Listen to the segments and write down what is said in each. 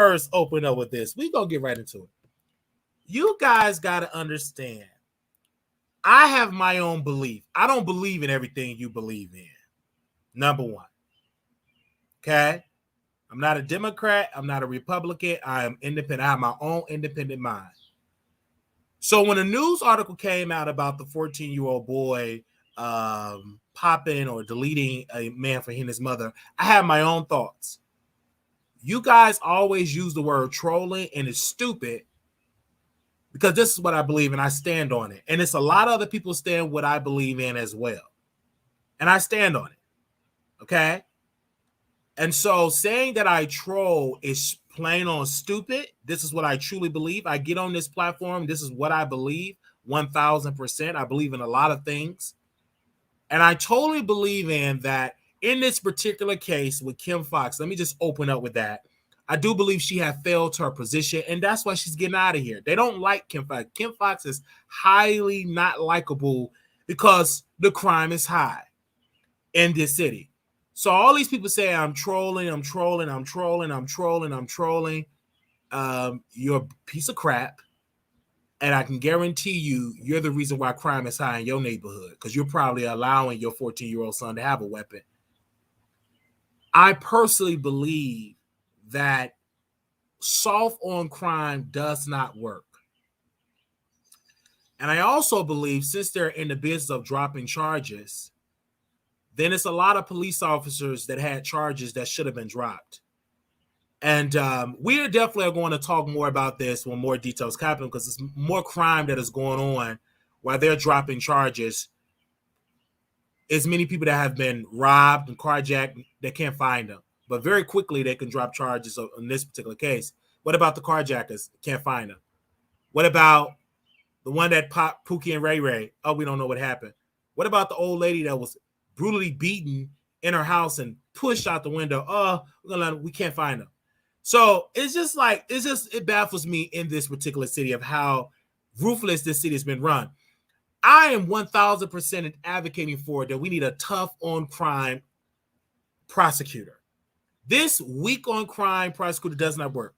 first open up with this. We're going to get right into it. You guys got to understand, I have my own belief. I don't believe in everything you believe in. Number one. Okay? I'm not a Democrat. I'm not a Republican. I am independent. I have my own independent mind. So when a news article came out about the 14-year-old boy popping or deleting a man for hitting his mother, I have my own thoughts. You guys always use the word trolling, and it's stupid because this is what I believe and I stand on it. And it's a lot of other people stand what I believe in as well. And I stand on it. Okay? And so saying that I troll is plain on stupid. This is what I truly believe. I get on this platform. This is what I believe 1,000%. I believe in a lot of things. And I totally believe in that in this particular case with Kim Fox, let me just open up with that. I do believe she had failed her position, and that's why she's getting out of here. They don't like Kim Fox. Kim Fox is highly not likable because the crime is high in this city. So all these people say, I'm trolling. You're a piece of crap. And I can guarantee you're the reason why crime is high in your neighborhood because you're probably allowing your 14-year-old son to have a weapon. I personally believe that soft on crime does not work. And I also believe since they're in the business of dropping charges, then it's a lot of police officers that had charges that should have been dropped. And we are definitely going to talk more about this when more details happen because there's more crime that is going on while they're dropping charges. As many people that have been robbed and carjacked, they can't find them. But very quickly, they can drop charges on this particular case. What about the carjackers? Can't find them. What about the one that popped Pookie and Ray Ray? Oh, we don't know what happened. What about the old lady that was brutally beaten in her house and pushed out the window? Oh, we can't find them. So it baffles me in this particular city of how ruthless this city has been run. I am 1,000% advocating for that we need a tough on crime prosecutor. This weak on crime prosecutor does not work.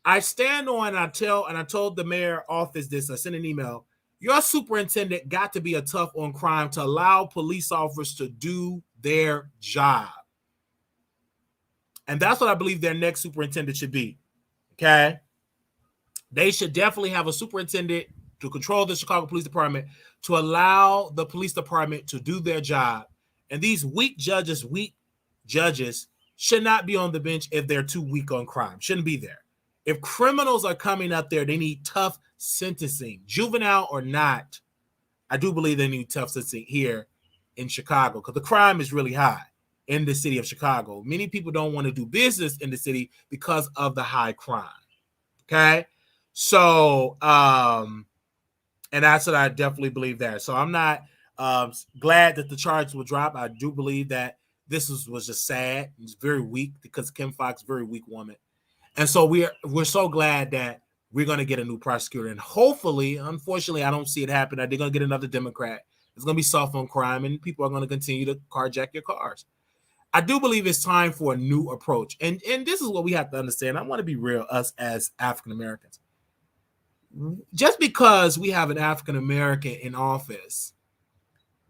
I stand on and I told the mayor office this, I sent an email. Your superintendent got to be a tough on crime to allow police officers to do their job. And that's what I believe their next superintendent should be. Okay? They should definitely have a superintendent to control the Chicago Police Department to allow the police department to do their job. And these weak judges should not be on the bench if they're too weak on crime. Shouldn't be there. If criminals are coming up there, they need tough sentencing. Juvenile or not, I do believe they need tough sentencing here in Chicago because the crime is really high in the city of Chicago. Many people don't want to do business in the city because of the high crime. Okay? So, and that's what I definitely believe there. So I'm not glad that the charges were dropped. I do believe that this was just sad. It's very weak because Kim Fox, very weak woman. And so we're so glad that we're going to get a new prosecutor. And hopefully, unfortunately, I don't see it happen. They're going to get another Democrat. It's going to be soft on crime, and people are going to continue to carjack your cars. I do believe it's time for a new approach. And this is what we have to understand. I want to be real, us as African Americans. Just because we have an African American in office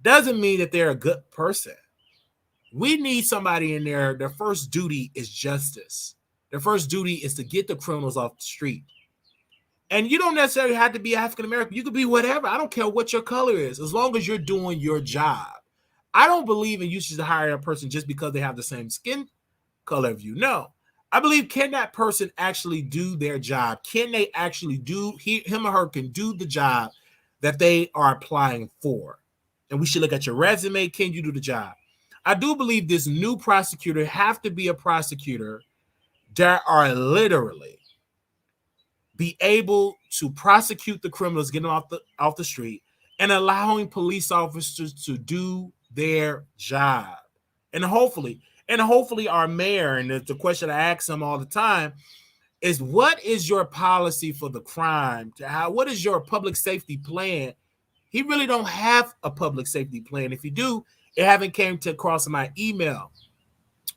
doesn't mean that they're a good person. We need somebody in there. Their first duty is justice. Their first duty is to get the criminals off the street. And you don't necessarily have to be African American. You could be whatever. I don't care what your color is, as long as you're doing your job. I don't believe in you should hire a person just because they have the same skin color of you. No. I believe, can that person actually do their job? Can they actually him or her can do the job that they are applying for? And we should look at your resume. Can you do the job? I do believe this new prosecutor have to be a prosecutor that are literally be able to prosecute the criminals, getting them off the street, and allowing police officers to do their job. And hopefully our mayor, and the question I ask him all the time is, what is your policy for the crime? What is your public safety plan? He really don't have a public safety plan. If you do, it haven't came to across my email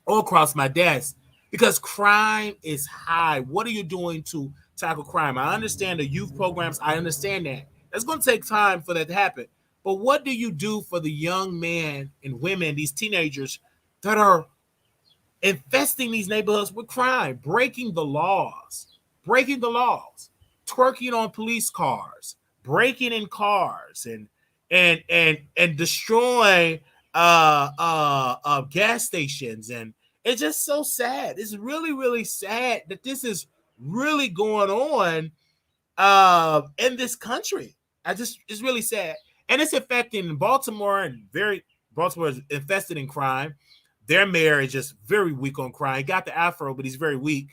or across my desk, because crime is high. What are you doing to tackle crime? I understand the youth programs. I understand that. It's going to take time for that to happen. But what do you do for the young men and women, these teenagers that are infesting these neighborhoods with crime, breaking the laws, twerking on police cars, breaking in cars, and destroying gas stations, and it's just so sad. It's really, really sad that this is really going on in this country. It's really sad, and it's affecting Baltimore, and Baltimore is infested in crime. Their mayor is just very weak on crime. He got the afro, but he's very weak,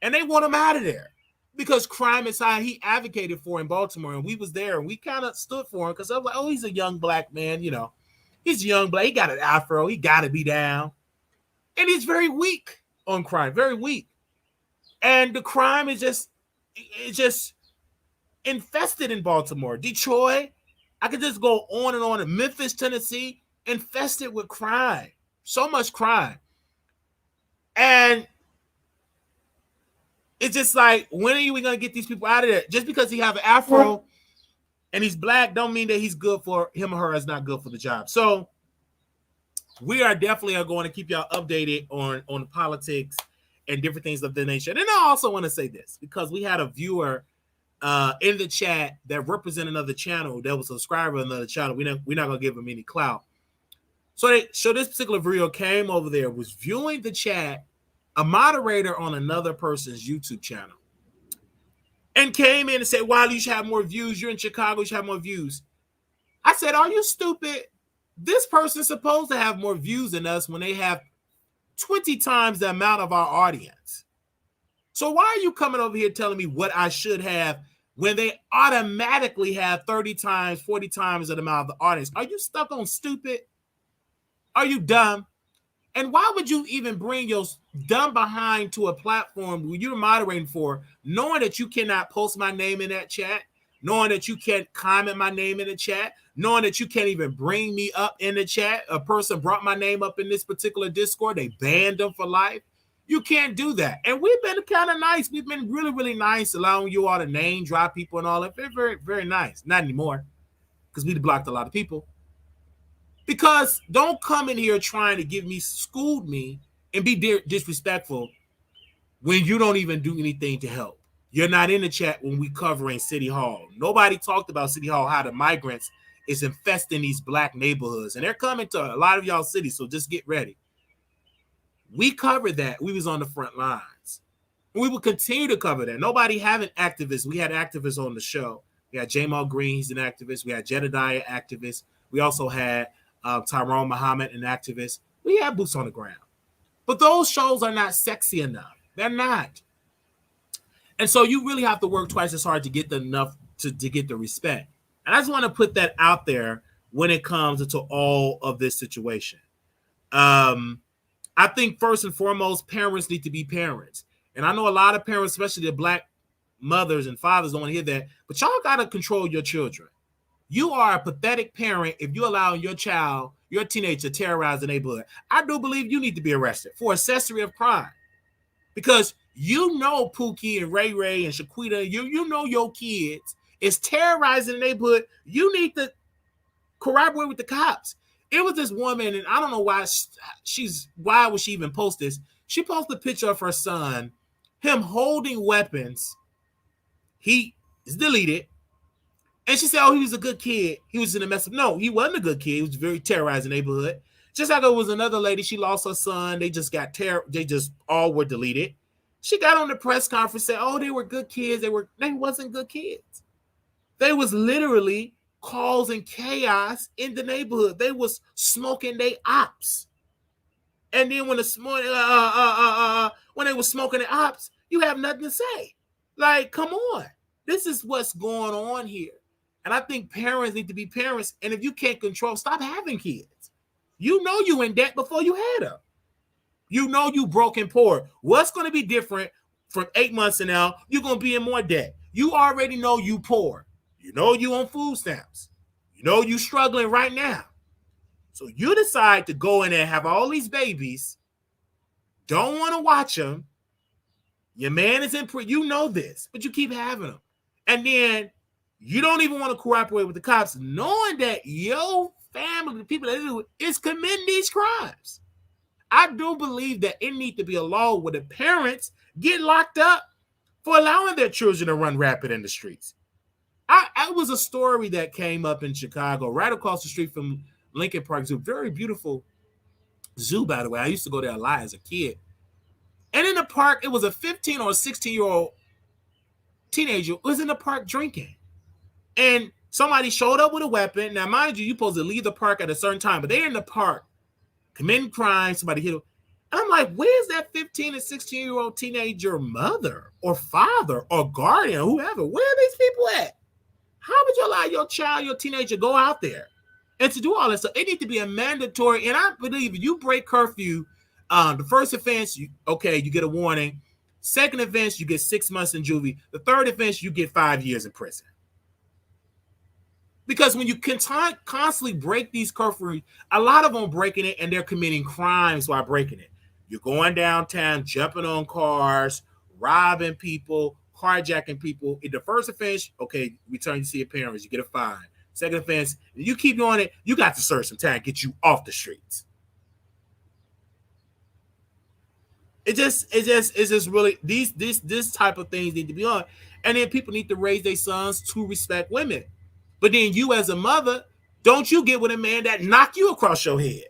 and they want him out of there because crime is high. He advocated for in Baltimore, and we was there, and we kind of stood for him because I was like, oh, he's a young black man, he's young black. He got an afro. He got to be down, and he's very weak on crime, very weak, and the crime is just infested in Baltimore, Detroit. I could just go on and on. In Memphis, Tennessee, infested with crime. So much crime. And it's just like, when are we going to get these people out of there? Just because he have an afro and he's black don't mean that he's good for him or her is not good for the job. So we are definitely going to keep y'all updated on the politics and different things of the nation. And I also want to say this, because we had a viewer in the chat that represented another channel, that was a subscriber of another channel. We're not going to give him any clout. So this particular video came over there, was viewing the chat, a moderator on another person's YouTube channel, and came in and said, Wiley, you should have more views. You're in Chicago, you should have more views. I said, are you stupid? This person's supposed to have more views than us when they have 20 times the amount of our audience. So why are you coming over here telling me what I should have when they automatically have 30 times, 40 times the amount of the audience? Are you stuck on stupid? Are you dumb? And why would you even bring your dumb behind to a platform where you're moderating for, knowing that you cannot post my name in that chat, knowing that you can't comment my name in the chat, knowing that you can't even bring me up in the chat? A person brought my name up in this particular Discord. They banned them for life. You can't do that. And we've been kind of nice. We've been really, really nice, allowing you all to name drop people and all that. Very, very, very nice. Not anymore, because we blocked a lot of people. Because don't come in here trying to school me and be disrespectful when you don't even do anything to help. You're not in the chat when we covering City Hall. Nobody talked about City Hall, how the migrants is infesting these black neighborhoods. And they're coming to a lot of y'all cities, so just get ready. We covered that. We was on the front lines. And we will continue to cover that. Nobody having activists. We had activists on the show. We had Jamal Green, he's an activist. We had Jedediah, activist. We also had Tyrone Muhammad, an activist. We have boots on the ground. But those shows are not sexy enough. They're not. And so you really have to work twice as hard to get to get the respect. And I just want to put that out there when it comes into all of this situation. I think first and foremost, parents need to be parents. And I know a lot of parents, especially the black mothers and fathers, don't want to hear that. But y'all got to control your children. You are a pathetic parent if you allow your child, your teenager, to terrorize the neighborhood. I do believe you need to be arrested for accessory of crime, because you know Pookie and Ray Ray and Shaquita, you know your kids is terrorizing the neighborhood. You need to corroborate with the cops. It was this woman, and I don't know why why would she even post this? She posted a picture of her son, him holding weapons. He is deleted. And she said, oh, he was a good kid. He was in a mess up. No, he wasn't a good kid. He was very terrorizing the neighborhood. Just like it was another lady, she lost her son. They just they just all were deleted. She got on the press conference, said, oh, they were good kids. They wasn't good kids. They was literally causing chaos in the neighborhood. They was smoking their ops. And then when when they were smoking their ops, you have nothing to say. Like, come on. This is what's going on here. And I think parents need to be parents. And if you can't control, stop having kids. You know you in debt before you had them. You know you broke and poor. What's going to be different from 8 months from now? You're going to be in more debt. You already know you poor. You know you on food stamps. You know you struggling right now. So you decide to go in there and have all these babies don't want to watch them. Your man is in prison. You know this, but you keep having them. And then you don't even want to cooperate with the cops, knowing that your family, the people that do it, is committing these crimes. I do believe that it needs to be a law where the parents get locked up for allowing their children to run rapid in the streets. I was a story that came up in Chicago, right across the street from Lincoln Park Zoo. Very beautiful zoo, by the way. I used to go there a lot as a kid. And in the park, it was a 15 or 16-year-old teenager who was in the park drinking. And somebody showed up with a weapon. Now, mind you, you're supposed to leave the park at a certain time, but they're in the park committing crimes. Somebody hit them. And I'm like, where's that 15 and 16-year-old teenager mother or father or guardian, whoever? Where are these people at? How would you allow your child, your teenager, go out there and to do all this? So it needs to be a mandatory. And I believe if you break curfew, the first offense, you get a warning. Second offense, you get 6 months in juvie. The third offense, you get 5 years in prison. Because when you can constantly break these curfews, a lot of them breaking it and they're committing crimes while breaking it. You're going downtown, jumping on cars, robbing people, carjacking people. In the first offense, return to see your parents, you get a fine. Second offense, you keep doing it, you got to serve some time, get you off the streets. It's just really this type of things need to be on. And then people need to raise their sons to respect women. But then you as a mother, don't you get with a man that knock you across your head.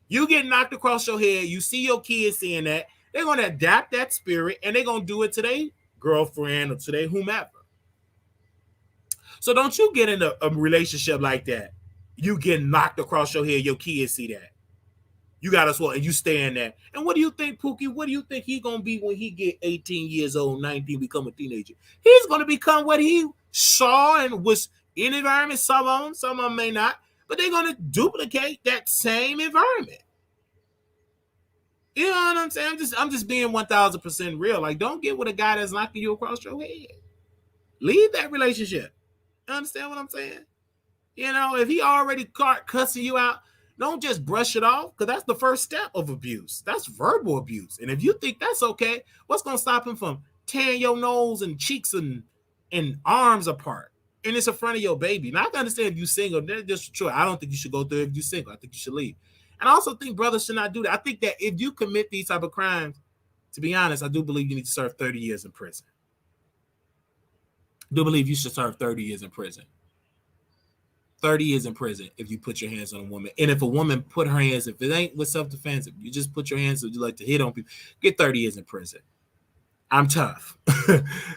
You get knocked across your head, you see your kids seeing that, they're going to adapt that spirit and they're going to do it to their girlfriend or to their whomever. So don't you get in a relationship like that. You get knocked across your head, your kids see that. You got to swallow and you stay in that. And what do you think, Pookie? What do you think he's going to be when he get 18 years old, 19, become a teenager? He's going to become what he saw and was in the environment. Some of them may not, but they're going to duplicate that same environment. You know what I'm saying? I'm just being 1,000% real. Like, don't get with a guy that's knocking you across your head. Leave that relationship. You understand what I'm saying? You know, if he already cussing you out, don't just brush it off, because that's the first step of abuse. That's verbal abuse. And if you think that's okay, what's going to stop him from tearing your nose and cheeks and arms apart? And it's in front of your baby. Now, I can understand if you're single. That's just true. I don't think you should go through it if you're single. I think you should leave. And I also think brothers should not do that. I think that if you commit these type of crimes, to be honest, I do believe you need to serve 30 years in prison. I do believe you should serve 30 years in prison. 30 years in prison if you put your hands on a woman. And if a woman put her hands, if it ain't with self-defense, if you just put your hands, if you like to hit on people, get 30 years in prison. I'm tough.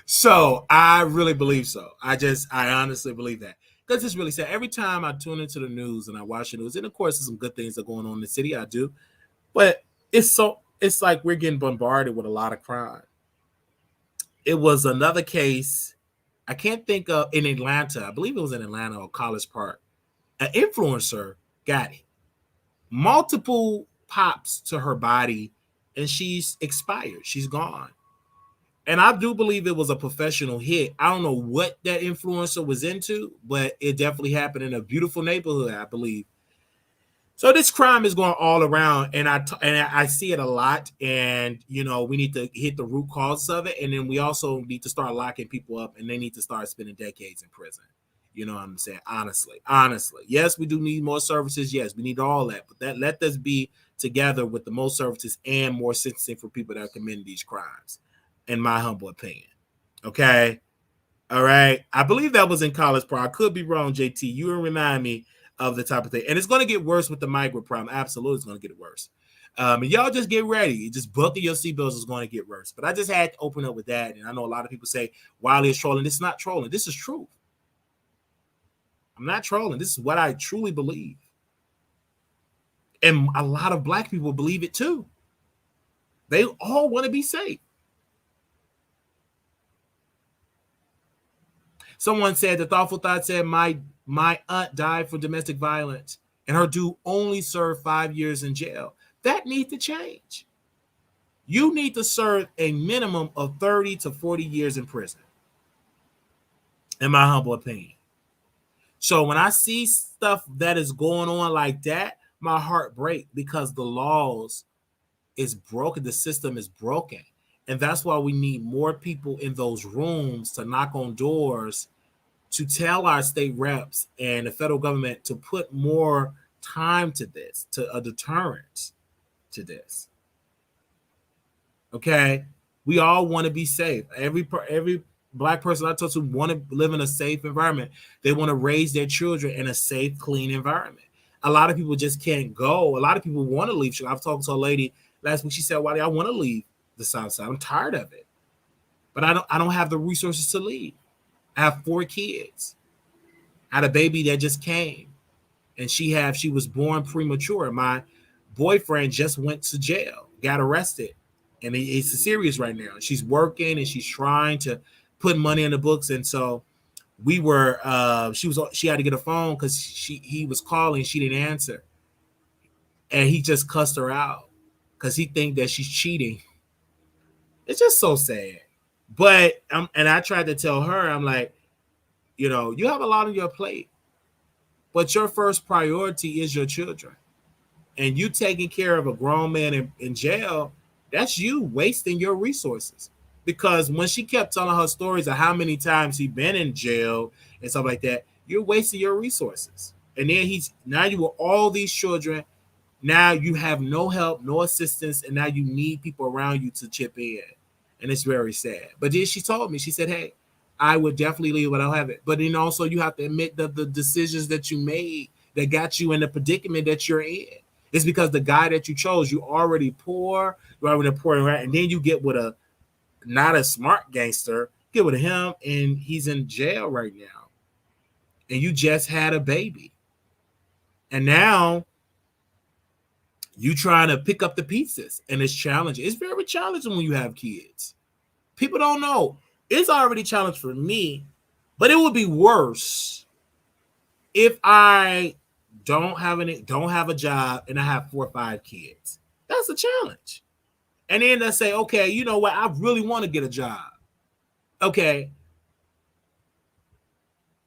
So I really believe so. I honestly believe that. Because it's really sad. Every time I tune into the news and I watch the news, and of course there's some good things that are going on in the city, I do. But it's like we're getting bombarded with a lot of crime. It was another case, I can't think of, in Atlanta. I believe it was in Atlanta or College Park. An influencer got it. Multiple pops to her body, and she's expired. She's gone. And I do believe it was a professional hit. I don't know what that influencer was into, but it definitely happened in a beautiful neighborhood, I believe. So this crime is going all around, and I see it a lot. And, you know, we need to hit the root causes of it. And then we also need to start locking people up, and they need to start spending decades in prison. You know what I'm saying? Honestly. Yes, we do need more services. Yes, we need all that. But let this be together with the most services and more sentencing for people that are committing these crimes, in my humble opinion. Okay? All right? I believe that was in College Park. I could be wrong, JT. You will remind me of the type of thing. And it's going to get worse with the migrant problem. Absolutely, it's going to get worse. And y'all just get ready. Just buckle your seatbelts. Is going to get worse. But I just had to open up with that. And I know a lot of people say Wiley is trolling. This is not trolling. This is truth. I'm not trolling. This is what I truly believe. And a lot of black people believe it too. They all want to be safe. Someone said, the thoughtful thought said, my aunt died from domestic violence and her dude only served 5 years in jail. That needs to change. You need to serve a minimum of 30 to 40 years in prison, in my humble opinion. So when I see stuff that is going on like that, my heart breaks, because the laws is broken. The system is broken. And that's why we need more people in those rooms to knock on doors to tell our state reps and the federal government to put more time to this, to a deterrent to this. Okay, we all want to be safe. Every Black person I talk to want to live in a safe environment. They want to raise their children in a safe, clean environment. A lot of people just can't go. A lot of people want to leave. I've talked to a lady last week. She said, "Why do I want to leave the South Side? I'm tired of it, but I don't have the resources to leave. I have 4 kids. I had a baby that just came, and she was born premature. My boyfriend just went to jail, got arrested, and it's serious right now. She's working and she's trying to put money in the books, and so we were. She had to get a phone because he was calling, she didn't answer, and he just cussed her out because he think that she's cheating. It's just so sad. But and I tried to tell her, I'm like, you have a lot on your plate, but your first priority is your children. And you taking care of a grown man in jail, that's you wasting your resources. Because when she kept telling her stories of how many times he'd been in jail and stuff like that, you're wasting your resources. And then now you with all these children, now you have no help, no assistance, and now you need people around you to chip in. And it's very sad. But then she told me, she said, hey, I would definitely leave, but I don't have it. But then also you have to admit that the decisions that you made that got you in the predicament that you're in. It's because the guy that you chose, you already poor, and then you get with not a smart gangster, get with him, and he's in jail right now. And you just had a baby. And now you trying to pick up the pieces, and it's challenging. It's very challenging when you have kids. People don't know. It's already challenging for me, but it would be worse if I don't have a job and I have 4 or 5 kids. That's a challenge. And then they say, okay, you know what? I really want to get a job. Okay.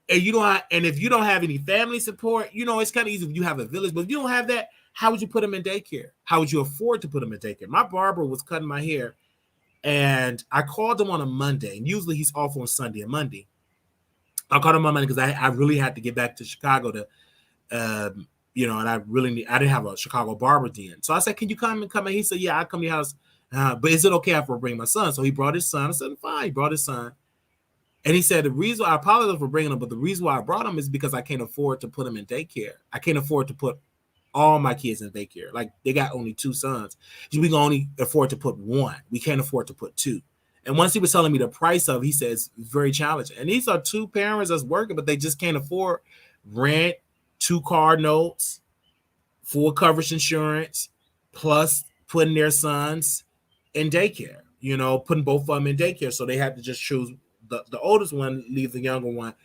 And if you don't have any family support, it's kind of easy if you have a village, but if you don't have that, how would you put them in daycare? How would you afford to put them in daycare? My barber was cutting my hair, and I called him on a Monday, and usually he's off on Sunday and Monday. I called him on Monday because I really had to get back to Chicago to, and I didn't have a Chicago barber then. So I said, can you come in? He said, yeah, I'll come to your house. But is it okay if I bring my son? So he brought his son. I said, fine. He brought his son. And he said, the reason I apologize for bringing him, but the reason why I brought him is because I can't afford to put him in daycare. I can't afford to put all my kids in daycare. Like, they got only 2 sons. We can only afford to put 1. We can't afford to put 2. And once he was telling me the price of, he says, it's very challenging. And these are 2 parents that's working, but they just can't afford rent, 2 car notes, full coverage insurance, plus putting their sons in daycare, putting both of them in daycare. So they have to just choose the oldest one, leave the younger one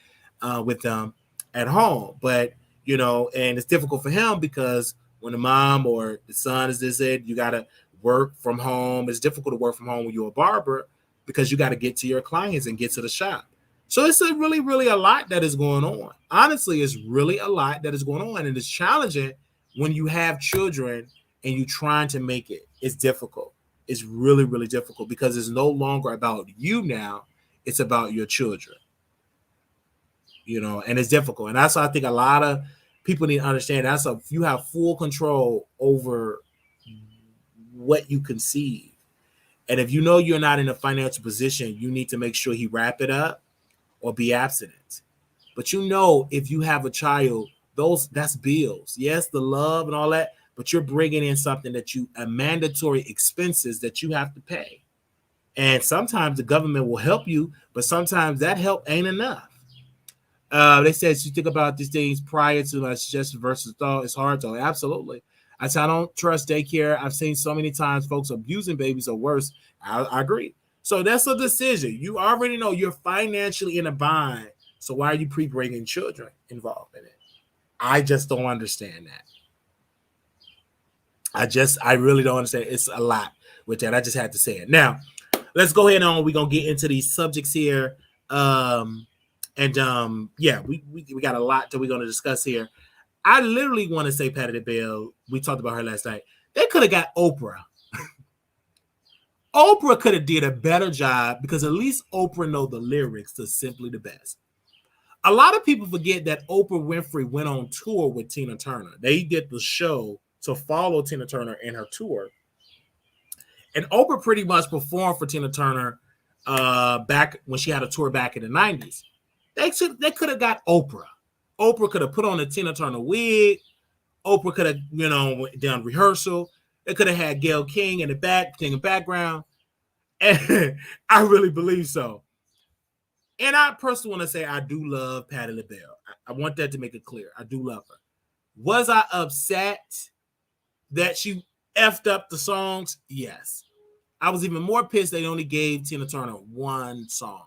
with them at home. But, and it's difficult for him because when the mom or the son, as they said, you got to work from home. It's difficult to work from home when you're a barber because you got to get to your clients and get to the shop. So it's really, really a lot that is going on. Honestly, it's really a lot that is going on. And it's challenging when you have children and you're trying to make it. It's difficult. It's really, really difficult because it's no longer about you now. It's about your children, and it's difficult. And that's why I think a lot of people need to understand you have full control over what you conceive. And if you're not in a financial position, you need to make sure he wrap it up or be abstinent. But if you have a child, that's bills. Yes, the love and all that, but you're bringing in something a mandatory expenses that you have to pay. And sometimes the government will help you, but sometimes that help ain't enough. They said you think about these things prior to my suggestion versus thought. It's hard though. Absolutely. I said I don't trust daycare. I've seen so many times folks abusing babies or worse. I agree. So that's a decision. You already know you're financially in a bind. So why are you bringing children involved in it? I just don't understand that. I really don't understand. It's a lot with that. I just had to say it. Now, let's go ahead on. We're going to get into these subjects here. We got a lot that we're going to discuss here. I literally want to say Patti LaBelle. We talked about her last night. They could have got Oprah Oprah could have did a better job because at least Oprah know the lyrics to Simply the Best. A lot of people forget that Oprah Winfrey went on tour with Tina Turner. They did the show to follow Tina Turner in her tour. And Oprah pretty much performed for Tina Turner back when she had a tour back in the 90s. They could have got Oprah. Oprah could have put on a Tina Turner wig. Oprah could have, done rehearsal. They could have had Gayle King in the background. And I really believe so. And I personally want to say I do love Patti LaBelle. I want that to make it clear. I do love her. Was I upset that she effed up the songs? Yes. I was even more pissed they only gave Tina Turner one song.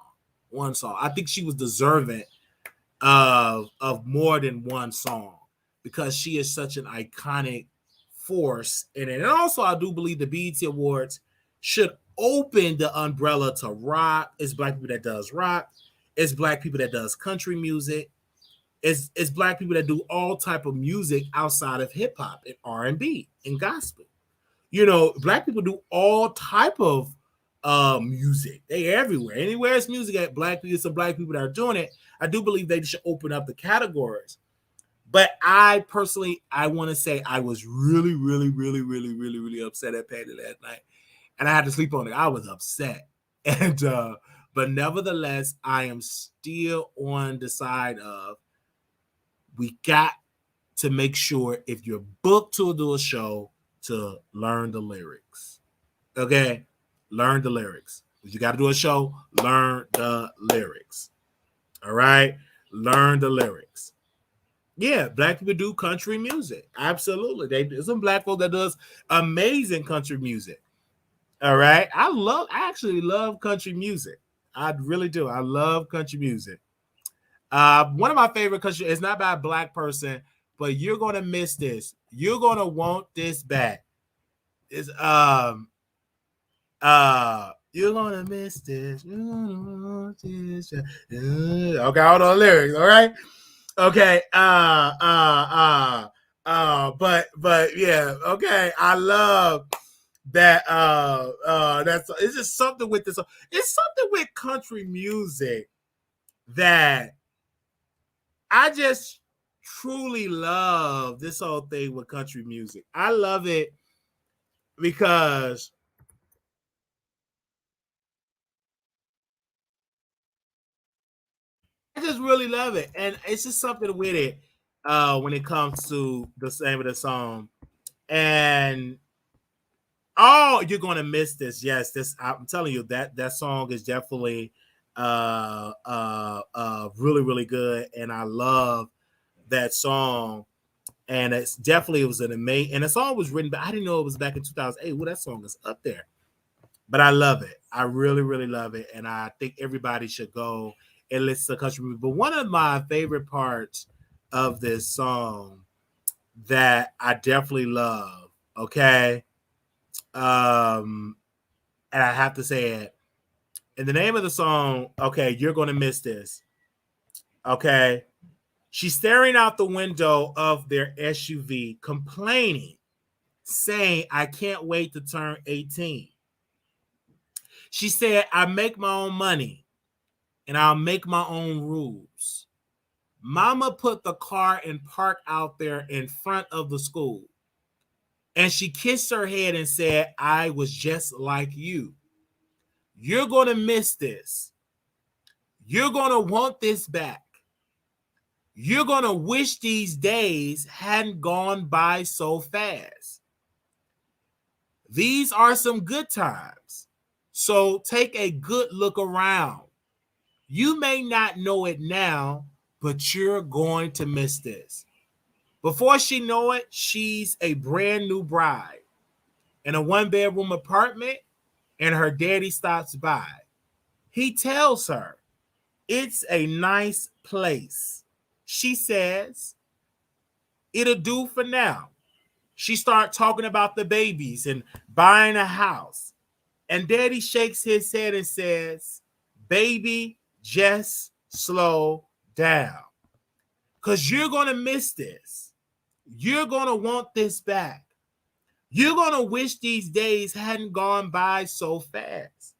I think she was deserving of more than one song because she is such an iconic force in it. And also, I do believe the BET Awards should open the umbrella to rock. It's Black people that does rock. It's Black people that does country music. It's Black people that do all type of music outside of hip hop and R&B and gospel. Black people do all type of music. They everywhere. Anywhere it's music at Black people, some Black people that are doing it. I do believe they should open up the categories. But I personally, I want to say I was really, really, really, really, really, really upset at Patty last night. And I had to sleep on it. I was upset. And but nevertheless, I am still on the side of we got to make sure if you're booked to do a show to learn the lyrics. Okay? Learn the lyrics. If you got to do a show, learn the lyrics. All right? Learn the lyrics. Yeah, Black people do country music. Absolutely. There's some Black folk that does amazing country music. All right? I actually love country music. I really do. I love country music. One of my favorite country is not by a Black person, but you're going to miss this. You're going to want this back. It's you're gonna miss this. You're gonna want this. Okay, all the lyrics, all right? Okay, but yeah, okay. I love that that's it's just something with this. It's something with country music that I just truly love this whole thing with country music. I love it because I just really love it. And it's just something with it when it comes to the name of the song. And you're gonna miss this. Yes, this I'm telling you that song is definitely really, really good. And I love that song. And it was an amazing, and the song was written, but I didn't know it was back in 2008. Well, that song is up there. But I love it. I really, really love it. And I think everybody should go and listen to country music. But one of my favorite parts of this song that I definitely love, okay? And I have to say it. In the name of the song, okay, you're going to miss this. Okay? She's staring out the window of their SUV, complaining, saying, I can't wait to turn 18. She said, I make my own money and I'll make my own rules. Mama put the car and park out there in front of the school. And she kissed her head and said, I was just like you. You're going to miss this. You're going to want this back. You're going to wish these days hadn't gone by so fast. These are some good times. So take a good look around. You may not know it now, but you're going to miss this. Before she know it, she's a brand new bride in a one-bedroom apartment, and her daddy stops by. He tells her, it's a nice place. She says, it'll do for now. She starts talking about the babies and buying a house. And daddy shakes his head and says, baby, just slow down. Because you're going to miss this. You're going to want this back. You're going to wish these days hadn't gone by so fast.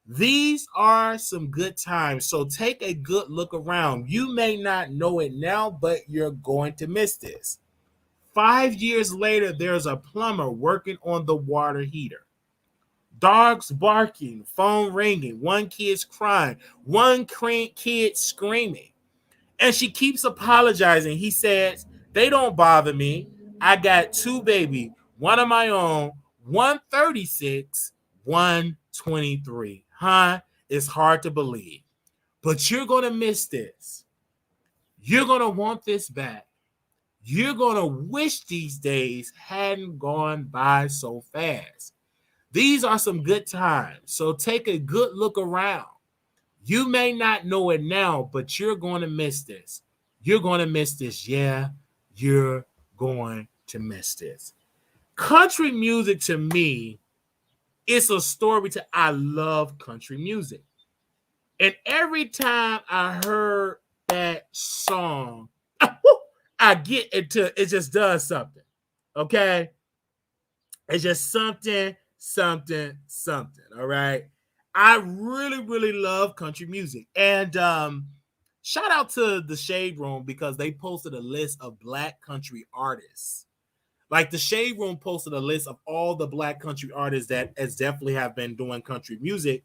These are some good times, so take a good look around. You may not know it now, but you're going to miss this. 5 years later, there's a plumber working on the water heater. Dogs barking, phone ringing, one kid's crying, one kid screaming. And she keeps apologizing. He says, they don't bother me. I got two baby, one of my own, 136, 123. Huh? It's hard to believe. But you're going to miss this. You're going to want this back. You're going to wish these days hadn't gone by so fast. These are some good times. So take a good look around. You may not know it now, but you're going to miss this. You're going to miss this. Yeah, you're going to miss this. Country music to me, it's a story to I love country music. And every time I heard that song, I get into it, just does something. Okay? It's just something. All right. I really, really love country music. And shout out to the Shade Room because they posted a list of Black country artists. Like the Shade Room posted a list of all the Black country artists that as definitely have been doing country music.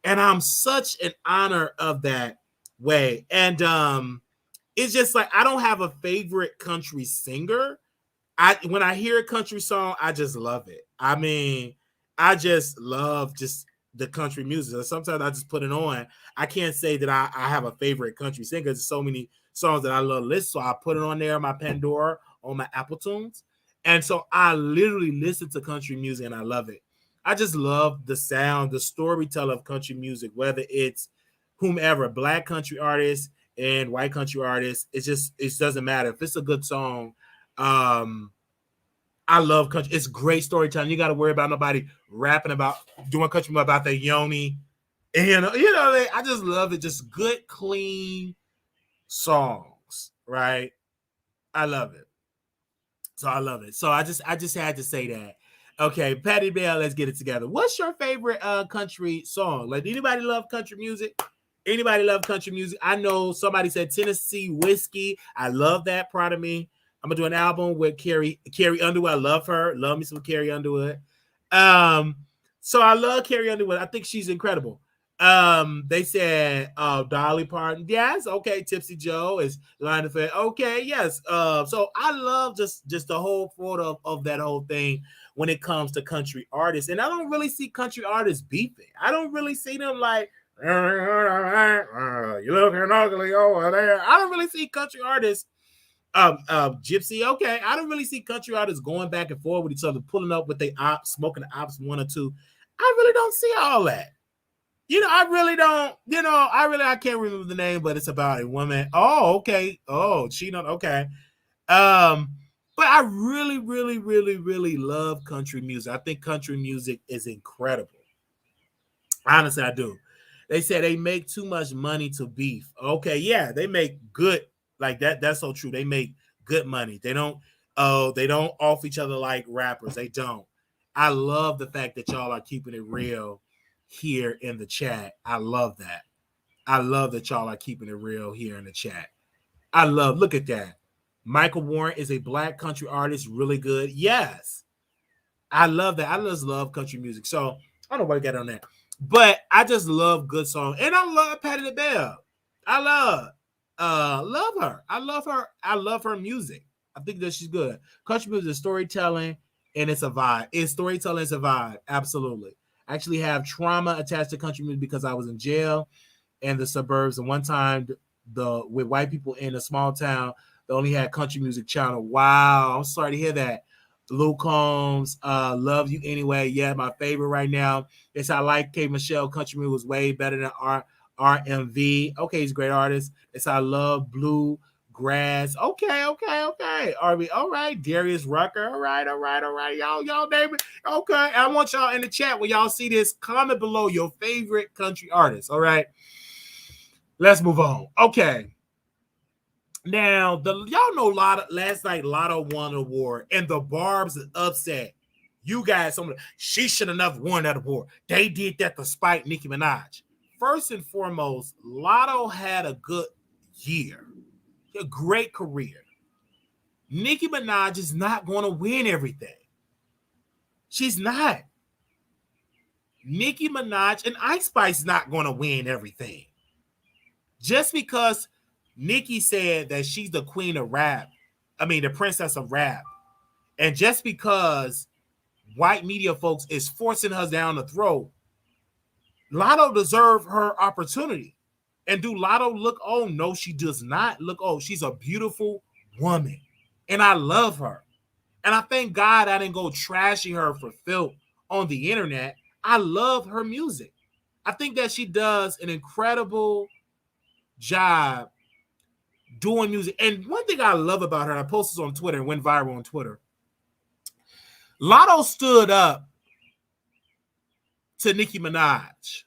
And I'm such an honor of that way. And it's just like I don't have a favorite country singer. When I hear a country song, I just love it. I mean, I just love just the country music. Sometimes I just put it on. I can't say that I have a favorite country singer. There's so many songs that I love to listen, so I put it on there, my Pandora, on my Apple Tunes. And so I literally listen to country music and I love it. I just love the sound, the storyteller of country music, whether it's whomever, Black country artists and white country artists. It doesn't matter. If it's a good song, I love country. It's great storytelling. You got to worry about nobody rapping about doing country about their yoni. And I just love it. Just good, clean songs, right? I love it. So I love it. So I just had to say that. Okay, Patty Bell, let's get it together. What's your favorite country song? Like, anybody love country music? Anybody love country music? I know somebody said Tennessee Whiskey. I love that. Proud of me. I'm gonna do an album with Carrie Underwood. I love her. Love me some Carrie Underwood. So I love Carrie Underwood. I think she's incredible. They said Dolly Parton. Yes, okay. Tipsy Joe is line of fame. Okay, yes. So I love just the whole photo of that whole thing when it comes to country artists. And I don't really see country artists beefing. I don't really see them like you looking ugly over there. I don't really see country artists. Gypsy, okay. I don't really see country artists going back and forth with each other, pulling up with their ops, smoking the ops 1 or 2. I really don't see all that. I really don't. I can't remember the name, but it's about a woman. Oh, okay. Oh, she not okay. But I really, really, really, really love country music. I think country music is incredible. Honestly, I do. They said they make too much money to beef. Okay, yeah, they make good. Like that. That's so true. They make good money. They don't off each other like rappers. They don't. I love the fact that y'all are keeping it real here in the chat. I love that. I love that y'all are keeping it real here in the chat. Look at that. Michael Warren is a Black country artist, really good. Yes. I love that. I just love country music. So I don't know what I got on that. But I just love good songs. And I love Patti LaBelle. I love her. I love her. I love her music. I think that she's good. Country music is storytelling and it's a vibe. It's storytelling, it's a vibe. Absolutely. I actually have trauma attached to country music because I was in jail in the suburbs. And one time with white people in a small town, they only had country music channel. Wow. I'm sorry to hear that. Luke Combs, Love You Anyway. Yeah, my favorite right now. It's I Like K. Michelle. Country music was way better than RMV. Okay, he's a great artist. It's I Love Blue Grass. Okay. RB. All right. Darius Rucker. All right. Y'all name it. Okay. I want y'all in the chat when y'all see this. Comment below your favorite country artist. All right. Let's move on. Okay. Now, y'all know last night Lotto won an award, and the Barb's upset. You guys, she should have never won that award. They did that to spite Nicki Minaj. First and foremost, Lotto had a good year, a great career. Nicki Minaj is not going to win everything. She's not. Nicki Minaj and Ice Spice not going to win everything. Just because Nicki said that she's the queen of rap, the princess of rap, and just because white media folks is forcing her down the throat, Lotto deserves her opportunity. And do Lotto look, oh, no, she does not look, oh, she's a beautiful woman. And I love her. And I thank God I didn't go trashing her for filth on the internet. I love her music. I think that she does an incredible job doing music. And one thing I love about her, I posted this on Twitter and went viral on Twitter. Lotto stood up to Nicki Minaj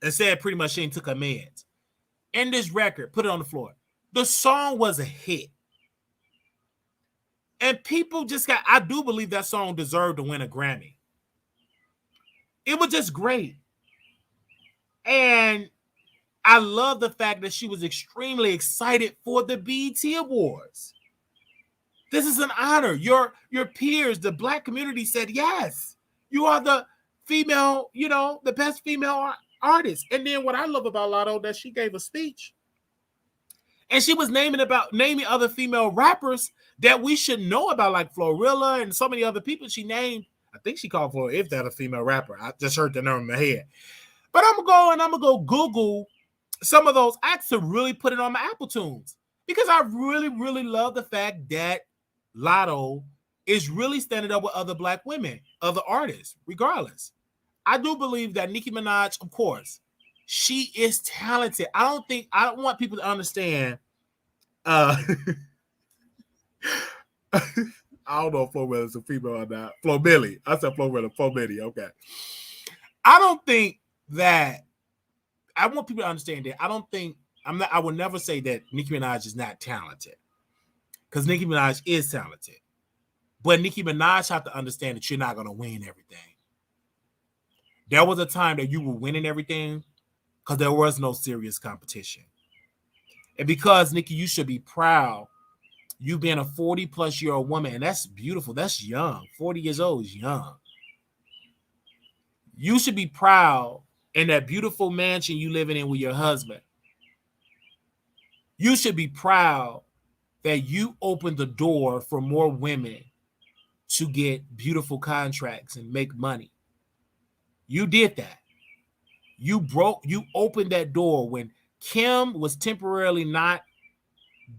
and said pretty much she ain't took her meds. In this record, put it on the floor. The song was a hit. And people I do believe that song deserved to win a Grammy. It was just great. And I love the fact that she was extremely excited for the BET Awards. This is an honor. Your peers, the Black community said, yes, you are the female, the best female artist. And then what I love about Lotto, that she gave a speech. And she was naming other female rappers that we should know about, like Florilla and so many other people she named. I think she called for if that a female rapper. I just heard the name in my head. But I'm gonna go Google some of those acts to really put it on my Apple Tunes. Because I really, really love the fact that Lotto is really standing up with other Black women, other artists, regardless. I do believe that Nicki Minaj, of course, she is talented. I don't want people to understand. I don't know if Flo Milli is a female or not. Flo Milli. I said Flo Milli. Okay. I don't think that. I want people to understand that. I would never say that Nicki Minaj is not talented. Because Nicki Minaj is talented. But Nicki Minaj have to understand that you're not going to win everything. There was a time that you were winning everything because there was no serious competition. And because, Nicki, you should be proud. You being a 40-plus-year-old woman, and that's beautiful. That's young. 40 years old is young. You should be proud in that beautiful mansion you living in with your husband. You should be proud that you opened the door for more women to get beautiful contracts and make money. You did that. You opened that door when Kim was temporarily not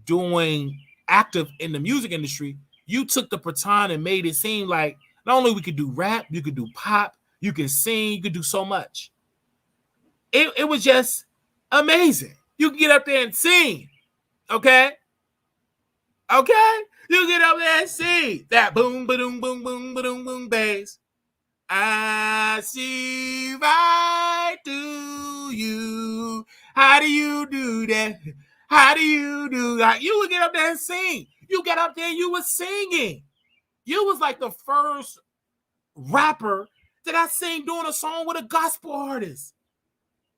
doing active in the music industry. You took the baton and made it seem like not only we could do rap, you could do pop, you can sing, you could do so much. It was just amazing. You can get up there and sing, okay? Okay? You get up there and sing that boom, ba-doom, boom, boom, ba-doom, boom, bass. I see right through you. How do you do that? How do you do that? You would get up there and sing. You get up there and you were singing. You was like the first rapper that I sing doing a song with a gospel artist.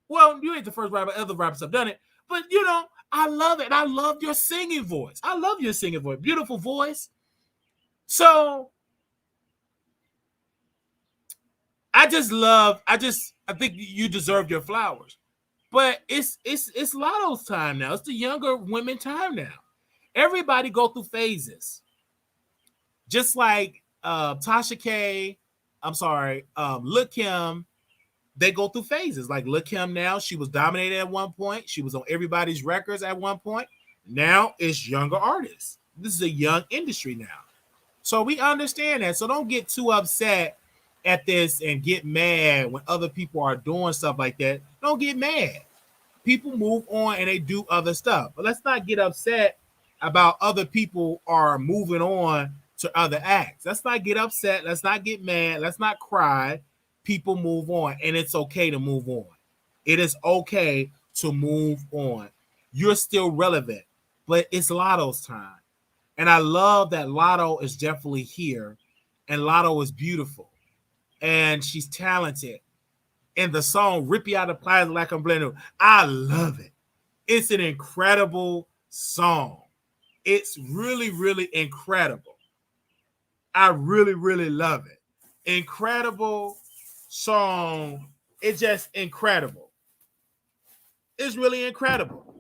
Well, you ain't the first rapper. Other rappers have done it. But, I love it. I love your singing voice. I love your singing voice. Beautiful voice. So, I think you deserve your flowers. But it's Lotto's time now. It's the younger women time now. Everybody go through phases. Just like Tasha K, Lil' Kim, they go through phases. Like Lil' Kim now, she was dominated at one point. She was on everybody's records at one point. Now it's younger artists. This is a young industry now. So we understand that. So don't get too upset at this and get mad when other people are doing stuff like that. Don't get mad. People move on and they do other stuff. But let's not get upset about other people are moving on to other acts. Let's not get upset. Let's not get mad. Let's not cry. People move on, and it's okay to move on. It is okay to move on. You're still relevant, but it's Lotto's time. And I love that Lotto is definitely here, and Lotto is beautiful. and she's talented. And the song "Rip You Out of Plaza Like I'm Blending," I love it. It's an incredible song. It's really, really incredible. I really, really love it. Incredible song. It's just incredible. It's really incredible.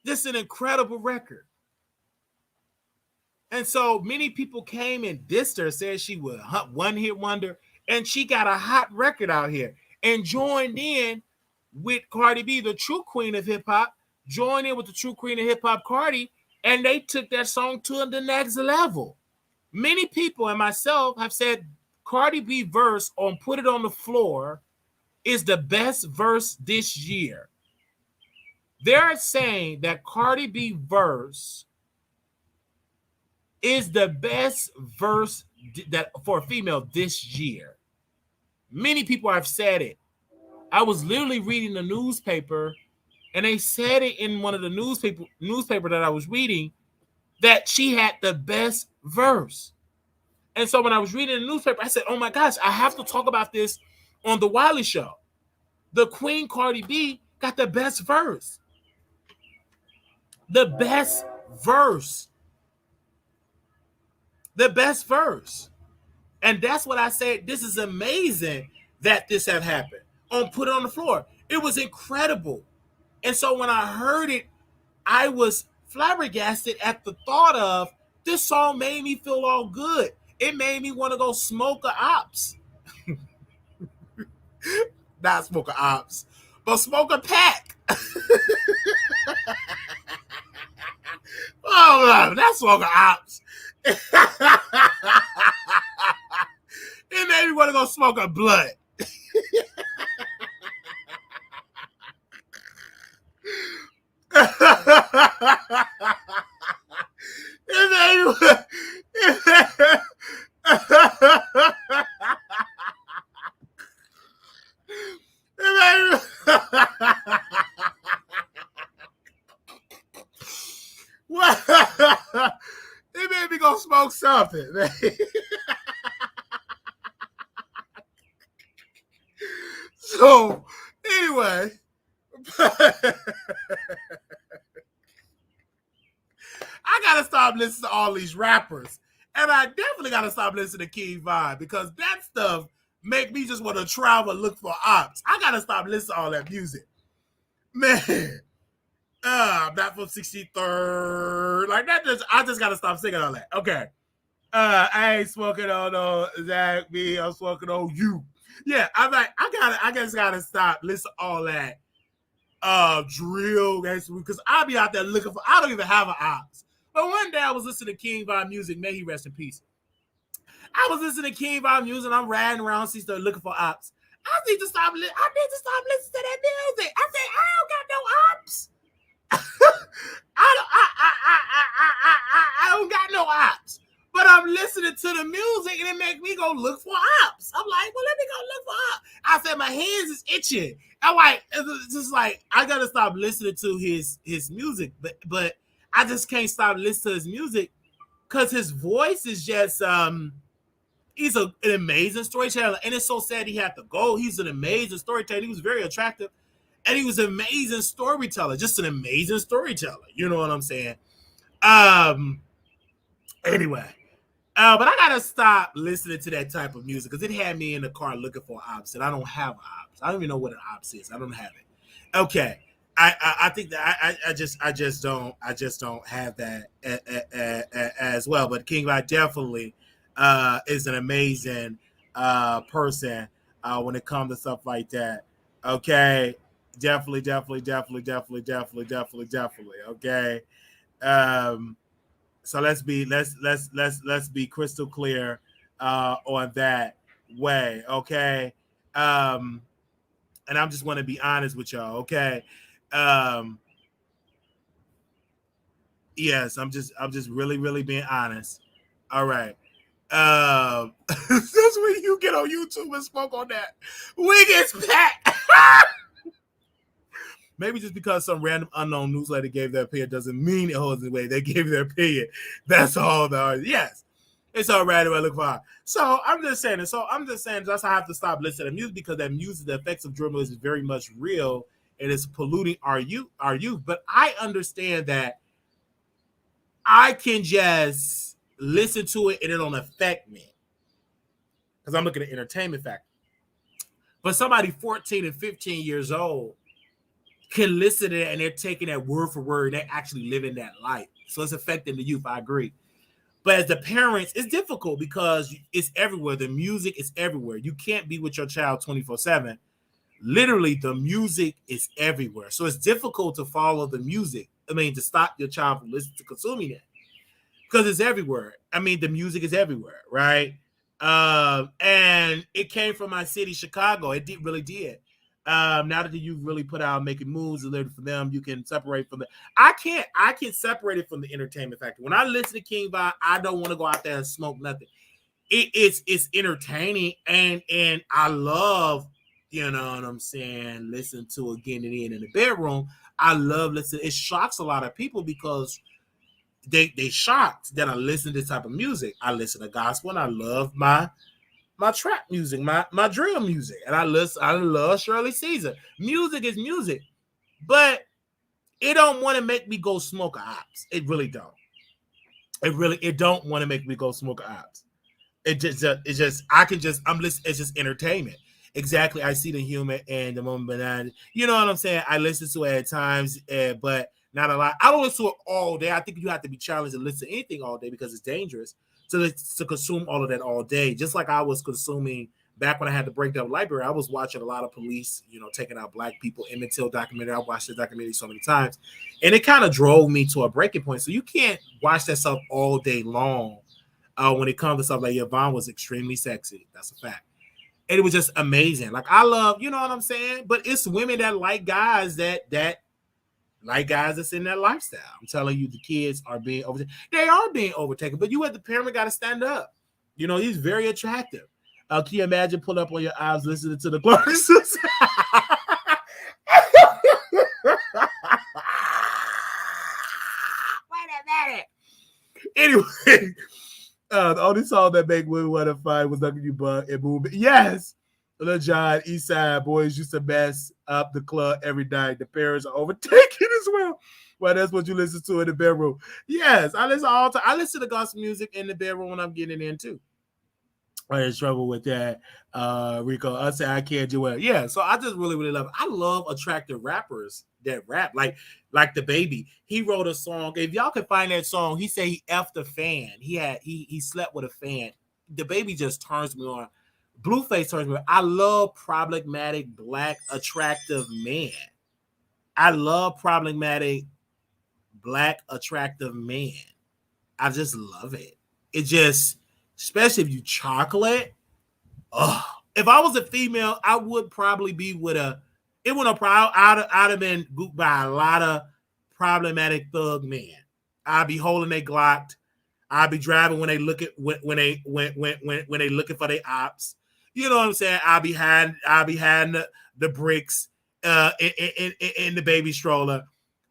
This is an incredible record. And so many people came and dissed her, said she was a one-hit wonder, and she got a hot record out here and joined in with Cardi B, the true queen of hip-hop, joined in with the true queen of hip-hop, Cardi, and they took that song to the next level. Many people and myself have said Cardi B verse on Put It on the Floor is the best verse this year. They're saying that Cardi B verse is the best verse that for a female this year. Many people have said it. I was literally reading the newspaper, and they said it in one of the newspaper that I was reading that she had the best verse. And so when I was reading the newspaper, I said, "Oh my gosh, I have to talk about this on the Wiley Show." The Queen Cardi B got the best verse. The best verse. The best verse. And that's what I said. This is amazing that this have happened on Put It on the Floor. It was incredible. And so when I heard it, I was flabbergasted at the thought of this song made me feel all good. It made me want to go smoke a ops. Not smoke a ops, but smoke a pack. Oh, not smoke a ops. It made me want to go smoke a blunt. It made me go smoke something. So, anyway, I gotta stop listening to all these rappers, and I definitely gotta stop listening to King Von because that stuff make me just want to travel and look for ops. I gotta stop listening to all that music, man. I'm not from 63rd, like that. I just gotta stop singing all that. Okay, I ain't smoking on no Zach B. I'm smoking on you. Yeah, I'm like, I just gotta stop listening to all that drill because I'll be out there looking for. I don't even have an ops. But one day I was listening to King Von music. May he rest in peace. I was listening to King Von music. I'm riding around, started looking for ops. I need to stop listening to that music. I said I don't got no ops. I don't got no ops. But I'm listening to the music and it makes me go look for ops. I'm like, well, let me go look for ops. I said my hands is itching. I'm like, it's just like I gotta stop listening to his music, but I just can't stop listening to his music because his voice is just he's an amazing storyteller, and it's so sad he had to go. He's an amazing storyteller. He was very attractive, and he was an amazing storyteller, just an amazing storyteller. You know what I'm saying? Anyway. But I gotta stop listening to that type of music because it had me in the car looking for ops, and I don't have ops. I don't even know what an ops is. I don't have it. Okay, I think that I just don't have that as well. But King Von definitely is an amazing person when it comes to stuff like that. Okay, definitely. Okay. So let's be crystal clear on that way, okay? And I'm just want to be honest with y'all, okay? Yes, I'm just really being honest. All right. That's when you get on YouTube and smoke on that. Wig is back. Maybe just because some random unknown newsletter gave their opinion doesn't mean it holds the way they gave their opinion. That's all. Yes. It's alright if I look fine. So I'm just saying it. So I'm just saying just I have to stop listening to music because that music, the effects of journalism is very much real and it's polluting our youth. But I understand that I can just listen to it and it don't affect me. Because I'm looking at entertainment factor. But somebody 14 and 15 years old can listen to it and they're taking that word for word and they're actually living that life. So it's affecting the youth. I agree. But as the parents, it's difficult because it's everywhere. The music is everywhere. You can't be with your child 24/7. Literally, the music is everywhere. So it's difficult to follow the music. I mean, to stop your child from listening to consuming it because it's everywhere. I mean, the music is everywhere, right? And it came from my city, Chicago. It really did. Now that you really put out making moves and living for them, you can separate from the. I can separate it from the entertainment factor. When I listen to King Von, I don't want to go out there and smoke nothing. It's entertaining and I love, you know what I'm saying, listen to again and in the bedroom. I love listening. It shocks a lot of people because they shocked that I listen to this type of music. I listen to gospel and I love my trap music, my drill music, and I love Shirley Caesar. Music is music, but it don't want to make me go smoke a ops. It really don't. It don't want to make me go smoke a ops. It's just I can just I'm listening. It's just entertainment. Exactly. I see the humor and the moment, but you know what I'm saying. I listen to it at times, but not a lot. I don't listen to it all day. I think you have to be challenged to listen to anything all day because it's dangerous to consume all of that all day. Just like I was consuming back when I had the Breakdown Library, I was watching a lot of police, taking out black people. Emmett Till documentary. I watched the documentary so many times, and it kind of drove me to a breaking point. So you can't watch that stuff all day long. When it comes to stuff like Yvonne was extremely sexy. That's a fact. And it was just amazing. Like I love, you know what I'm saying? But it's women that like guys that like guys that's in that lifestyle. I'm telling you, the kids are being overtaken. They are being overtaken, but you as the parent got to stand up. He's very attractive. Can you imagine pulling up on your eyes listening to the Clarksons? Wait a minute. Anyway, the only song that make women want to fight was "Lucky You Bug" and "Move." Yes, Lil Jon, East Side boys used to mess up the club every night. The parents are overtaken as well. Well, that's what you listen to in the bedroom. Yes, I listen all the time. I listen to gospel music in the bedroom when I'm getting in too. I'm in trouble with that, Rico. I say I can't do it. Yeah, so I just really, really love it. I love attractive rappers that rap, like the Baby. He wrote a song. If y'all can find that song, he said he effed a fan. He slept with a fan. The Baby just turns me on. Blueface turns me on. I love problematic black attractive men. I love problematic black attractive men. I just love it. It just, especially if you chocolate. Oh, if I was a female, I would probably be with a. It would have I'd have been gooped by a lot of problematic thug men. I'd be holding their Glock. I'd be driving when they look at when they looking for their ops. You know what I'm saying? I'll be hiding the bricks in the baby stroller.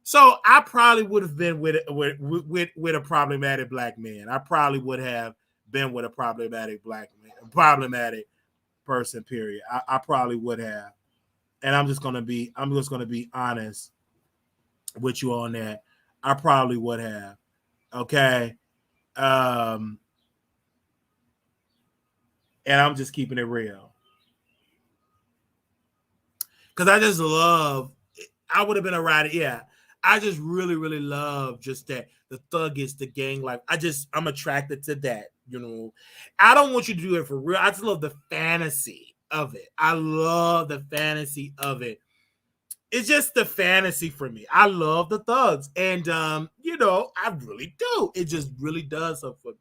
So I probably would have been with a problematic black man. I probably would have been with a problematic black man, a problematic person. Period. I probably would have, and I'm just gonna be honest with you on that. I probably would have. Okay. And I'm just keeping it real. Because I just love, I would have been a rider. Yeah. I just really, really love just that. The thuggish, the gang life. I'm attracted to that. I don't want you to do it for real. I just love the fantasy of it. I love the fantasy of it. It's just the fantasy for me. I love the thugs. And, I really do. It just really does something for me.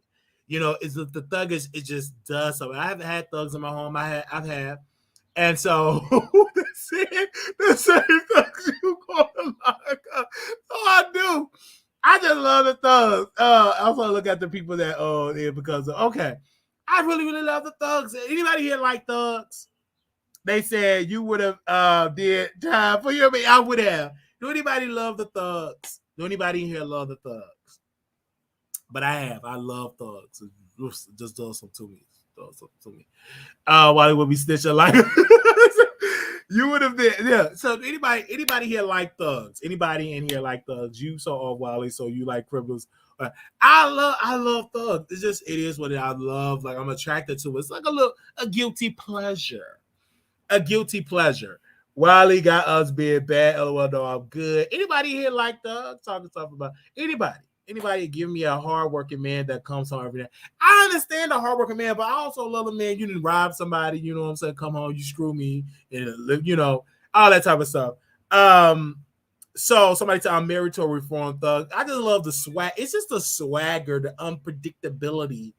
It's the thuggish, it just does something. I haven't had thugs in my home. I've had. And so the same thugs you call them like, so I do. I just love the thugs. I also look at the people that because of, okay. I really, really love the thugs. Anybody here like thugs? They said you would have did time for you. I mean, I would have. Do anybody love the thugs? Do anybody in here love the thugs? But I love thugs. Just does some to me. Does something to me. While it would be snitching like you would have been, yeah. So anybody here like thugs? Anybody in here like thugs? You saw all Wiley, so you like criminals. I love thugs. It's just it is what I love. Like I'm attracted to it. It's like a guilty pleasure. A guilty pleasure. Wiley got us being bad. LOL, no, I'm good. Anybody here like thugs? Talking stuff about anybody. Anybody give me a hardworking man that comes home every day. I understand a hardworking man, but I also love a man. You didn't rob somebody, you know what I'm saying? Come home, you screw me, and you know, all that type of stuff. So somebody said I'm married to a reformed thug. I just love the swag. It's just the swagger, the unpredictability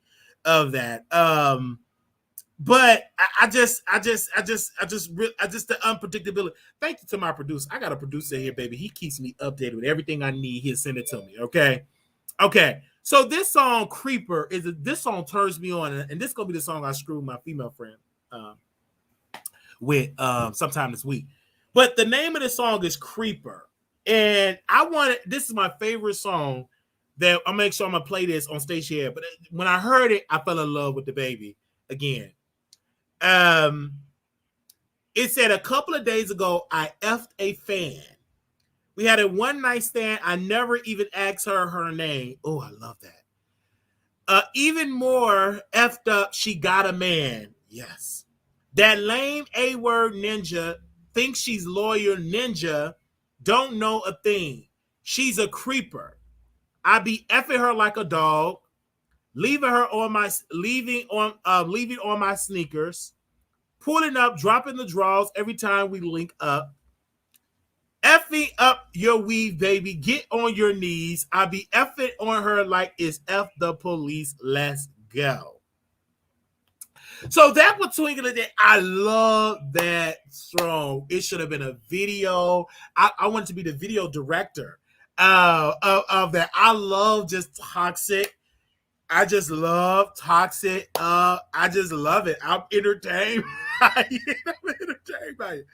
of that. But I just the unpredictability. Thank you to my producer. I got a producer here, baby. He keeps me updated with everything I need. He'll send it to me. Okay. So this song, Creeper, this song turns me on, and this is gonna be the song I screwed my female friend with sometime this week. But the name of the song is Creeper, and this is my favorite song. That I'll make sure I'm gonna play this on station here. But when I heard it, I fell in love with the baby again. It said a couple of days ago, I effed a fan. We had a one night stand. I never even asked her name. Oh, I love that. Even more effed up, she got a man. Yes. That lame A-word ninja thinks she's lawyer ninja. Don't know a thing. She's a creeper. I be effing her like a dog, leaving on my sneakers, pulling up, dropping the draws every time we link up. Effing up your weave, baby. Get on your knees. I be effing on her like it's F the police. Let's go. So that was Twinkle in the Day. I love that song. It should have been a video. I wanted to be the video director of that. I love just Toxic. I just love Toxic. I just love it. I'm entertained by it. I'm entertained by it.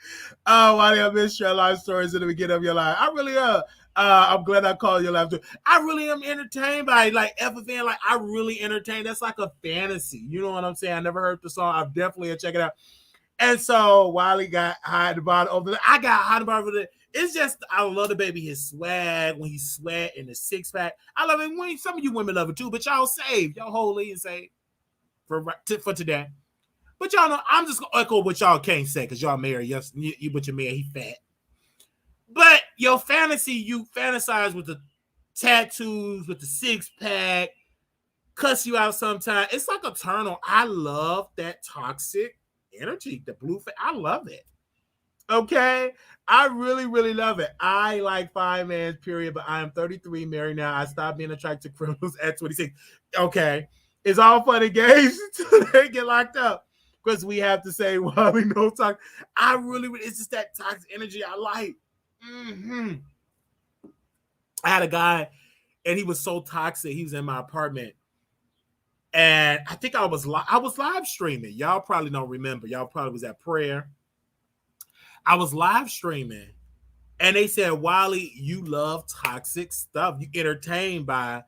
Why I miss your life stories in the beginning of your life. I really am. I'm glad I called your life too. I really am entertained by it. Like everything, like I really entertained. That's like a fantasy. You know what I'm saying? I never heard the song. I've definitely check it out. And so Wiley got high at the bottom over there. I got high at the bottom over there. It's just, I love the baby, his swag, when he sweat in the six pack. I love it when some of you women love it too, but y'all saved. Y'all holy and saved for today. But y'all know, I'm just going to echo what y'all can't say because y'all married. Yes, you but your man, he fat. But your fantasy, you fantasize with the tattoos, with the six pack, cuss you out sometime. It's like a turn on. I love that toxic energy, the blue face. I love it. Okay, I really, really love it. I like five man period, but I am 33, married now. I stopped being attracted to criminals at 26. Okay, it's all fun and games until they get locked up because we have to say, well, we know talk. I really, it's just that toxic energy I like. I had a guy, and he was so toxic. He was in my apartment, and I think I was live streaming. Y'all probably don't remember. Y'all probably was at prayer. I was live streaming, and they said, Wiley, you love toxic stuff. You entertained by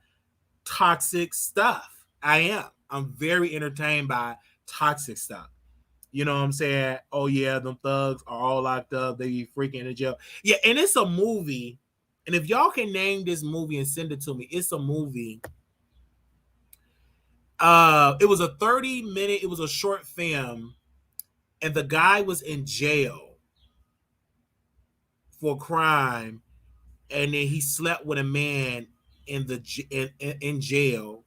toxic stuff. I am. I'm very entertained by toxic stuff. You know what I'm saying? Oh, yeah, them thugs are all locked up. They be freaking in jail. Yeah, and it's a movie. And if y'all can name this movie and send it to me, it's a movie. It was a 30-minute, it was a short film, and the guy was in jail for crime, and then he slept with a man in jail,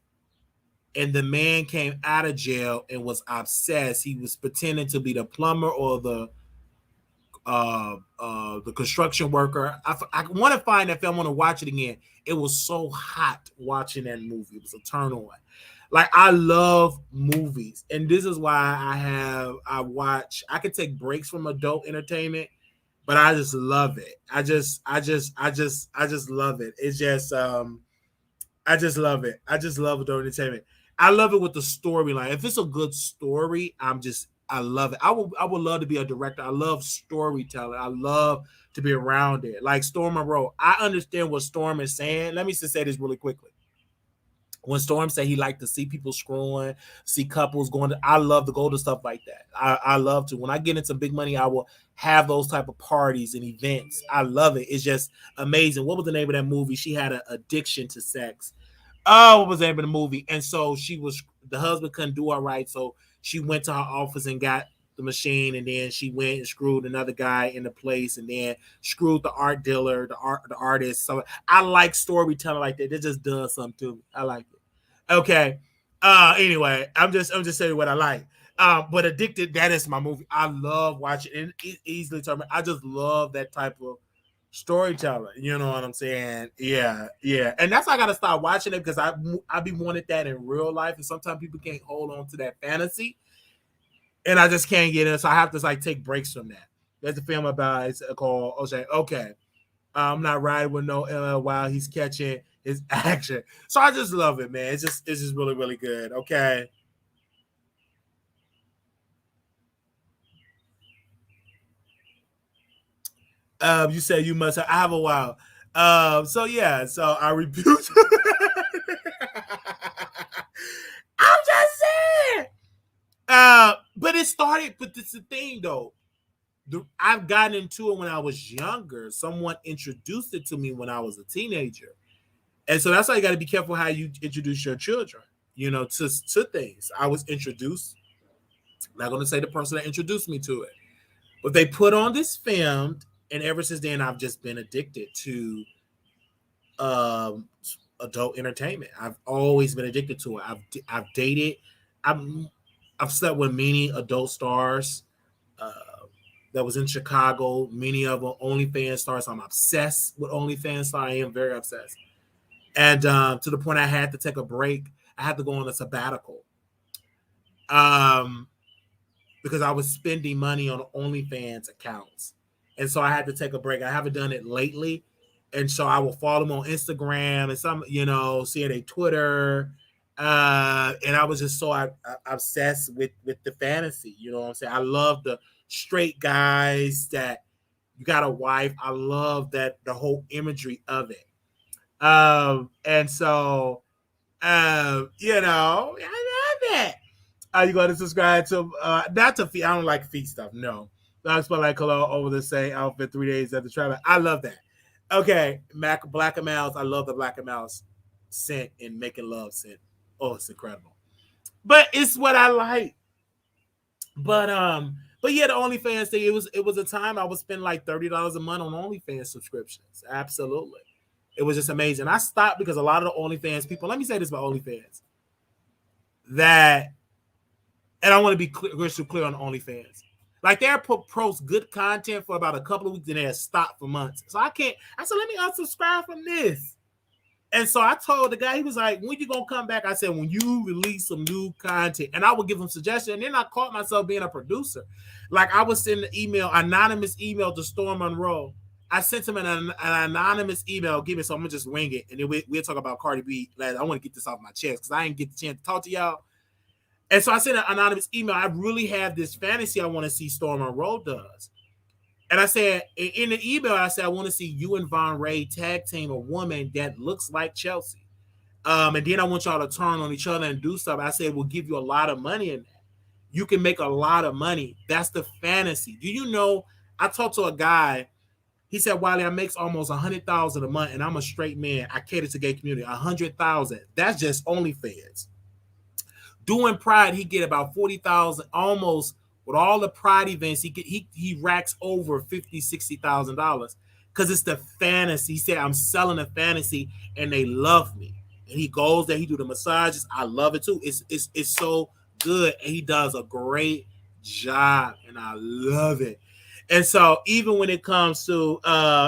and the man came out of jail and was obsessed. He was pretending to be the plumber or the construction worker. I want to find that film. I want to watch it again. It was so hot watching that movie. It was a turn on. Like, I love movies, and this is why I could take breaks from adult entertainment, but I just love it. I just love it. It's just, I just love it. I just love adult entertainment. I love it with the storyline. If it's a good story, I love it. I would love to be a director. I love storytelling. I love to be around it. Like Storm Monroe. I understand what Storm is saying. Let me just say this really quickly. When Storm said he liked to see people screwing, see couples going to, I love to go to stuff like that. I love to. When I get into big money, I will have those type of parties and events. I love it. It's just amazing. What was the name of that movie? She had an addiction to sex. Oh, what was the name of the movie? And so the husband couldn't do her right. So she went to her office and got the machine, and then she went and screwed another guy in the place, and then screwed the art dealer, the artist. So I like storytelling like that. It just does something to me. I like it. Okay. Anyway, I'm just saying what I like. But Addicted, that is my movie. I love watching it. It's easily tell me. I just love that type of storyteller. You know what I'm saying? Yeah, yeah. And that's why I gotta start watching it, because I be wanting that in real life, and sometimes people can't hold on to that fantasy, and I just can't get it. So I have to like take breaks from that. There's a film about it's called Okay. I'm not riding with no LL while he's catching his action. So I just love it, man. It's just really, really good. Okay. You said you must have a while. So yeah, so I rebuke. I'm just saying. But it started, but it's the thing though. I've gotten into it when I was younger. Someone introduced it to me when I was a teenager. And so that's why you got to be careful how you introduce your children, to things. I was introduced, I'm not going to say the person that introduced me to it, but they put on this film. And ever since then, I've just been addicted to um, adult entertainment. I've always been addicted to it. I've dated, I've, I've slept with many adult stars uh, that was in Chicago. Many of them OnlyFans stars. I'm obsessed with OnlyFans stars. I am very obsessed. And to the point I had to take a break. I had to go on a sabbatical um, because I was spending money on OnlyFans accounts. And so I had to take a break. I haven't done it lately. And so I will follow them on Instagram and see their Twitter. And I was just so obsessed with the fantasy. You know what I'm saying? I love the straight guys that you got a wife. I love that the whole imagery of it. And so, I love it. Are you going to subscribe to, not to feet? I don't like feet stuff. No. I spell like cologne over the same outfit 3 days after travel. I love that. Okay. Black and Mouse. I love the Black and Mouse scent and making love scent. Oh, it's incredible. But it's what I like. But yeah, the OnlyFans thing, it was a time I would spend like $30 a month on OnlyFans subscriptions. Absolutely. It was just amazing. I stopped because a lot of the OnlyFans people, let me say this about OnlyFans, that, and I want to be crystal clear on OnlyFans. Like they'll post good content for about a couple of weeks and they'll stop for months. So I said, let me unsubscribe from this. And so I told the guy, he was like, when you going to come back? I said, when you release some new content. And I would give him suggestions. And then I caught myself being a producer. Like I would send an anonymous email to Storm Monroe. I sent him an anonymous email. So I'm going to just wing it. And then we'll talk about Cardi B. I want to get this off my chest because I didn't get the chance to talk to y'all. And so I sent an anonymous email. I really have this fantasy I want to see Storm Monroe does. And I said, in the email, I said, I want to see you and Von Ray tag team a woman that looks like Chelsea. And then I want y'all to turn on each other and do stuff. I said, we'll give you a lot of money in that. You can make a lot of money. That's the fantasy. Do you know, I talked to a guy. He said, Wiley, I makes almost $100,000 a month, and I'm a straight man. I cater to gay community. $100,000. That's just OnlyFans. Doing Pride, he get about 40,000, almost with all the Pride events. He racks over $50,000-$60,000 because it's the fantasy. He said, I'm selling a fantasy, and they love me. And he goes there, he do the massages. I love it too. It's so good, and he does a great job, and I love it. And so even when it comes to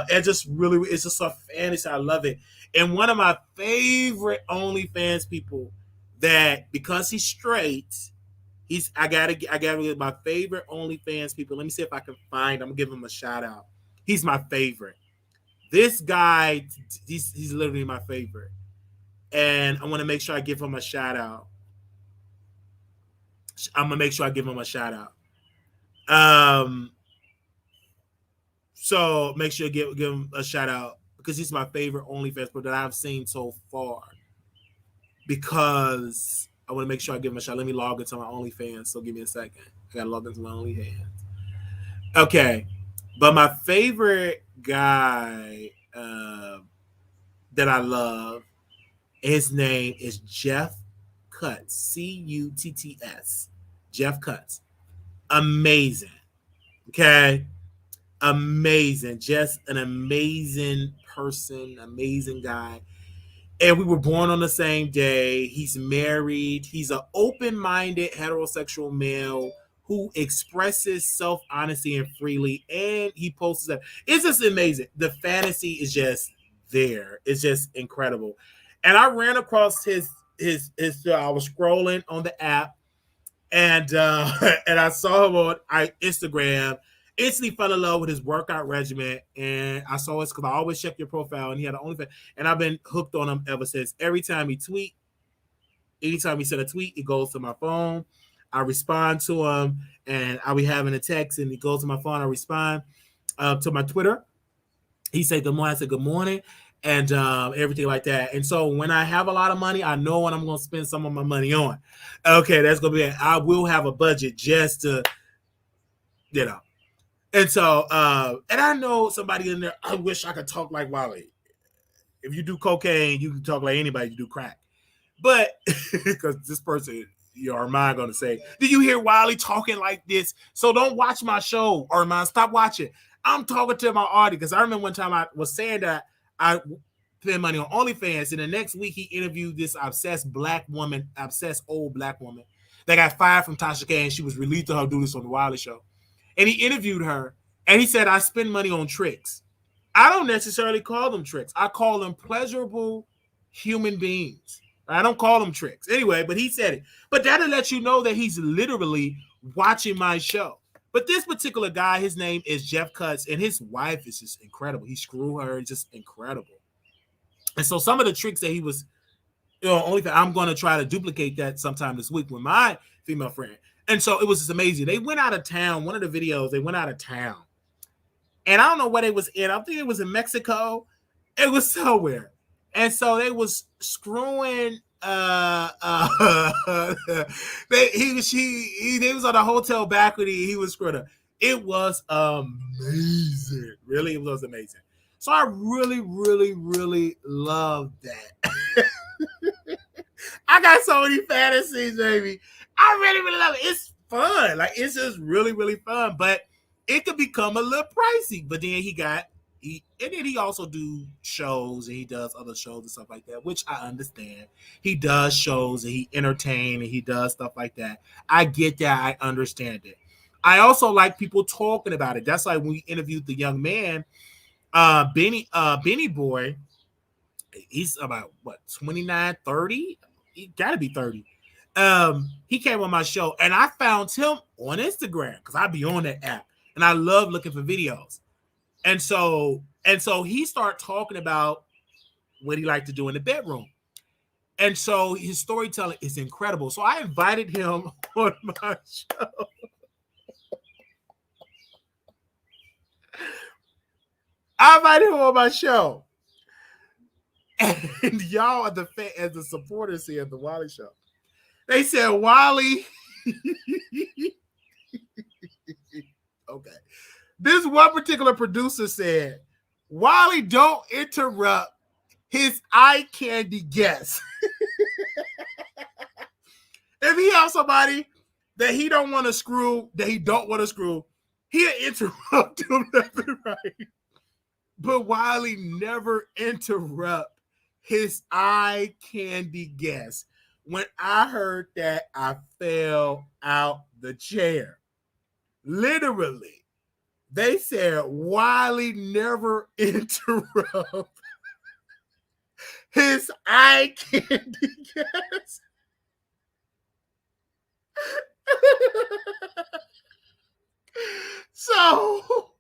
it's just a fantasy. I love it. And one of my favorite OnlyFans people, that because he's straight, I gotta get my favorite OnlyFans people. Let me see if I can find. I'm gonna give him a shout out. He's my favorite. This guy, he's literally my favorite, and I want to make sure I give him a shout out. I'm gonna make sure I give him a shout out. So make sure you give him a shout out because he's my favorite OnlyFans that I've seen so far. because I want to make sure I give him a shot. Let me log into my OnlyFans. So give me a second. I got to log into my OnlyFans. Okay. But my favorite guy that I love, his name is Jeff Cutts. Cutts. Jeff Cutts. Amazing. Okay. Amazing. Just an amazing person, amazing guy. And we were born on the same day. He's married. He's an open-minded heterosexual male who expresses self-honesty and freely, and he posts that. It's just amazing. The fantasy is just there. It's just incredible. And I ran across his I was scrolling on the app, and and I saw him on Instagram. Instantly fell in love with his workout regimen, and I saw it because I always check your profile, and he had an OnlyFans, and I've been hooked on him ever since. Every time he tweet, anytime he send a tweet, it goes to my phone. I respond to him, and I'll be having a text, and he goes to my phone. I respond to my Twitter. He said good morning. I said good morning, and everything like that. And so when I have a lot of money, I know what I'm going to spend some of my money on. Okay, that's going to be it. I will have a budget just to, you know. And so, and I know somebody in there, I wish I could talk like Wiley. If you do cocaine, you can talk like anybody you do crack. But, because this person, your mind going to say, did you hear Wiley talking like this? So don't watch my show, or mine, stop watching. I'm talking to my audience, because I remember one time I was saying that I spend money on OnlyFans, and the next week he interviewed this obsessed old black woman that got fired from Tasha K, and she was released to her do this on the Wiley Show. And he interviewed her, and he said, I spend money on tricks. I don't necessarily call them tricks. I call them pleasurable human beings. I don't call them tricks. Anyway, but he said it. But that'll let you know that he's literally watching my show. But this particular guy, his name is Jeff Cutts, and his wife is just incredible. He screwed her, just incredible. And so some of the tricks that he was, only I'm going to try to duplicate that sometime this week with my female friend. And so it was just amazing. They went out of town. One of the videos, they went out of town. And I don't know where they was in. I think it was in Mexico. It was somewhere. And so they was screwing they was on a hotel balcony. He was screwing her. It was amazing. Really, it was amazing. So I really, really, really love that. I got so many fantasies, baby. I really, really love it. It's fun. Like, it's just really, really fun. But it could become a little pricey. But then he also do shows, and he does other shows and stuff like that, which I understand. He does shows, and he entertains, and he does stuff like that. I get that. I understand it. I also like people talking about it. That's like when we interviewed the young man, Benny Boy. He's about, 29, 30? He got to be 30. He came on my show, and I found him on Instagram because I be on that app, and I love looking for videos. And so he started talking about what he liked to do in the bedroom. And so his storytelling is incredible. So I invited him on my show. And y'all are as the supporters here at the Wiley Show. They said, Wiley. Okay. This one particular producer said, Wiley, don't interrupt his eye candy guest. If he has somebody that he don't want to screw, he'll interrupt him left and right. But Wiley never interrupt his eye candy guest. When I heard that, I fell out the chair. Literally. They said Wiley never interrupt his eye candy guest. So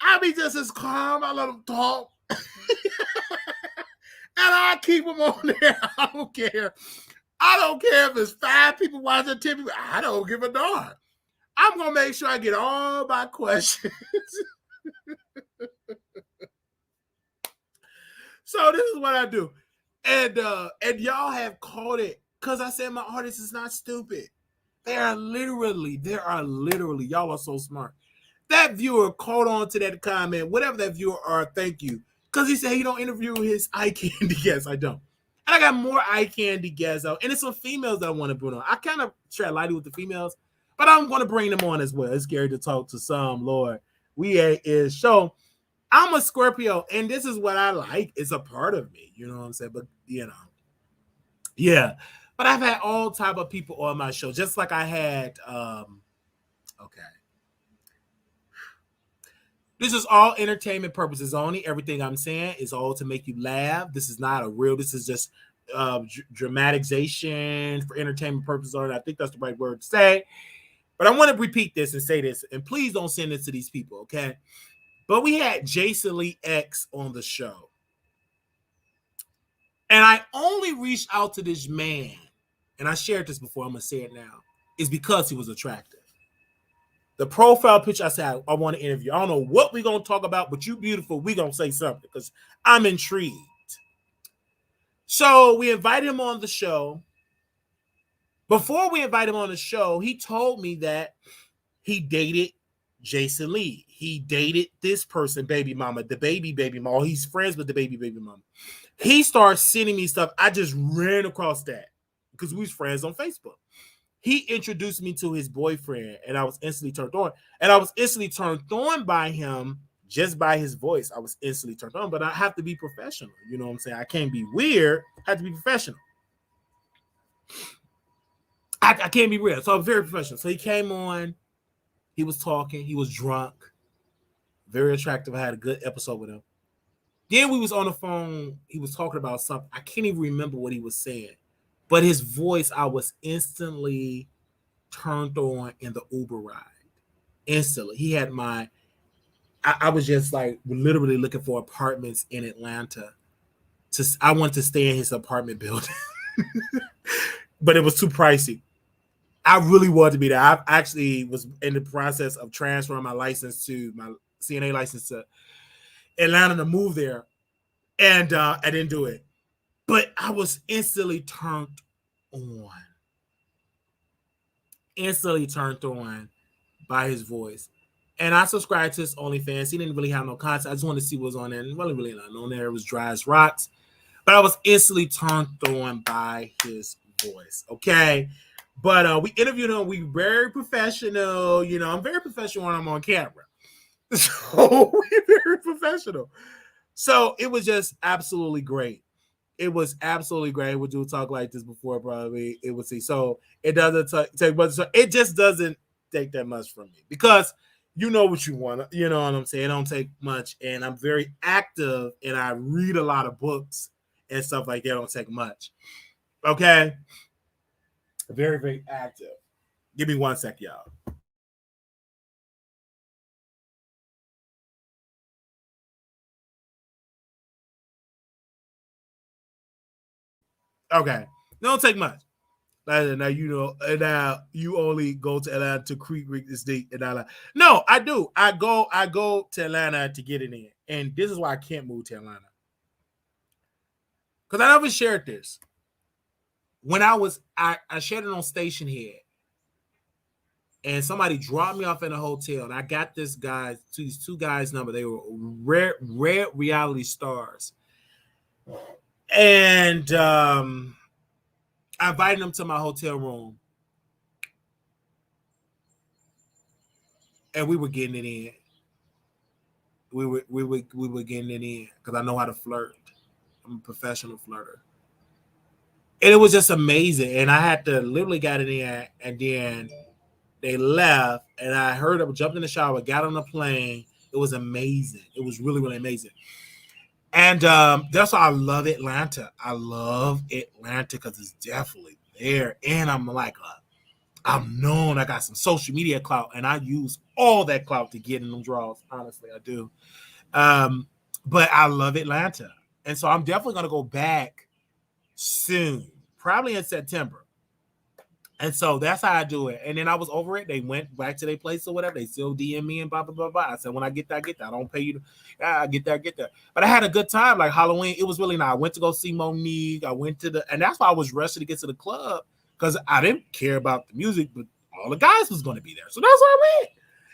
I be just as calm. I let him talk. And I keep him on there. I don't care. I don't care if it's 5 people watching, 10 people. I don't give a darn. I'm going to make sure I get all my questions. So this is what I do. And y'all have caught it because I said my audience is not stupid. There are literally, y'all are so smart. That viewer caught on to that comment, whatever that viewer are, thank you. Because he said he don't interview his eye candy guests. I don't. And I got more eye candy guests out. And it's some females that I want to bring on. I kind of try lightly with the females, but I'm going to bring them on as well. It's scary to talk to some, Lord. We is show. I'm a Scorpio, and this is what I like. It's a part of me. You know what I'm saying? But, yeah. But I've had all type of people on my show, just like I had, okay. This is all entertainment purposes only. Everything I'm saying is all to make you laugh. This is not a real, this is just dramatization for entertainment purposes only. I think that's the right word to say. But I want to repeat this and say this, and please don't send this to these people, okay? But we had Jason Lee X on the show. And I only reached out to this man, and I shared this before, I'm going to say it now, is because he was attractive. The profile picture, I said, I want to interview. I don't know what we're going to talk about, but you beautiful, we're going to say something because I'm intrigued. So we invited him on the show. Before we invited him on the show, he told me that he dated Jason Lee. He dated this person, baby mama, the baby mama. He's friends with the baby mama. He starts sending me stuff. I just ran across that because we was friends on Facebook. He introduced me to his boyfriend, and I was instantly turned on. And I was instantly turned on by him just by his voice. I was instantly turned on, but I have to be professional. You know what I'm saying? I can't be weird. I have to be professional. I can't be real. So I'm very professional. So he came on. He was talking. He was drunk. Very attractive. I had a good episode with him. Then we was on the phone. He was talking about something. I can't even remember what he was saying. But his voice, I was instantly turned on in the Uber ride. Instantly. He had my... I was just like literally looking for apartments in Atlanta. I wanted to stay in his apartment building. But it was too pricey. I really wanted to be there. I actually was in the process of transferring my license to my CNA license to Atlanta to move there. And I didn't do it. But I was instantly turned on. Instantly turned on by his voice. And I subscribed to his OnlyFans. He didn't really have no content. I just wanted to see what was on there. And really not on there. It was dry as rocks. But I was instantly turned on by his voice. Okay. But we interviewed him. We very professional. You know, I'm very professional when I'm on camera. So we're very professional. So it was just absolutely great. It was absolutely great. We'll do a talk like this before, probably. It would see. So it doesn't take much. It just doesn't take that much from me because you know what you want. You know what I'm saying? It don't take much. And I'm very active and I read a lot of books and stuff like that. It don't take much. Okay. Very, very active. Give me 1 sec, y'all. Okay. Don't take much. Now you know, and now you only go to Atlanta to Creek this date and all that. No, I do. I go to Atlanta to get it in. And this is why I can't move to Atlanta. Because I never shared this. When I shared it on Station Head. And somebody dropped me off in a hotel. And I got these two guys' number. They were rare reality stars. And I invited them to my hotel room. And we were getting it in. We were getting it in because I know how to flirt. I'm a professional flirter. And it was just amazing. And I had to literally got it in, and then they left, and I heard them, jumped in the shower, got on the plane. It was amazing. It was really, really amazing. And that's why I love Atlanta. I love Atlanta because it's definitely there. And I'm like, I'm known. I got some social media clout, and I use all that clout to get in them draws. Honestly, I do. But I love Atlanta. And so I'm definitely going to go back soon, probably in September. And so that's how I do it. And then I was over it. They went back to their place or whatever. They still DM me and blah, blah, blah, blah. I said, when I get that, I get that. I don't pay you. I get that, get that. But I had a good time. Like Halloween, it was really nice. I went to go see Monique. I went to and that's why I was rushing to get to the club because I didn't care about the music, but all the guys was going to be there. So that's why I went.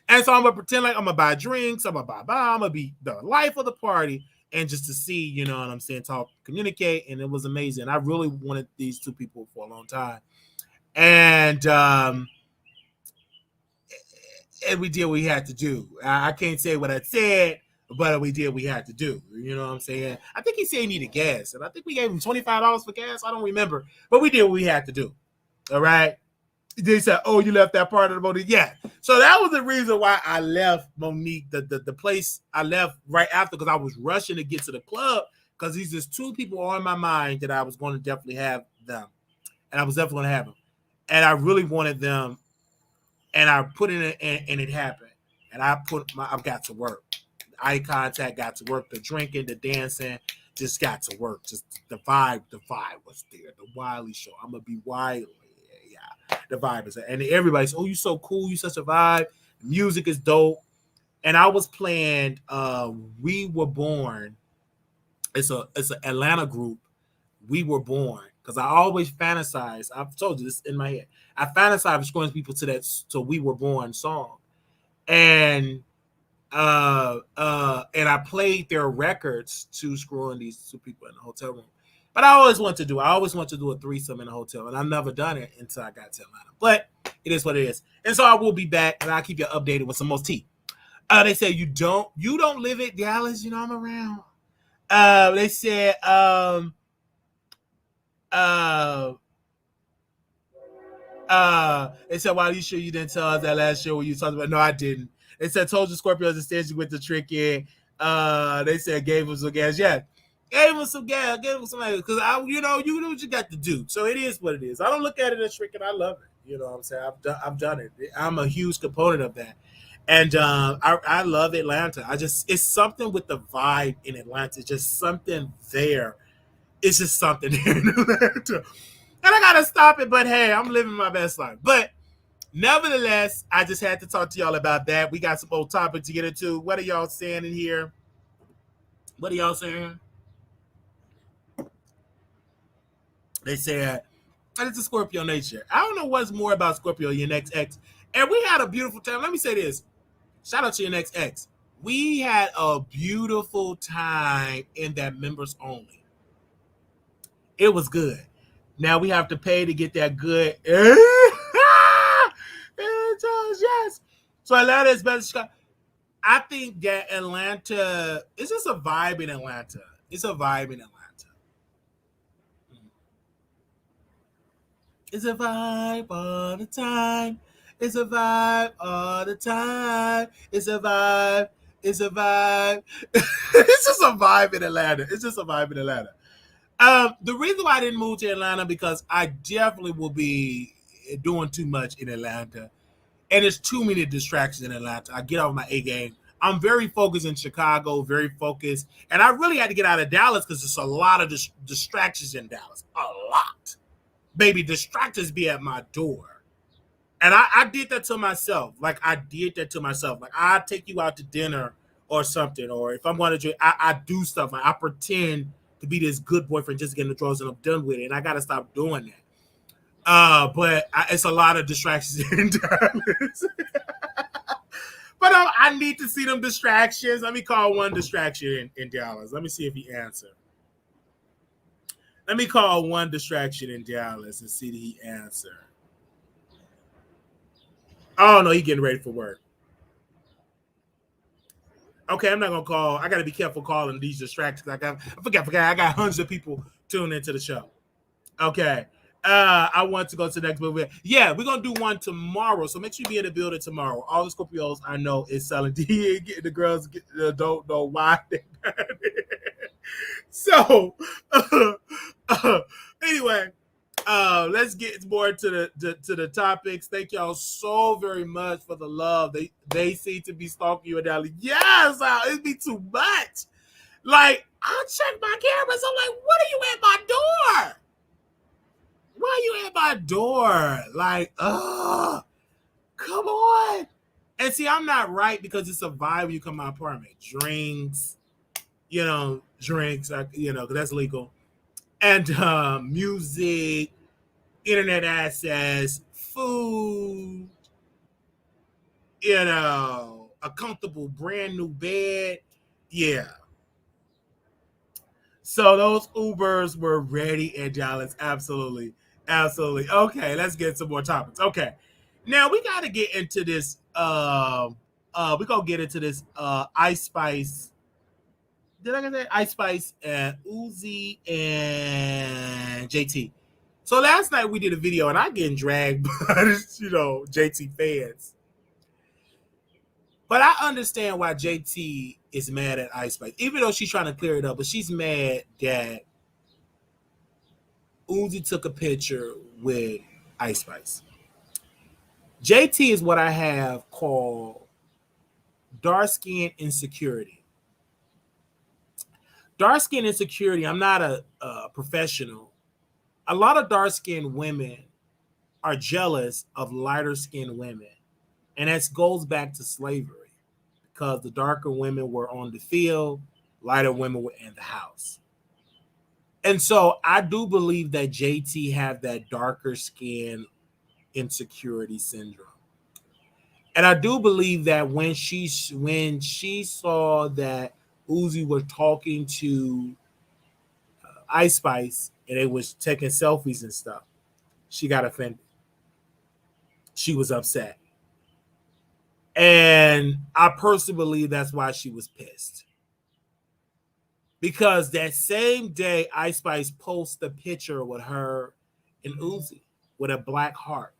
And so I'm going to pretend like I'm going to buy drinks. I'm going to buy, I'm going to be the life of the party. And just to see, you know what I'm saying, talk, communicate. And it was amazing. I really wanted these two people for a long time. And we did what we had to do. I can't say what I said, but we did what we had to do. You know what I'm saying? I think he said he needed gas. And I think we gave him $25 for gas. I don't remember. But we did what we had to do. All right? They said, oh, you left that part of the Monique? Yeah. So that was the reason why I left Monique, the place I left right after, because I was rushing to get to the club because these just two people on my mind that I was going to definitely have them. And I was definitely going to have them. And I really wanted them. And I put in it and it happened. And I've got to work. Eye contact got to work. The drinking, the dancing just got to work. Just the vibe was there. The Wiley Show. I'm going to be Wiley. Yeah. The vibe is there. And everybody's, oh, you so cool. You such a vibe. The music is dope. And I was playing We Were Born. It's an Atlanta group. We Were Born. Because I always fantasize. I've told you this in my head. I fantasize escorting people to We Were Born song. And I played their records to screwing these two people in the hotel room. But I always want to do a threesome in a hotel. And I've never done it until I got to Atlanta. But it is what it is. And so I will be back and I'll keep you updated with some more tea. They say you don't live at Dallas, you know I'm around. They said they said, why are you sure you didn't tell us that last show when you talked about? No, I didn't. They said, told you Scorpios and stage with the trick in. They said, gave him some gas. Yeah, gave him some gas. Gave him some gas. Because, you know what you got to do. So it is what it is. I don't look at it as trick, and I love it. You know what I'm saying? I've done it. I'm a huge component of that. And I love Atlanta. It's something with the vibe in Atlanta. It's just something there. It's just something there in Atlanta. And I got to stop it, but hey, I'm living my best life. But nevertheless, I just had to talk to y'all about that. We got some old topics to get into. What are y'all saying in here? What are y'all saying? They said, it's a Scorpio nature. I don't know what's more about Scorpio, your next ex. And we had a beautiful time. Let me say this. Shout out to your next ex. We had a beautiful time in that members only. It was good. Now we have to pay to get that good. Yes. So Atlanta is better. I think that Atlanta, it's just a vibe in Atlanta. It's a vibe in Atlanta. It's a vibe all the time. It's a vibe all the time. It's a vibe. It's a vibe. It's just a vibe in Atlanta. It's just a vibe in Atlanta. The reason why I didn't move to Atlanta because I definitely will be doing too much in Atlanta. And there's too many distractions in Atlanta. I get off my A game. I'm very focused in Chicago, very focused. And I really had to get out of Dallas because there's a lot of distractions in Dallas. A lot. Baby, distractions be at my door. And I did that to myself. Like, I did that to myself. Like, I take you out to dinner or something. Or if I'm going to drink, I do stuff. Like, I pretend to be this good boyfriend just getting the drawers and I'm done with it. And I got to stop doing that. But it's a lot of distractions in Dallas. But I need to see them distractions. Let me call one distraction in Dallas. Let me see if he answered. Let me call one distraction in Dallas and see if he answered. Oh, no, he getting ready for work. Okay, I'm not going to call. I got to be careful calling these distractions. I forgot. I got hundreds of people tuning into the show. Okay. I want to go to the next movie. Yeah, we're gonna do one tomorrow. So make sure you be in the building tomorrow. All the Scorpios I know is selling. The girls don't know why. So anyway, let's get more to the topics. Thank y'all so very much for the love. They seem to be stalking you and Dallas. Yes, it'd be too much. Like, I'll check my cameras. I'm like, what are you at my door? Why are you at my my door. Like, come on. And see, I'm not right because it's a vibe when you come to my apartment. Drinks, because that's legal. And music, internet access, food, a comfortable brand new bed. Yeah. So those Ubers were ready in Dallas. Absolutely. Absolutely. Okay, let's get some more topics. Okay. Now we gotta get into this. We're gonna get into this Ice Spice. Did I get that? Ice Spice and Uzi and JT. So last night we did a video and I getting dragged by JT fans. But I understand why JT is mad at Ice Spice, even though she's trying to clear it up. But she's mad that Uzi took a picture with Ice Spice. JT is what I have called dark skin insecurity. Dark skin insecurity, I'm not a professional. A lot of dark skinned women are jealous of lighter skinned women. And that goes back to slavery because the darker women were on the field, lighter women were in the house. And so I do believe that JT had that darker skin insecurity syndrome. And I do believe that when she saw that Uzi was talking to Ice Spice and they was taking selfies and stuff, she got offended. She was upset. And I personally believe that's why she was pissed. Because that same day, Ice Spice posted a picture with her and Uzi with a black heart.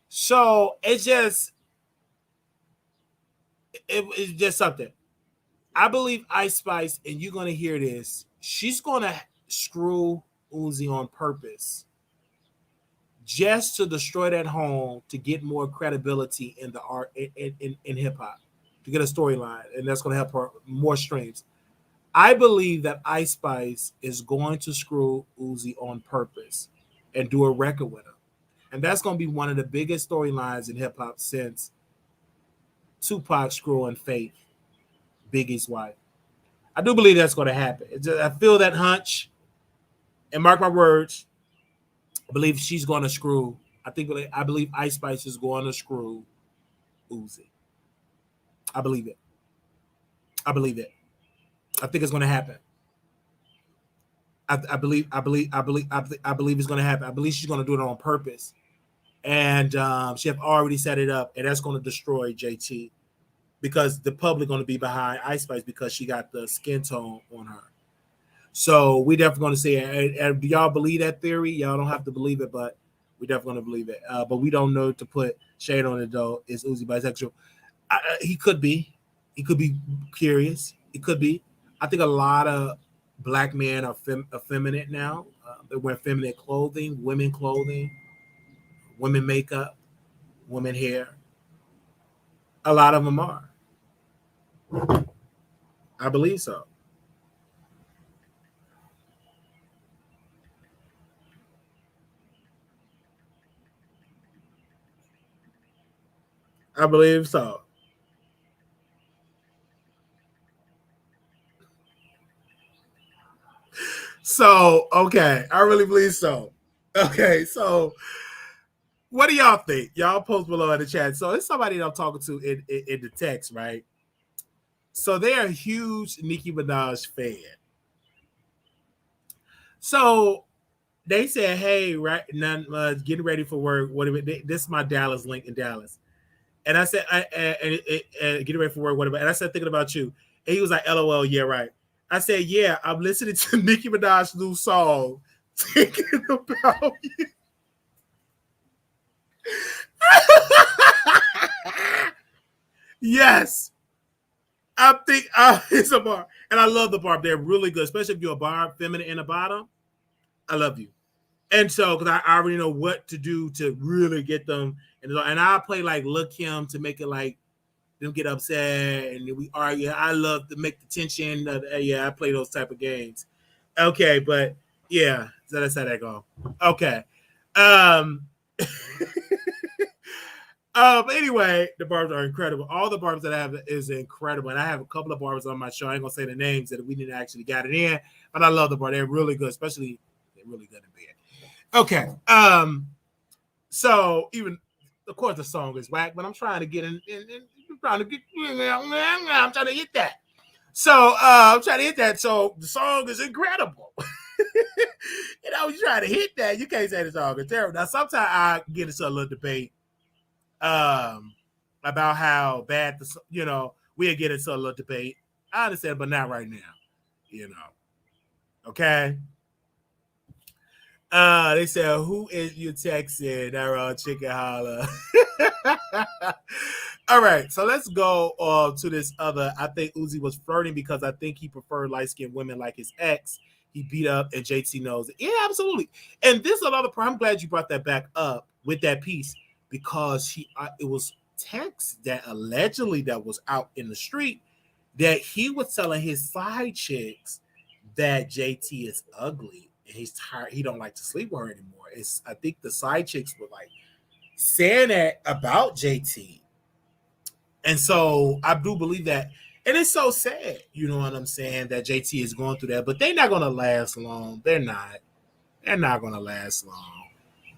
So it's just something. I believe Ice Spice, and you're going to hear this, she's going to screw Uzi on purpose just to destroy that home to get more credibility in the art in hip hop, to get a storyline, and that's going to help her more streams. I believe that Ice Spice is going to screw Uzi on purpose and do a record with him. And that's going to be one of the biggest storylines in hip hop since Tupac screwing Faith, Biggie's wife. I do believe that's going to happen. I feel that hunch, and mark my words, I believe she's going to screw. I believe Ice Spice is going to screw Uzi. I believe it. I think it's going to happen. I believe it's going to happen. I believe she's going to do it on purpose, and she have already set it up, and that's going to destroy JT because the public going to be behind Ice Spice because she got the skin tone on her. So we definitely going to see it. And do y'all believe that theory? Y'all don't have to believe it, but we definitely going to believe it. But we don't know to put shade on it though. Is Uzi bisexual? He could be. He could be curious. It could be. I think a lot of black men are effeminate now. They wear feminine clothing, women makeup, women hair. A lot of them are. I believe so. I believe so. So, okay. I really believe so. Okay, so what do y'all think? Y'all post below in the chat. So it's somebody that I'm talking to in the text, right? So they're a huge Nicki Minaj fan. So they said, hey, right now, getting ready for work. This is my Dallas link in Dallas. And I said, getting ready for work, whatever. And I said, thinking about you. And he was like, LOL, yeah, right. I said, yeah, I'm listening to Nicki Minaj's new song, thinking about you. Yes. It's a bar. And I love the bar. They're really good, especially if you're a bar feminine in the bottom. I love you. And so, because I already know what to do to really get them. And I play like Lil' Kim to make it like them get upset and we argue. I love to make the tension. I play those type of games. Okay, but yeah. So that's how that go. Okay. Um, but anyway, the barbers are incredible. All the barbers that I have is incredible. And I have a couple of barbers on my show. I ain't gonna say the names that we didn't actually got it in, but I love the bar. They're really good, especially they're really good in bed. Okay. So even of course the song is whack, but I'm trying to get I'm trying to hit that. So I'm trying to hit that. So the song is incredible. You know, you try to hit that, you can't say the song is terrible. Now sometimes I get into a little debate about how bad we'll get into a little debate. I understand, but not right now. Okay. They said, who is you texting? That chicken holler. All right, so let's go to this other. I think Uzi was flirting because I think he preferred light-skinned women like his ex. He beat up, and JT knows it. Yeah, absolutely. And this is another part. I'm glad you brought that back up with that piece because it was text that allegedly that was out in the street that he was telling his side chicks that JT is ugly and he's tired. He don't like to sleep with her anymore. I think the side chicks were like saying that about JT. And so I do believe that. And it's so sad, you know what I'm saying, that JT is going through that. But they're not going to last long. They're not. They're not going to last long.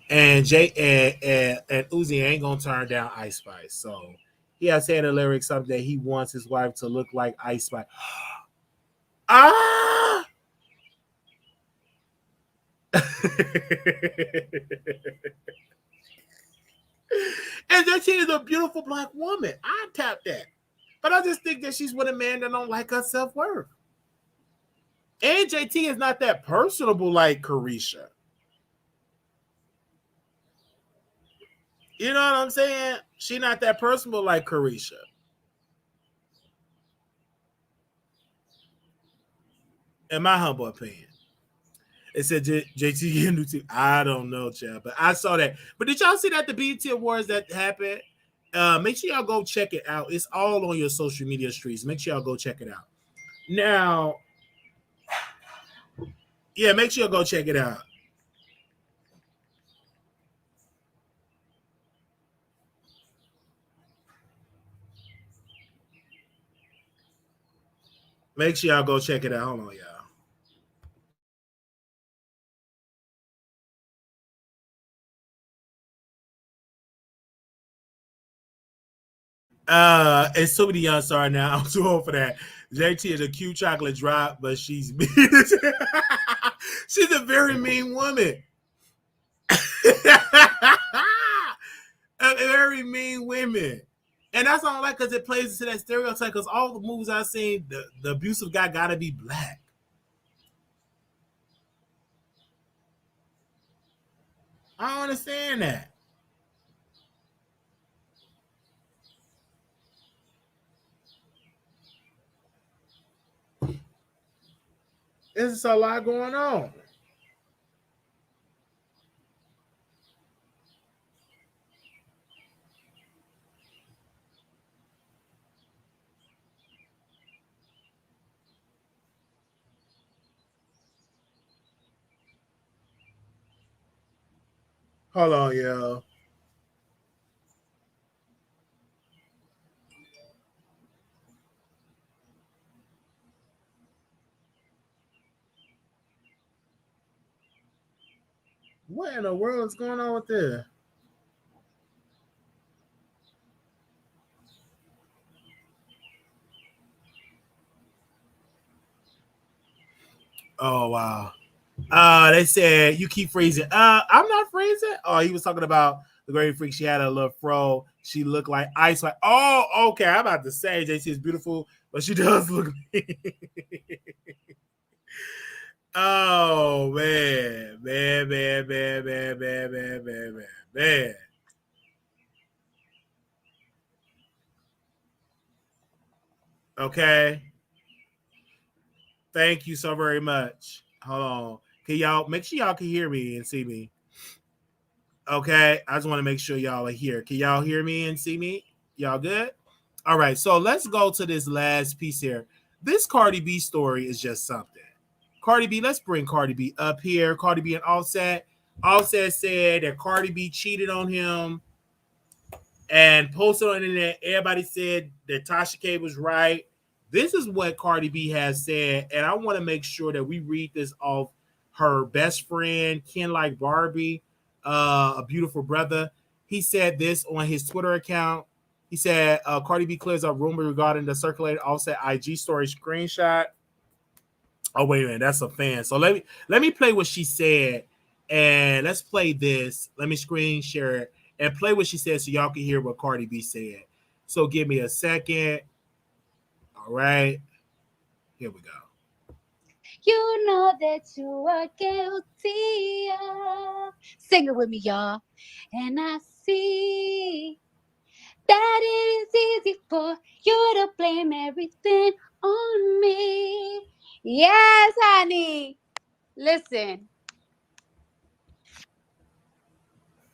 And and Uzi ain't going to turn down Ice Spice. So he has said in the lyrics something that he wants his wife to look like Ice Spice. Ah! And that she is a beautiful black woman. I tap that. But I just think that she's with a man that don't like her self-worth. And JT is not that personable like Carisha. You know what I'm saying? She not that personable like Carisha. In my humble opinion. It said JT getting new team. I don't know, child, but I saw that. But did y'all see that the BET Awards that happened? Make sure y'all go check it out. It's all on your social media streets. Make sure y'all go check it out. Now, yeah, make sure y'all go check it out. Make sure y'all go check it out. Hold on, y'all. It's so many young sorry now. I'm too old for that. JT is a cute chocolate drop, but she's mean. She's a very mean woman. A very mean women. And that's all I like because it plays into that stereotype. Because all the movies I've seen, the abusive guy gotta be black. I don't understand that. There's a lot going on. Hold on, yo. What in the world is going on with this? Oh wow. They said you keep freezing. I'm not freezing. Oh, he was talking about the great freak. She had a little fro. She looked like ice. Like, oh, okay. I'm about to say JC is beautiful, but she does look. Oh man, man. Okay. Thank you so very much. Hold on. Can y'all make sure y'all can hear me and see me? Okay. I just want to make sure y'all are here. Can y'all hear me and see me? Y'all good? All right. So let's go to this last piece here. This Cardi B story is just something. Cardi B, let's bring Cardi B up here. Cardi B and Offset. Offset said that Cardi B cheated on him and posted on the internet. Everybody said that Tasha K was right. This is what Cardi B has said, and I want to make sure that we read this off her best friend, Ken Like Barbie, a beautiful brother. He said this on his Twitter account. He said, Cardi B clears up rumor regarding the circulated Offset IG story screenshot. Oh, wait a minute, that's a fan. So let me play what she said, and let's play this. Let me screen share it and play what she said so y'all can hear what Cardi B said. So give me a second. All right, here we go. You know that you are guilty of. Sing it with me, y'all. And I see that it is easy for you to blame everything on me. Yes, honey. Listen.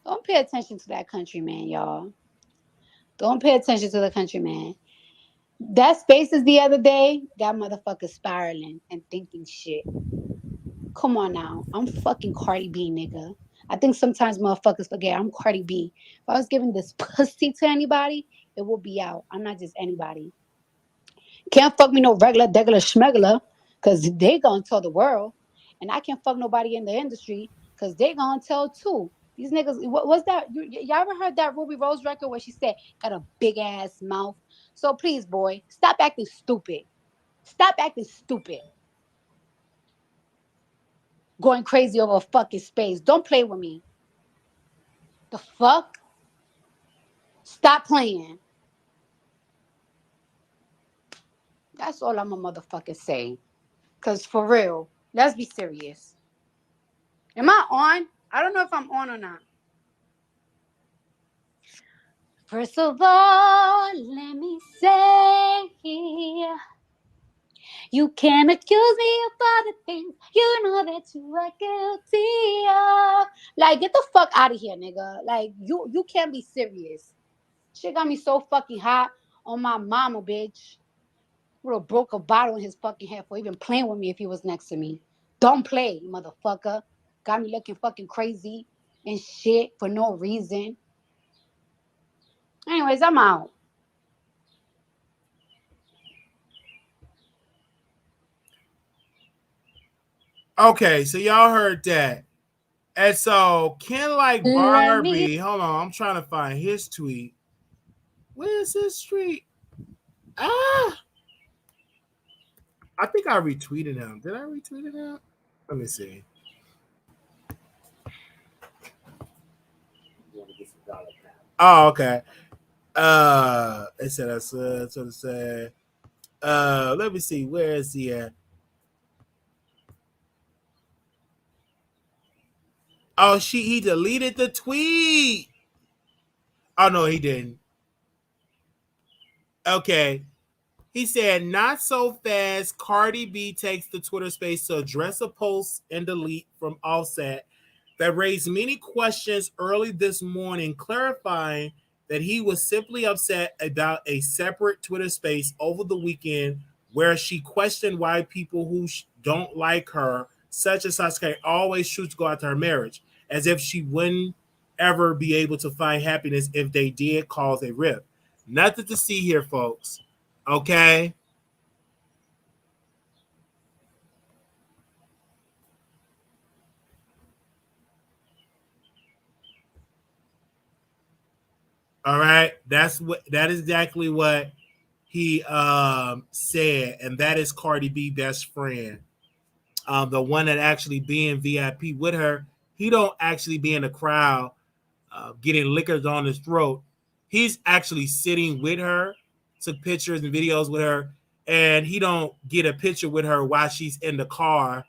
Don't pay attention to that country man, y'all. Don't pay attention to the country man. That Spaces the other day, that motherfucker spiraling and thinking shit. Come on now. I'm fucking Cardi B, nigga. I think sometimes motherfuckers forget I'm Cardi B. If I was giving this pussy to anybody, it will be out. I'm not just anybody. Can't fuck me no regular, degular, schmegular, because they gonna tell the world. And I can't fuck nobody in the industry, because they gonna tell too. These niggas, what's that? Y'all ever heard that Ruby Rose record where she said, got a big ass mouth? So please, boy, stop acting stupid. Stop acting stupid. Going crazy over fucking space. Don't play with me. The fuck? Stop playing. That's all I'm a motherfucker say. Cause for real, let's be serious. Am I on? I don't know if I'm on or not. First of all, let me say, you can't accuse me of other things you know that you are guilty of. Like, get the fuck out of here, nigga. Like, you can't be serious. Shit got me so fucking hot on my mama, bitch. Would have broke a bottle in his fucking head for even playing with me if he was next to me. Don't play, motherfucker. Got me looking fucking crazy and shit for no reason. Anyways, I'm out. Okay, so y'all heard that. And so Ken Like Let me. Barbie, hold on, I'm trying to find his tweet. Where's his tweet? Ah, I think I retweeted him. Did I retweet him? Let me see. Oh, okay. It said I said so to say. Let me see. Where is he at? Oh, he deleted the tweet. Oh no, he didn't. Okay. He said, not so fast. Cardi B takes the Twitter space to address a post and delete from Offset that raised many questions early this morning, clarifying that he was simply upset about a separate Twitter space over the weekend where she questioned why people who don't like her, such as Sasuke, always choose to go out to her marriage, as if she wouldn't ever be able to find happiness if they did cause a rift. Nothing to see here, folks. Okay. All right. That is exactly what he said, and that is Cardi B best friend. The one that actually be in VIP with her. He don't actually be in the crowd getting liquors on his throat. He's actually sitting with her, took pictures and videos with her, and he don't get a picture with her while she's in the car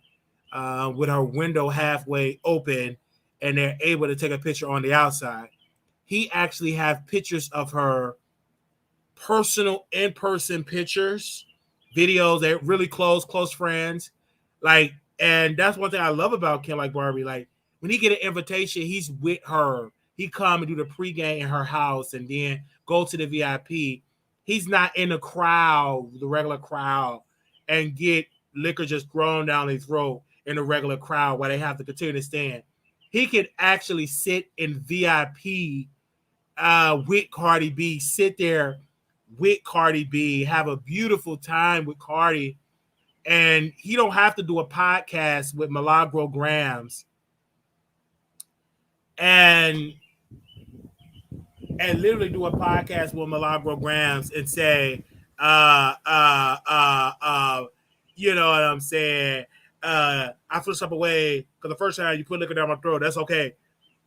with her window halfway open, and they're able to take a picture on the outside. He actually have pictures of her personal in-person pictures, videos. They're really close friends. Like, and that's one thing I love about Ken Like Barbie. Like, when he get an invitation, he's with her. He come and do the pregame in her house and then go to the VIP. He's not in the crowd, the regular crowd, and get liquor just thrown down their throat in a regular crowd while they have to continue to stand. He could actually sit in VIP with Cardi B, sit there with Cardi B, have a beautiful time with Cardi, and he don't have to do a podcast with Milagro Grams and literally do a podcast with Milagro Grams and say, you know what I'm saying? I feel some away because the first time you put liquor down my throat, that's okay.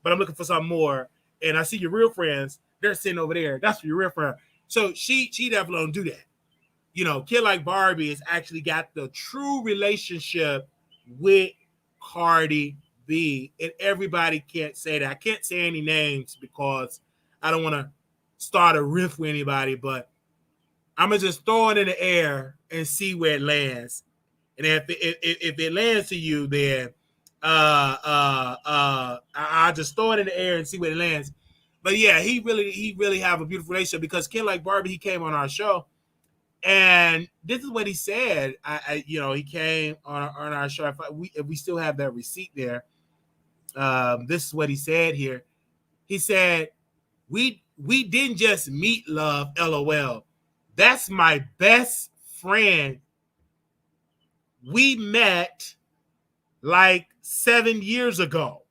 But I'm looking for something more. And I see your real friends, they're sitting over there. That's your real friend. So she definitely don't do that. You know, Kid Like Barbie has actually got the true relationship with Cardi B. And everybody can't say that. I can't say any names because I don't want to start a riff with anybody, but I'm going to just throw it in the air and see where it lands. And if it lands to you, then I'll just throw it in the air and see where it lands. But yeah, he really have a beautiful relationship because Kid Like Barbie, he came on our show. And this is what he said. He came on our show. If we still have that receipt there, this is what he said here. He said, "We didn't just meet, love. LOL. That's my best friend. We met like 7 years ago.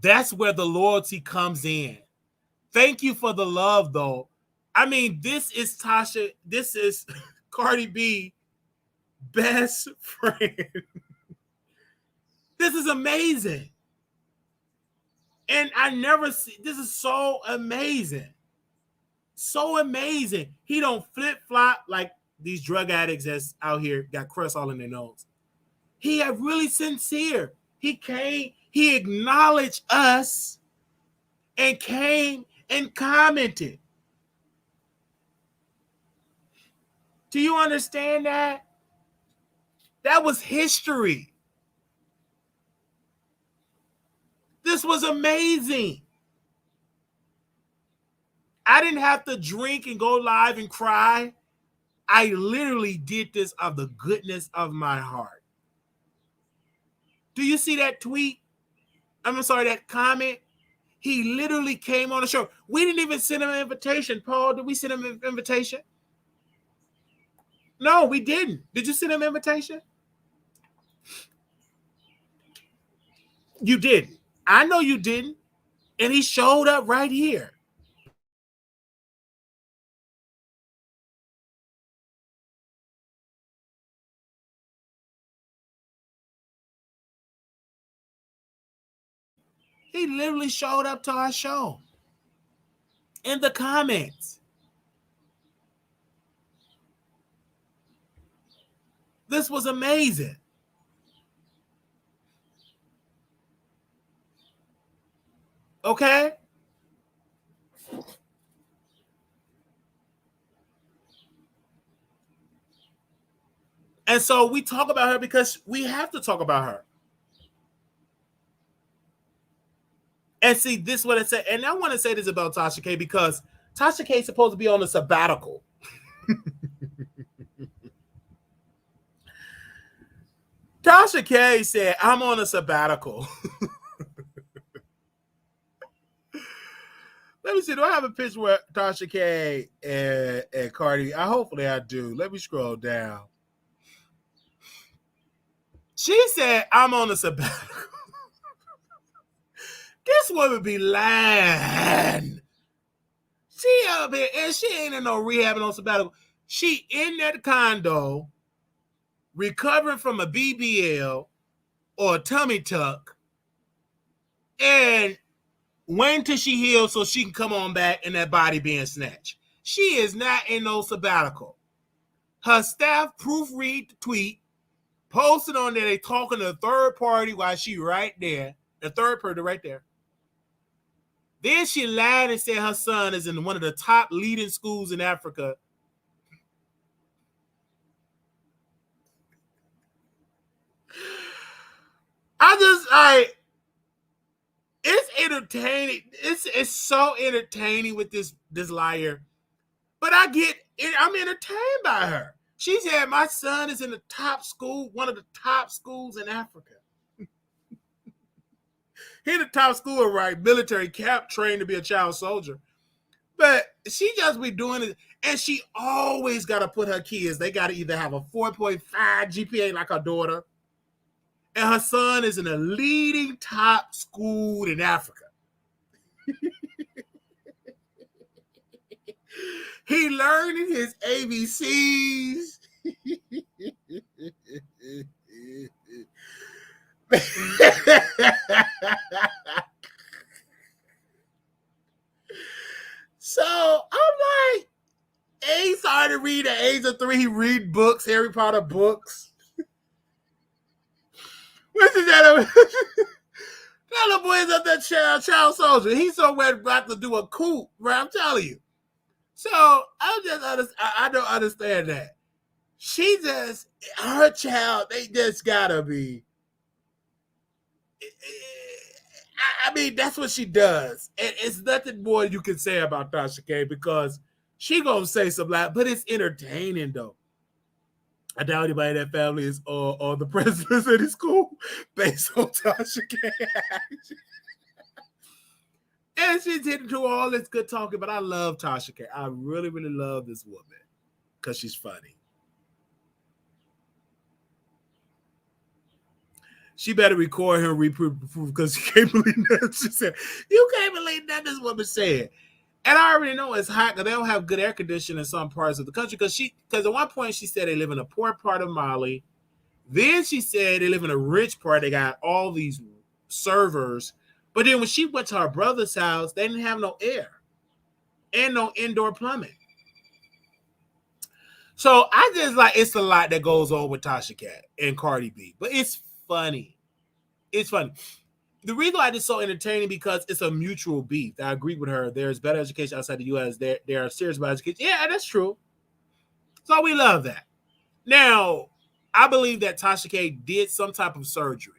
That's where the loyalty comes in. Thank you for the love, though. I mean, this is Tasha. This is Cardi B, best friend. This is amazing. And I never see, this is so amazing. So amazing. He don't flip-flop like these drug addicts that's out here got crust all in their nose. He had really sincere. He came, he acknowledged us and came and commented. Do you understand that? That was history. This was amazing. I didn't have to drink and go live and cry. I literally did this of the goodness of my heart. Do you see that tweet? I'm sorry, that comment? He literally came on the show. We didn't even send him an invitation. Paul, did we send him an invitation? No, we didn't. Did you send him an invitation? You didn't. I know you didn't. And he showed up right here. He literally showed up to our show. In the comments. This was amazing. Okay? And so we talk about her because we have to talk about her. And see, this is what I said. And I want to say this about Tasha K because Tasha K is supposed to be on a sabbatical. Tasha K said, I'm on a sabbatical. Let me see. Do I have a picture with Tasha K and Cardi? Hopefully I do. Let me scroll down. She said, I'm on a sabbatical. This woman be lying. She up here and she ain't in no rehab and no sabbatical. She in that condo recovering from a BBL or a tummy tuck and waiting till she heals so she can come on back and that body being snatched. She is not in no sabbatical. Her staff proofread the tweet, posted on there, they talking to a third party while she right there, the third party right there. Then she lied and said her son is in one of the top leading schools in Africa. It's entertaining. It's so entertaining with this liar. But I'm entertained by her. She said, my son is in the top school, one of the top schools in Africa. He in the top school, right? Military camp, trained to be a child soldier. But she just be doing it. And she always got to put her kids, they got to either have a 4.5 GPA like her daughter, and her son is in a leading top school in Africa. He learning his ABCs. So I'm like, he started to read at the age of 3. He read books, Harry Potter books. What is that? That little boy is up that child soldier. He's somewhere about to do a coup, right? I'm telling you. So I don't understand that. She just, her child, they just gotta be. I mean, that's what she does. And it's nothing more you can say about Tasha K, because she gonna say some lie, but it's entertaining though. I doubt anybody in that family is or the presidents of the school based on Tasha K. And she's into all this good talking, but I love Tasha K. I really, really love this woman because she's funny. She better record her reproof because she can't believe that. She said, you can't believe that this woman said. And I already know it's hot because they don't have good air conditioning in some parts of the country. Because at one point she said they live in a poor part of Mali. Then she said they live in a rich part. They got all these servers. But then when she went to her brother's house, they didn't have no air and no indoor plumbing. So I just like, it's a lot that goes on with Tasha K and Cardi B. But it's funny. It's funny. The reason why it's so entertaining because it's a mutual beef. I agree with her. There's better education outside the U.S. They are serious about education. Yeah, that's true. So we love that. Now, I believe that Tasha K did some type of surgery.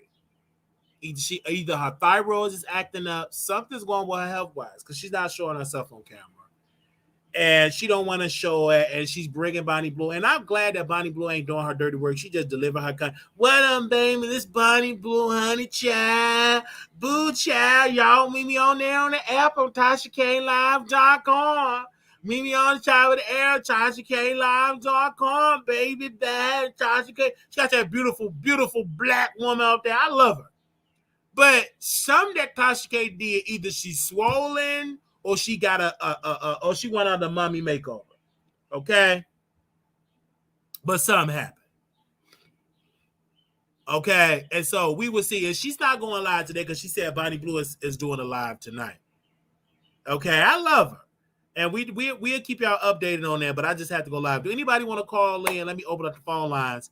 Either her thyroid is acting up, something's going with her health-wise because she's not showing herself on camera. And she don't want to show it, and she's bringing Bonnie Blue. And I'm glad that Bonnie Blue ain't doing her dirty work. She just delivered her kind. What up, baby? This Bonnie Blue, honey child. Boo child. Y'all meet me on there on the app on TashaKLive.com. Meet me on the child with the air, TashaKLive.com, baby. Dad, Tasha K. She got that beautiful, beautiful black woman out there. I love her. But some that Tasha K did, either she's swollen or she got or she went on the mommy makeover. Okay? But something happened. Okay? And so we will see. And she's not going live today because she said Bonnie Blue is doing a live tonight. Okay? I love her. And we'll keep y'all updated on that, but I just have to go live. Do anybody want to call in? Let me open up the phone lines.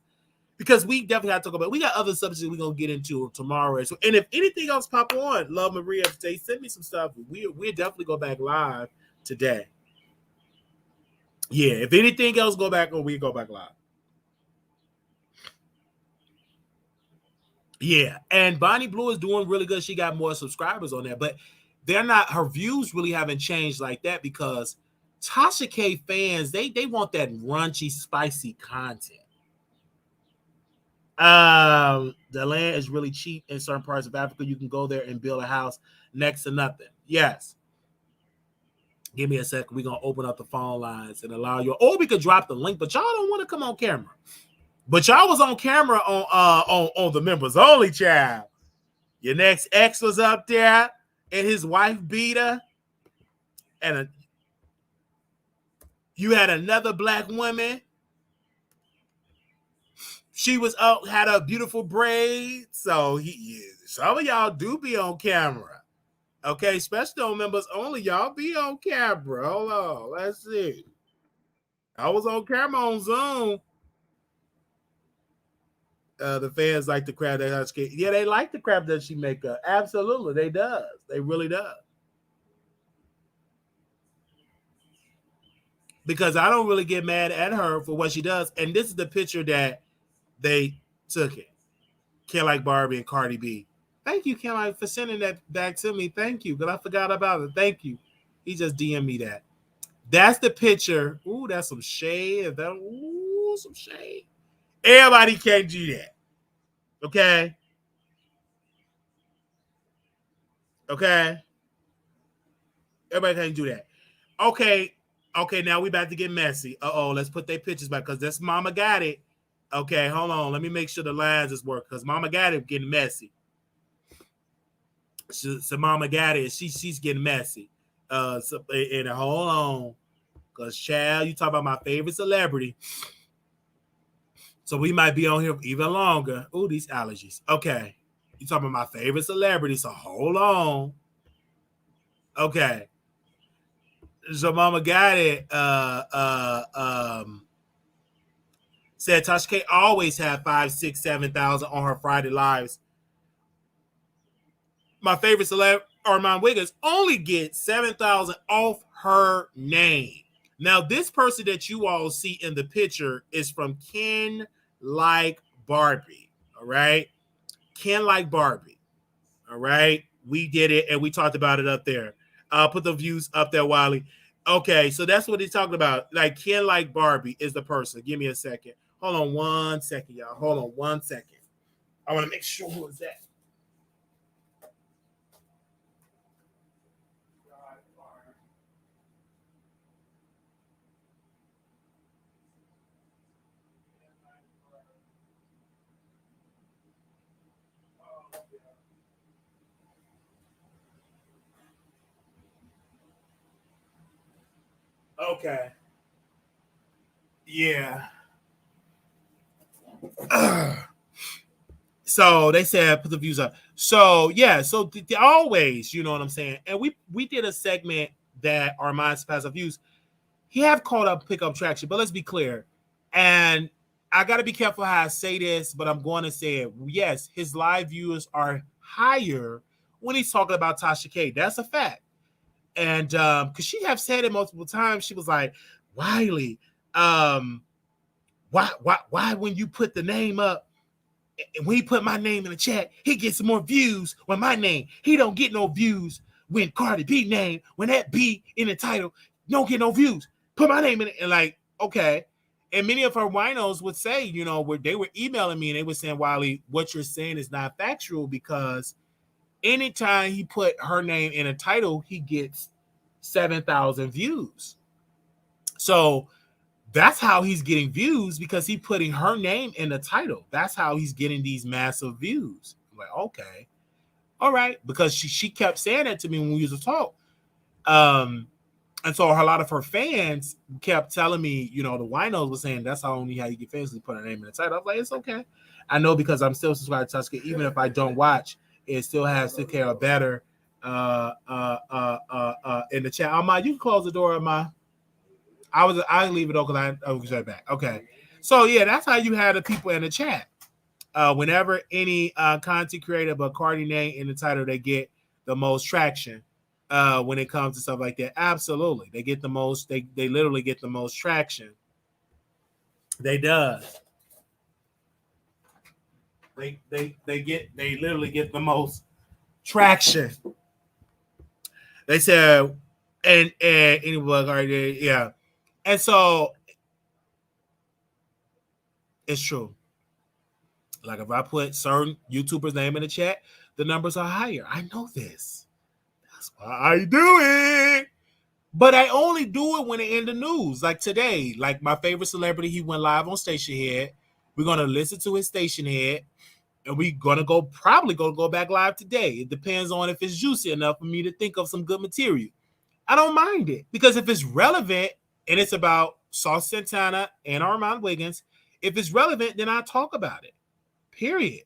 Because we definitely have to talk about. We got other subjects we're gonna get into tomorrow. So, and if anything else pop on, Love Maria, say send me some stuff. We'll definitely go back live today. Yeah, if anything else go back on, we go back live. Yeah, and Bonnie Blue is doing really good. She got more subscribers on there, but they're not. Her views really haven't changed like that because Tasha K fans they want that raunchy, spicy content. The land is really cheap in certain parts of Africa. You can go there and build a house next to nothing. Yes. Give me a second. We're going to open up the phone lines and allow you, or we could drop the link, but y'all don't want to come on camera. But y'all was on camera on the members only, child. Your next ex was up there and his wife beat her. And you had another black woman. She was out, had a beautiful braid. So some of y'all do be on camera. Okay, especially on members only. Y'all be on camera. Hold on. Let's see. I was on camera on Zoom. The fans like the crap that she, yeah, they like the crap that she make up. Absolutely, they does. They really does. Because I don't really get mad at her for what she does. And this is the picture that they took it. Can't Like Barbie and Cardi B. Thank you, Can't Like, for sending that back to me. Thank you, because I forgot about it. Thank you. He just DM'd me that. That's the picture. Ooh, that's some shade. Ooh, Ooh, some shade. Everybody can't do that. Okay. Okay. Everybody can't do that. Okay. Okay, now we about to get messy. Let's put their pictures back because this mama got it. Okay, hold on. Let me make sure the lines is working because mama got it getting messy. So mama got it. She's getting messy. And hold on. Because child, you talk about my favorite celebrity. So we might be on here even longer. Ooh, these allergies. Okay. You talking about my favorite celebrity, so hold on. Okay. So Mama got it. Said Tasha K always had 5, 6, 7,000 on her Friday lives. My favorite celeb, Armand Wiggins, only gets 7,000 off her name. Now, this person that you all see in the picture is from Ken Like Barbie. All right. Ken Like Barbie. All right. We did it and we talked about it up there. I'll put the views up there, Wiley. Okay, so that's what he's talking about. Like Ken Like Barbie is the person. Give me a second. Hold on 1 second, y'all. Hold on 1 second. I want to make sure who is that. Okay. Yeah. So they said put the views up. So yeah, so always, you know what I'm saying. And we did a segment that our minds pass of views. He have caught up pick up traction, but let's be clear. And I got to be careful how I say this, but I'm going to say it. Yes, his live viewers are higher when he's talking about Tasha K. That's a fact. And because she have said it multiple times, she was like, Wiley, why when you put the name up, when he put my name in the chat, he gets more views when my name. He don't get no views when Cardi B name, when that B in the title, don't get no views. Put my name in it. And like, okay. And many of her winos would say, you know, where they were emailing me and they were saying, Wiley, what you're saying is not factual because anytime he put her name in a title, he gets 7,000 views. So that's how he's getting views because he's putting her name in the title. That's how he's getting these massive views. I'm like, okay, all right, because she kept saying that to me when we used to talk. And so a lot of her fans kept telling me, you know, the winos were saying that's how only how you get fans to put her name in the title. I was like, it's okay. I know because I'm still subscribed to Tasha, even if I don't watch, it still has to care better in the chat. Amma, you can close the door, Amma. I leave it open because I was right back. Okay. So yeah, that's how you have the people in the chat. Whenever any content creator but Cardi name in the title, they get the most traction when it comes to stuff like that. Absolutely. They get the most, they literally get the most traction. They does. They literally get the most traction. They said and anyway, yeah. And so it's true. Like if I put certain YouTubers' name in the chat, the numbers are higher. I know this. That's why I do it. But I only do it when it in the news. Like today, like my favorite celebrity, he went live on Station Head. We're gonna listen to his Station Head, and we're gonna probably go back live today. It depends on if it's juicy enough for me to think of some good material. I don't mind it because if it's relevant and it's about Sauce Santana and Armand Wiggins, if it's relevant, then I talk about it. Period.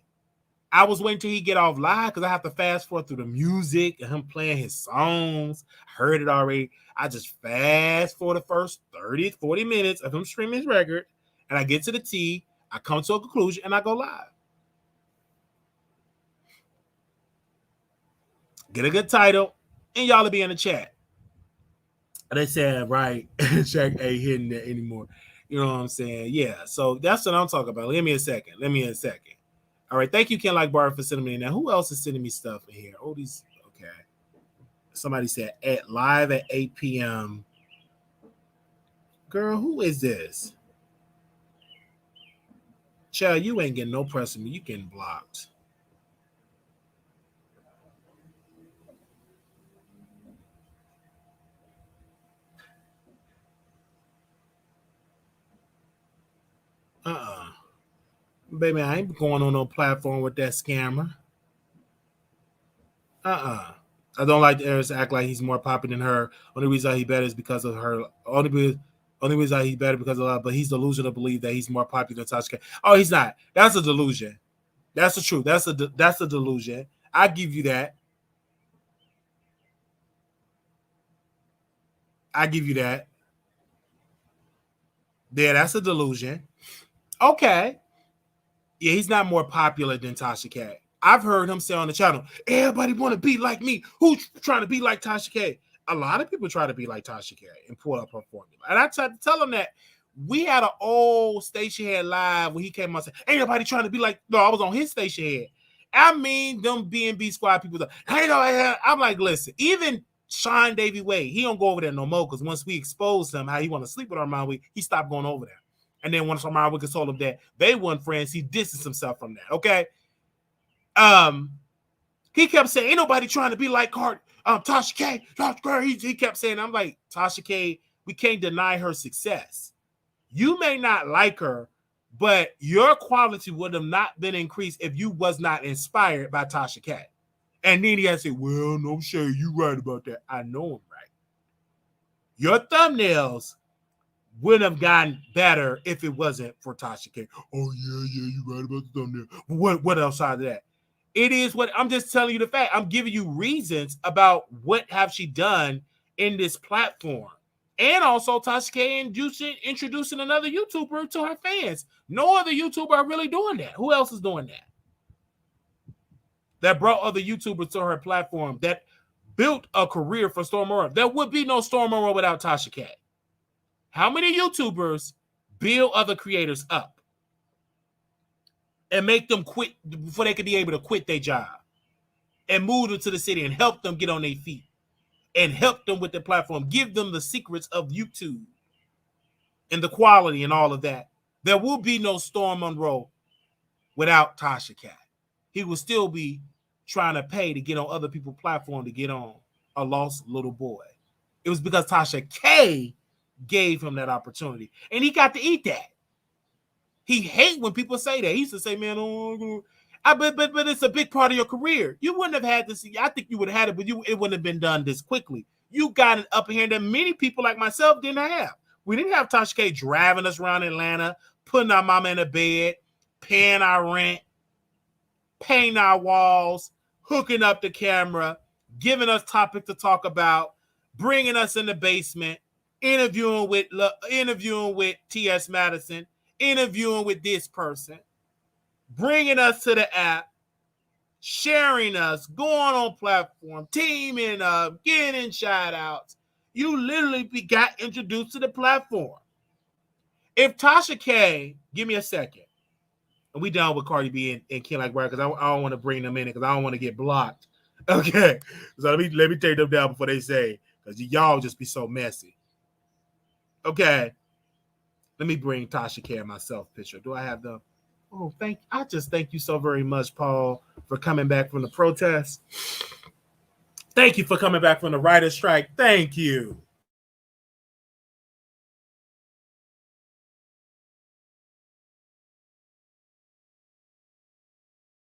I was waiting till he get off live because I have to fast forward through the music and him playing his songs. I heard it already. I just fast for the first 30, 40 minutes of him streaming his record, and I get to the T, I come to a conclusion, and I go live. Get a good title, and y'all will be in the chat. And they said, right, Shaq ain't hitting that anymore. You know what I'm saying? Yeah, so that's what I'm talking about. Let me a second. All right, thank you, Ken Like Bar, for sending me. Now, who else is sending me stuff in here? Oh, these, okay. Somebody said at live at 8 p.m. Girl, who is this? Child, you ain't getting no press from me. You getting blocked. Baby, I ain't going on no platform with that scammer. I don't like Eris to act like he's more popular than her. Only reason he better is because of her. Only reason he's better because of her, but he's delusional to believe that he's more popular than Tasha K. Oh, he's not. That's a delusion. That's the truth. That's a delusion. I give you that. I give you that. Yeah, that's a delusion. Okay. Yeah, he's not more popular than Tasha K. I've heard him say on the channel, everybody want to be like me. Who's trying to be like Tasha K? A lot of people try to be like Tasha K and pull up her formula. And I tried to tell him that we had an old station head live when he came on and said, ain't nobody trying to be like, no, I was on his station head. I mean, them B&B squad people, I'm like, listen, even Sean Davy Wade, he don't go over there no more because once we exposed him how he want to sleep with Armand Week, he stopped going over there. And then once Armand Week told him that they weren't friends, he distanced himself from that. Okay. He kept saying, ain't nobody trying to be like Cardi, Tasha K. He kept saying, I'm like, Tasha K, we can't deny her success. You may not like her, but your quality would have not been increased if you was not inspired by Tasha K. And then he had to say, well, no shade, you right about that. I know I'm right. Your thumbnails would have gotten better if it wasn't for Tasha K. Oh, yeah, you right about the thumbnail. What else out of that? It is what I'm just telling you the fact. I'm giving you reasons about what have she done in this platform. And also Tasha K introducing another YouTuber to her fans. No other YouTuber are really doing that. Who else is doing that? That brought other YouTubers to her platform, that built a career for Storm Aurora. There would be no Storm Aurora without Tasha K. How many YouTubers build other creators up and make them quit before they could be able to quit their job and move them to the city and help them get on their feet and help them with the platform, give them the secrets of YouTube and the quality and all of that? There will be no Storm Monroe without Tasha K. He will still be trying to pay to get on other people's platform to get on a lost little boy. It was because Tasha K gave him that opportunity, and he got to eat that. He hate when people say that. He used to say, man, but it's a big part of your career. You wouldn't have had this. I think you would have had it, but it wouldn't have been done this quickly. You got it up here that many people like myself didn't have. We didn't have Tasha K driving us around Atlanta, putting our mama in a bed, paying our rent, painting our walls, hooking up the camera, giving us topic to talk about, bringing us in the basement, interviewing with T.S. Madison, interviewing with this person, bringing us to the app, sharing us, going on platform, teaming up, getting shout outs. You literally got introduced to the platform. If Tasha K, give me a second, and we done with Cardi B and Ken Like Brown because I don't want to bring them in because I don't want to get blocked. Okay, so let me take them down before they say, because y'all just be so messy. Okay, let me bring Tasha K and myself picture. Do I have them? Oh, I just thank you so very much, Paul, for coming back from the protest. Thank you for coming back from the writer's strike. Thank you.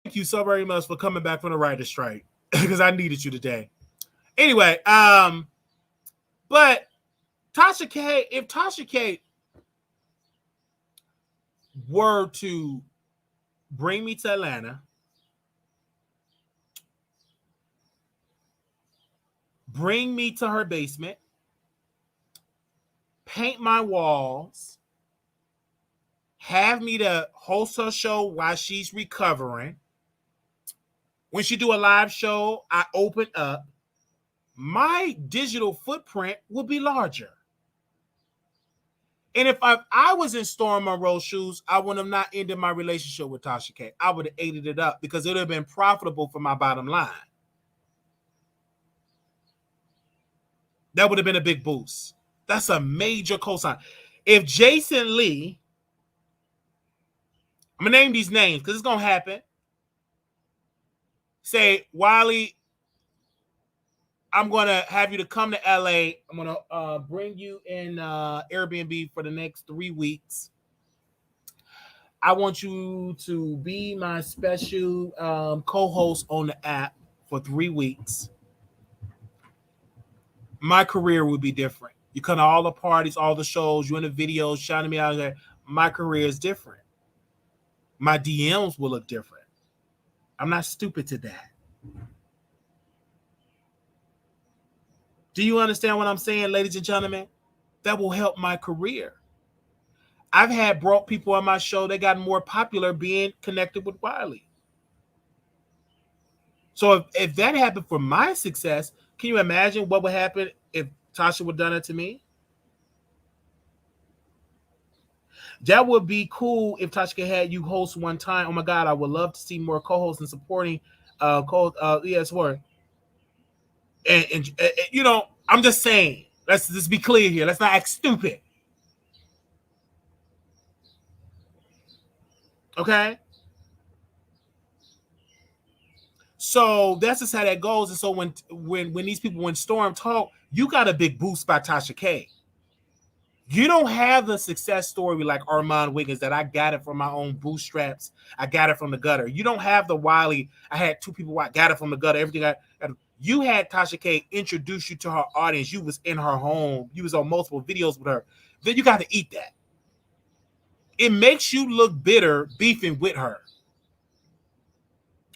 Thank you so very much for coming back from the writer's strike because I needed you today. Anyway, but Tasha K, if Tasha K were to bring me to Atlanta, bring me to her basement, paint my walls, have me to host her show while she's recovering. When she do a live show, I open up. My digital footprint will be larger. And if I was in Storm Monroe's shoes, I would have not ended my relationship with Tasha K. I would have aided it up because it would have been profitable for my bottom line. That would have been a big boost. That's a major cosign. If Jason Lee I'm gonna name these names because it's gonna happen. Say, Wiley, I'm gonna have you to come to LA. I'm gonna bring you in Airbnb for the next 3 weeks. I want you to be my special co-host on the app for 3 weeks. My career would be different. You come to all the parties, all the shows, you in the videos, shouting me out there. My career is different. My DMs will look different. I'm not stupid to that. Do you understand what I'm saying, ladies and gentlemen? That will help my career. I've had broke people on my show that got more popular being connected with Wiley. So if that happened for my success, can you imagine what would happen if Tasha would have done it to me? That would be cool if Tasha had you host one time. Oh my God, I would love to see more co-hosts and supporting yes, word. And you know, I'm just saying, let's just be clear here. Let's not act stupid. Okay? So that's just how that goes. And so when these people, when Storm talk, you got a big boost by Tasha K. You don't have the success story like Armand Wiggins that I got it from my own bootstraps. I got it from the gutter. You don't have the Wiley. I had 2 people. I got it from the gutter. Everything. You had Tasha K introduce you to her audience. You was in her home. You was on multiple videos with her. Then you got to eat that. It makes you look bitter beefing with her.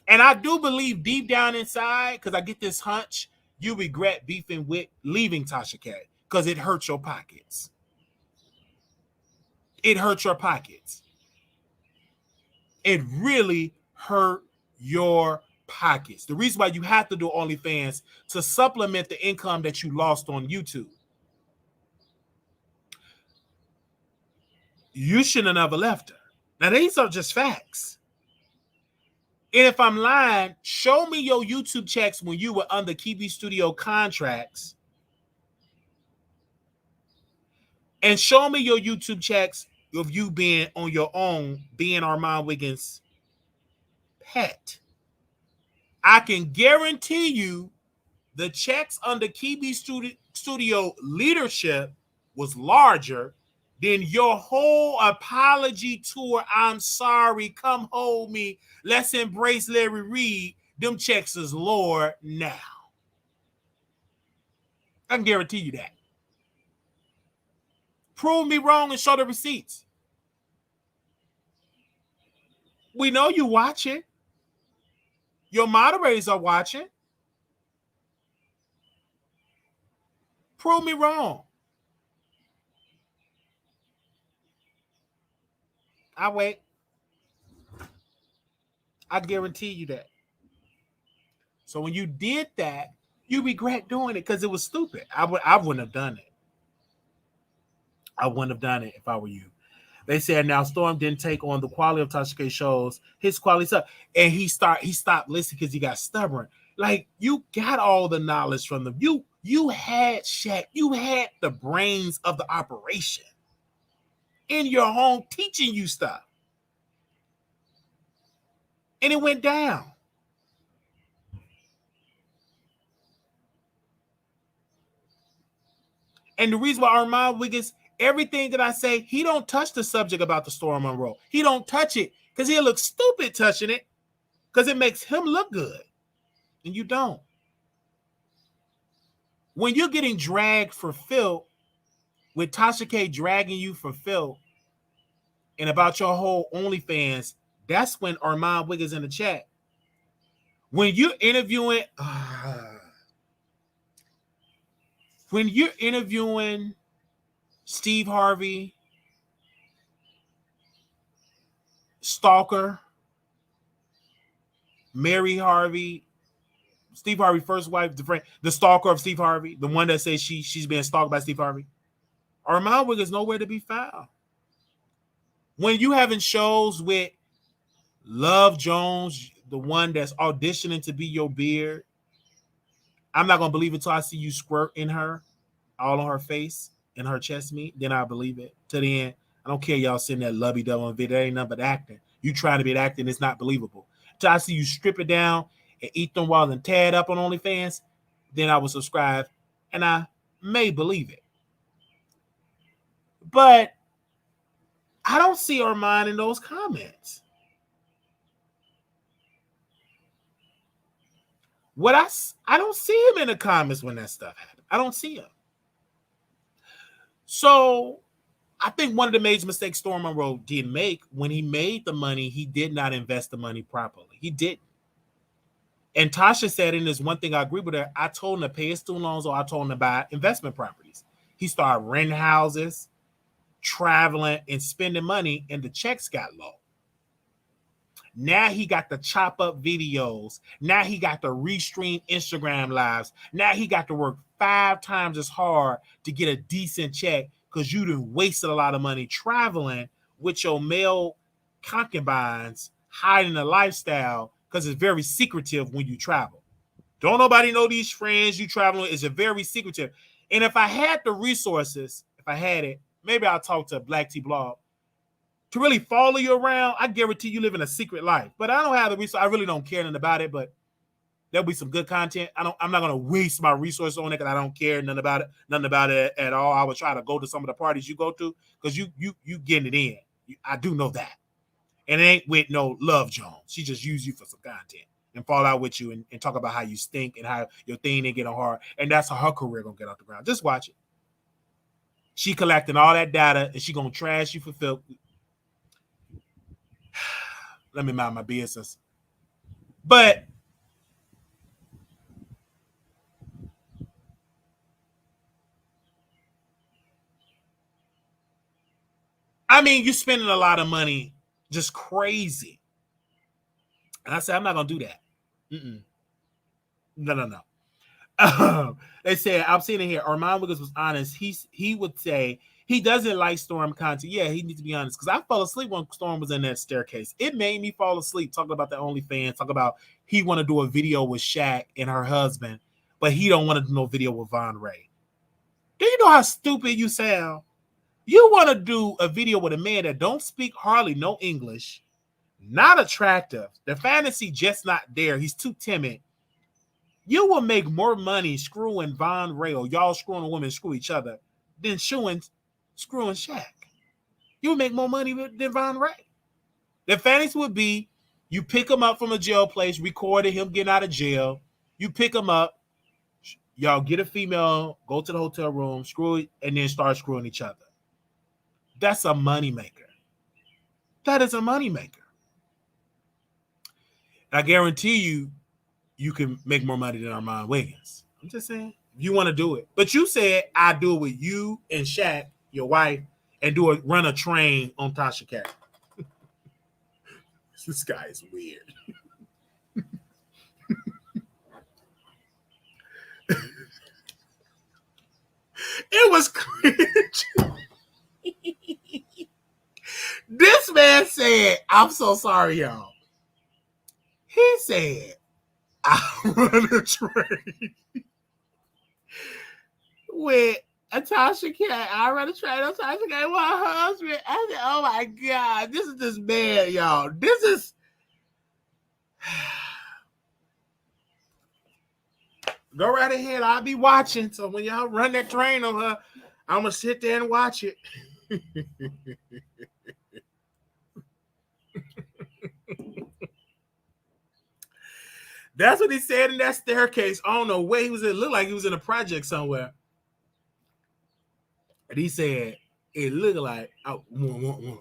And I do believe deep down inside, because I get this hunch, you regret beefing with leaving Tasha K because it hurts your pockets. It hurt your pockets. It really hurt your pockets. The reason why you have to do OnlyFans to supplement the income that you lost on YouTube. You shouldn't have never left her. Now, these are just facts. And if I'm lying, show me your YouTube checks when you were under KB Studio contracts. And show me your YouTube checks of you being on your own, being Armand Wiggins' pet. I can guarantee you the checks under KB Studio leadership was larger than your whole apology tour. I'm sorry, come hold me. Let's embrace Larry Reed. Them checks is lower now. I can guarantee you that. Prove me wrong and show the receipts. We know you watching. Your moderators are watching. Prove me wrong. I wait. I guarantee you that. So when you did that, you regret doing it because it was stupid. I wouldn't have done it. I wouldn't have done it if I were you. They said now Storm didn't take on the quality of Tasha K shows. His quality stuff, and he stopped listening because he got stubborn. Like, you got all the knowledge from them. You had Shaq. You had the brains of the operation in your home teaching you stuff. And it went down. And the reason why Armand Wiggins, everything that I say, he don't touch the subject about the Storm Monroe. He don't touch it because he'll look stupid touching it because it makes him look good. And you don't. When you're getting dragged for filth, with Tasha K dragging you for filth, and about your whole OnlyFans, that's when Armand Wiggins in the chat. When you're interviewing, Steve Harvey, Stalker, Mary Harvey, Steve Harvey's first wife, the stalker of Steve Harvey, the one that says she's being stalked by Steve Harvey. Armand Wiggins nowhere to be found. When you having shows with Love Jones, the one that's auditioning to be your beard, I'm not gonna believe it until I see you squirt in her, all on her face, in her chest meat. Then I believe it. To the end, I don't care y'all sitting there lovey-dovey on video. That ain't nothing but acting. You trying to be acting, it's not believable. Till I see you strip it down and eat them while and tear it up on OnlyFans, then I will subscribe and I may believe it. But I don't see Armand in those comments. I don't see him in the comments when that stuff happened. I don't see him. So I think one of the major mistakes Storm Monroe did make when he made the money, he did not invest the money properly. He didn't. And Tasha said, and there's one thing I agree with her, I told him to pay his student loans or I told him to buy investment properties. He started renting houses, traveling, and spending money, and the checks got low. Now he got to chop up videos. Now he got to restream Instagram lives. Now he got to work 5 times as hard to get a decent check because you done wasted a lot of money traveling with your male concubines, hiding a lifestyle because it's very secretive when you travel. Don't nobody know these friends you travel with. It's a very secretive. And if I had the resources, if I had it, maybe I'll talk to Black T Blog to really follow you around. I guarantee you live in a secret life. But I don't have the resources. I really don't care nothing about it, but there'll be some good content. I'm not gonna waste my resources on it because I don't care nothing about it at all. I would try to go to some of the parties you go to because you getting it in. I do know that. And it ain't with no Love Jones. She just use you for some content and fall out with you and talk about how you stink and how your thing ain't getting hard. And that's how her career gonna get off the ground. Just watch it. She collecting all that data and she gonna trash you for filth. Let me mind my business. But I mean, you're spending a lot of money just crazy. And I said, I'm not going to do that. No. They said, I'm seeing it here. Armand Wiggins was honest. He would say he doesn't like Storm content. Yeah, he needs to be honest. Because I fell asleep when Storm was in that staircase. It made me fall asleep talking about the OnlyFans, talking about he want to do a video with Shaq and her husband, but he don't want to do no video with Von Ray. Do you know how stupid you sound? You want to do a video with a man that don't speak hardly no English, not attractive. The fantasy just not there. He's too timid. You will make more money screwing Von Ray or y'all screwing a woman screw each other than screwing Shaq. You would make more money than Von Ray. The fantasy would be you pick him up from a jail place, recorded him getting out of jail. You pick him up, y'all get a female, go to the hotel room, screw it, and then start screwing each other. That's a moneymaker. That is a moneymaker. I guarantee you can make more money than Armand Wiggins. I'm just saying, if you want to do it. But you said I do it with you and Shaq, your wife, and run a train on Tasha Cat. This guy is weird. It was cringe. This man said, I'm so sorry, y'all. He said, I run a train with a Tasha Cat. I run a train on Tasha Cat with her husband. I said, oh my God, this is this man, y'all. This is. Go right ahead. I'll be watching. So when y'all run that train on her, I'm going to sit there and watch it. That's what he said in that staircase. I don't know where he was. It looked like he was in a project somewhere. And he said, it looked like I'm going to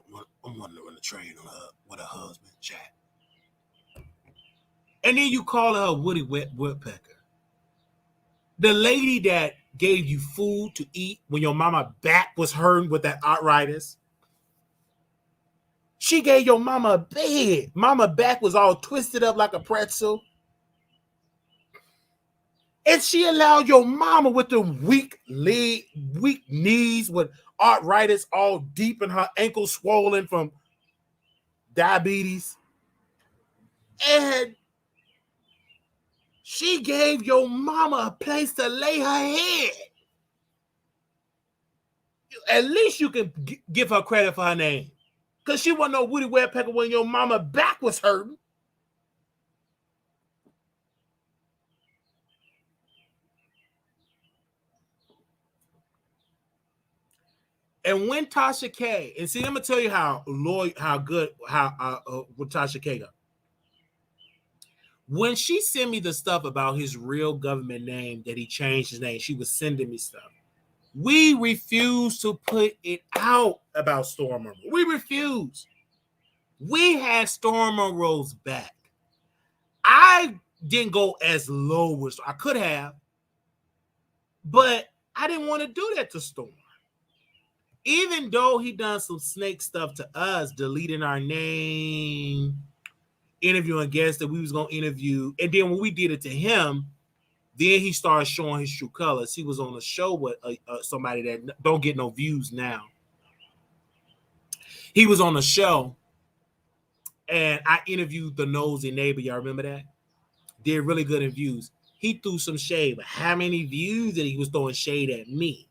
run the train on her with her husband, Jack. And then you call her a Woody Woodpecker. The lady that gave you food to eat when your mama back was hurting with that arthritis. She gave your mama a bed. Mama back was all twisted up like a pretzel. And she allowed your mama with the weak knees with arthritis all deep in her ankle swollen from diabetes. And she gave your mama a place to lay her head. At least you can give her credit for her name. Because she wasn't no Woody Woodpecker when your mama back was hurting. And when Tasha K, and see, I'm gonna tell you with Tasha K got. When she sent me the stuff about his real government name that he changed his name, she was sending me stuff. We refused to put it out about Storm Monroe. We refused. We had Storm Monroe's back. I didn't go as low as I could have, but I didn't want to do that to Storm. Even though he done some snake stuff to us, deleting our name, interviewing guests that we was going to interview. And then when we did it to him, then he started showing his true colors. He was on a show with somebody that don't get no views now. He was on a show, and I interviewed the nosy neighbor. Y'all remember that? Did really good in views. He threw some shade, but how many views that he was throwing shade at me?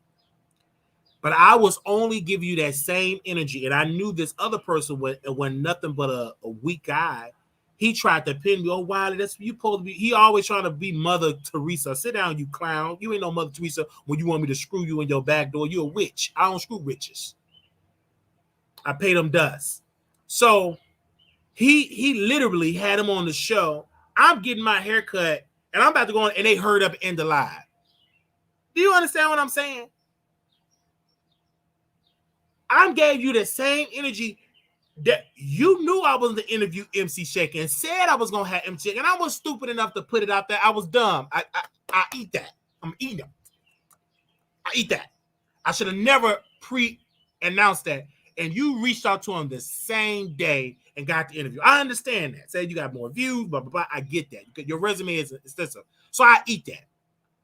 But I was only giving you that same energy. And I knew this other person when nothing but a weak guy. He tried to pin me. Oh, Wiley, that's you supposed to be. He always trying to be Mother Teresa. Sit down, you clown. You ain't no Mother Teresa when you want me to screw you in your back door. You a witch. I don't screw witches. I pay them dust. So he literally had him on the show. I'm getting my hair cut, and I'm about to go on, and they heard up and end the live. Do you understand what I'm saying? I gave you the same energy that you knew I was the interview MC Shake and said I was going to have MC Shake, and I was stupid enough to put it out there. I was dumb. I eat that. I'm eating them. I eat that. I should have never pre-announced that, and you reached out to him the same day and got the interview. I understand that. Say you got more views, blah, blah, blah. I get that. Your resume is extensive. So I eat that.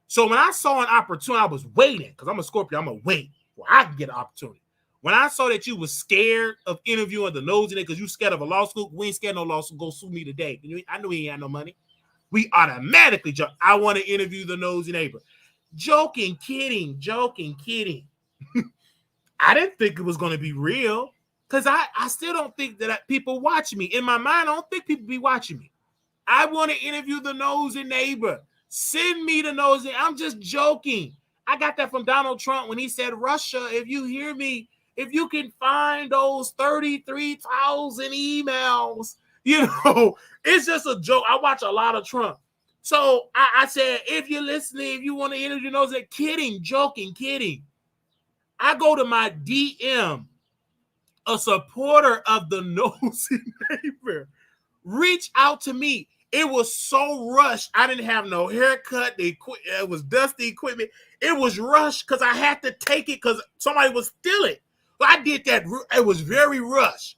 So when I saw an opportunity, I was waiting, because I'm a Scorpio. I'm going to wait where I can get an opportunity. When I saw that you was scared of interviewing the nosy nigga because you scared of a law school, we ain't scared of no law school. Go sue me today. I knew he ain't had no money. We automatically jump. I want to interview the nosy neighbor. Joking, kidding. I didn't think it was going to be real, because I still don't think that people watch me. In my mind, I don't think people be watching me. I want to interview the nosy neighbor. Send me the nosy. I'm just joking. I got that from Donald Trump when he said, Russia, if you hear me, if you can find those 33,000 emails, it's just a joke. I watch a lot of Trump. So I said, if you're listening, if you want to interview those, kidding, joking, kidding. I go to my DM, a supporter of the nosy neighbor, reach out to me. It was so rushed. I didn't have no haircut. It was dusty equipment. It was rushed because I had to take it because somebody was stealing. So I did that. It was very rushed.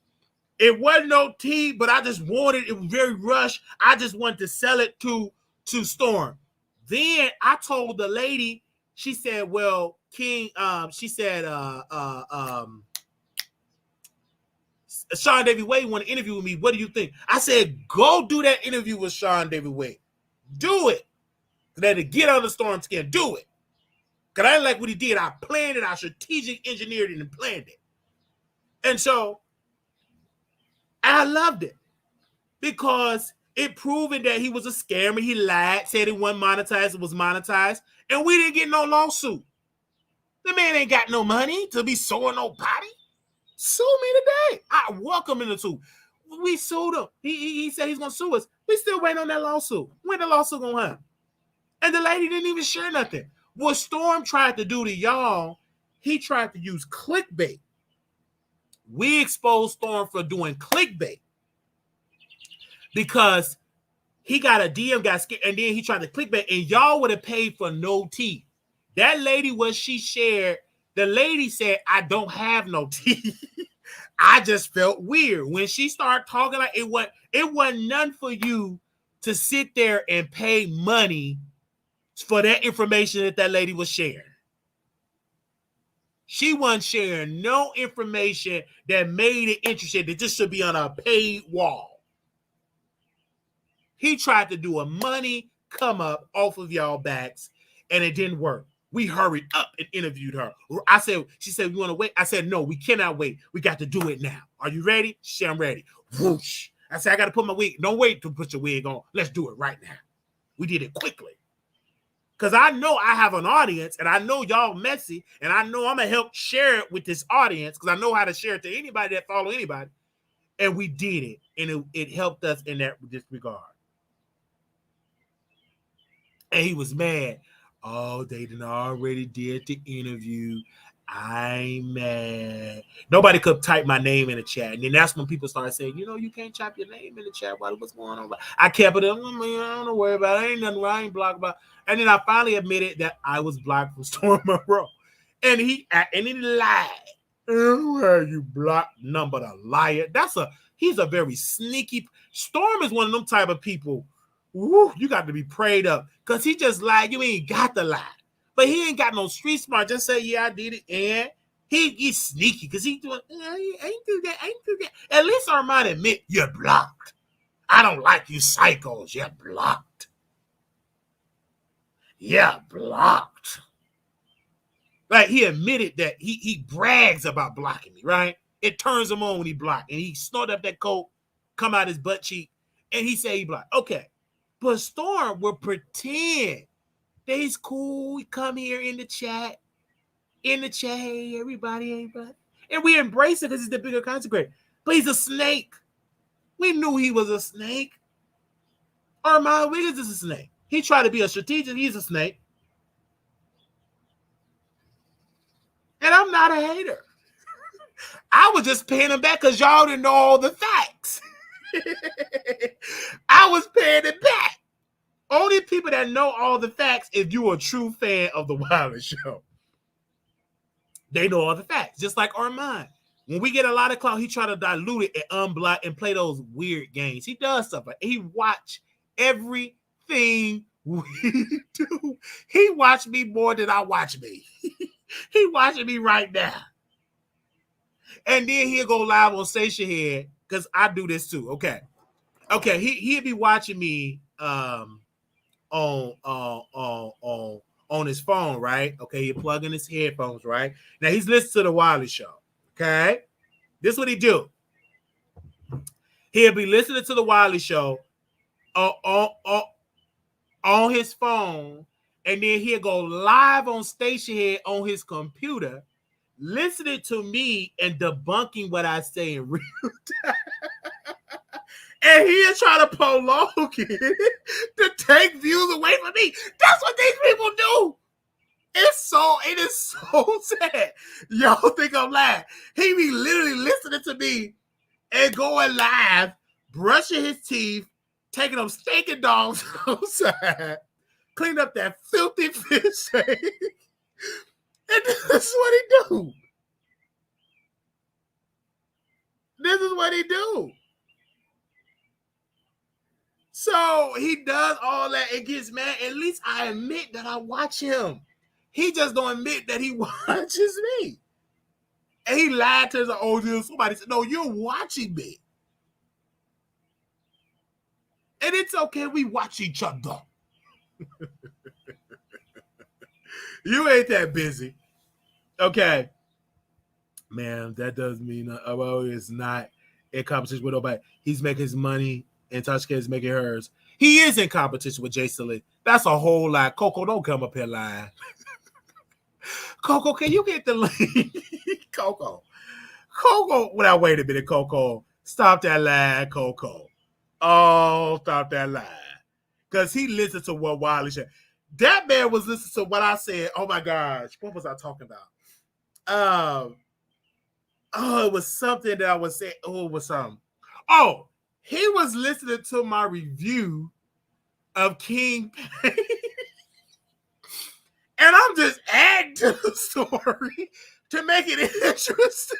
It wasn't no tea, but I just wanted it was very rushed. I just wanted to sell it to Storm. Then I told the lady, she said, well, King, she said, Sean David Wade want to interview with me. What do you think? I said, go do that interview with Sean David Wade. Do it. Let it get on the Storm skin. Do it. Because I didn't like what he did. I planned it. I strategic engineered it and planned it. And so I loved it because it proved that he was a scammer. He lied, said it wasn't monetized. It was monetized. And we didn't get no lawsuit. The man ain't got no money to be suing nobody. Sue me today. I welcome him to sue. We sued him. He said he's going to sue us. We still waiting on that lawsuit. When the lawsuit going to happen? And the lady didn't even share nothing. What Storm tried to do to y'all, he tried to use clickbait. We exposed Storm for doing clickbait because he got a DM, got scared, and then he tried to clickbait, and y'all would have paid for no tea. That lady, what she shared, the lady said, I don't have no tea. I just felt weird. When she started talking like it wasn't none for you to sit there and pay money for that information that lady was sharing. She wasn't sharing no information that made it interesting that just should be on a paid wall. He tried to do a money come up off of y'all backs, and it didn't work. We hurried up and interviewed her. She said, we want to wait. I said, no, we cannot wait. We got to do it now. Are you ready? She said, I'm ready. Whoosh. I said, I got to put my wig. Don't wait to put your wig on. Let's do it right now. We did it quickly. Because I know I have an audience, and I know y'all messy, and I know I'm going to help share it with this audience because I know how to share it to anybody that follow anybody. And we did it, and it helped us in this regard. And he was mad. Oh, they done already did the interview. I'm mad. Nobody could type my name in the chat. And then that's when people started saying, you can't type your name in the chat. What's going on? I kept it up. I don't worry about it. Ain't nothing I ain't blocked about. And then I finally admitted that I was blocked from Storm Monroe. And he lied. Where you blocked number the liar. He's a very sneaky. Storm is one of them type of people. Woo, you got to be prayed up because he just lied. You ain't got to lie, but he ain't got no street smart. Just say, yeah, I did it, and he's sneaky because he doing. I ain't do that. At least Armand admit you're blocked. I don't like you psychos. You're blocked. Yeah, blocked. Like he admitted that he brags about blocking me. Right? It turns him on when he blocked, and he snort up that coke, come out his butt cheek, and he say he blocked. Okay. But Storm will pretend that he's cool. He come here in the chat. Hey, everybody. And we embrace it because he's the bigger consequence. But he's a snake. We knew he was a snake. Armand Wiggins is a snake. He tried to be a strategic. He's a snake. And I'm not a hater. I was just paying him back because y'all didn't know all the facts. I was paying it back. Only people that know all the facts, if you're a true fan of the Wiley Show, they know all the facts. Just like Armand. When we get a lot of clout, he try to dilute it and unblock and play those weird games. He does stuff. He watch everything we do. He watch me more than I watch me. He watching me right now. And then he'll go live on Station Head because I do this too. Okay. He'll be watching me on his phone, right? Okay, he'll plug in his headphones, right? Now he's listening to the Wiley Show. Okay. This is what he do. He'll be listening to the Wiley Show on his phone, and then he'll go live on Station Head on his computer, listening to me and debunking what I say in real time. And he'll try to prolong it to take views away from me. That's what these people do. It is so sad. Y'all think I'm lying. He be literally listening to me and going live, brushing his teeth, taking them stinking dogs outside, cleaning up that filthy fish tank. And this is what he do. So he does all that and gets mad. At least I admit that I watch him. He just don't admit that he watches me. And he lied to his audience. Somebody said, no, you're watching me. And it's okay. We watch each other. You ain't that busy. Okay. Man, that does mean it's not in competition with nobody. He's making his money and Tasha is making hers. He is in competition with Jay Silly. That's a whole lot. Coco, don't come up here lying. Coco, can you get the link? Coco, well, wait a minute, Coco. Stop that lie, Coco. Oh, stop that lie. Because he listened to what Wiley said. That man was listening to what I said. Oh, my gosh. What was I talking about? It was something that I was saying. Oh, it was something. Oh, he was listening to my review of King Pain. And I'm just adding to the story to make it interesting.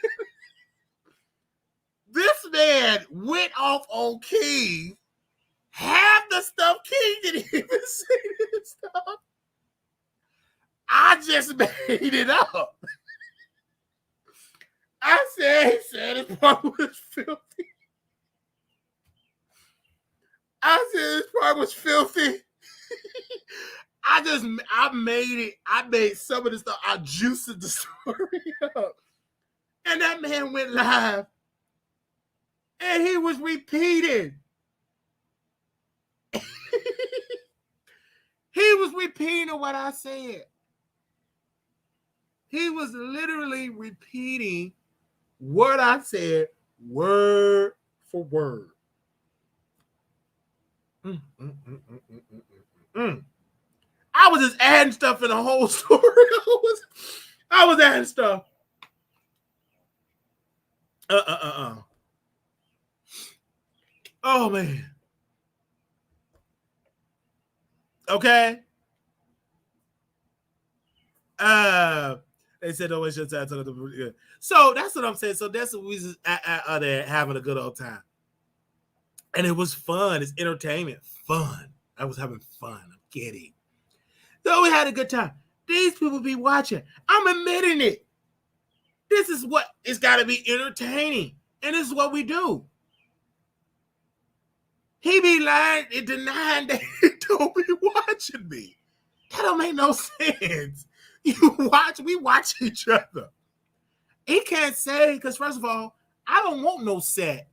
This man went off on King. Half the stuff King didn't even say this stuff. I just made it up. I said, he said his part was filthy. I said his part was filthy. I made some of this stuff. I juiced the story up. And that man went live. And he was repeating. He was repeating what I said. He was literally repeating what I said, word for word. I was just adding stuff in the whole story. I was adding stuff. Oh man. Okay. They said, "Don't waste your time." So that's what I'm saying. So that's what we just out there having a good old time, and it was fun. It's entertainment, fun. I was having fun. I'm kidding. So we had a good time. These people be watching. I'm admitting it. This is what it's got to be entertaining, and this is what we do. He be lying and denying that he don't be watching me. That don't make no sense. We watch each other. He can't say, because first of all, I don't want no set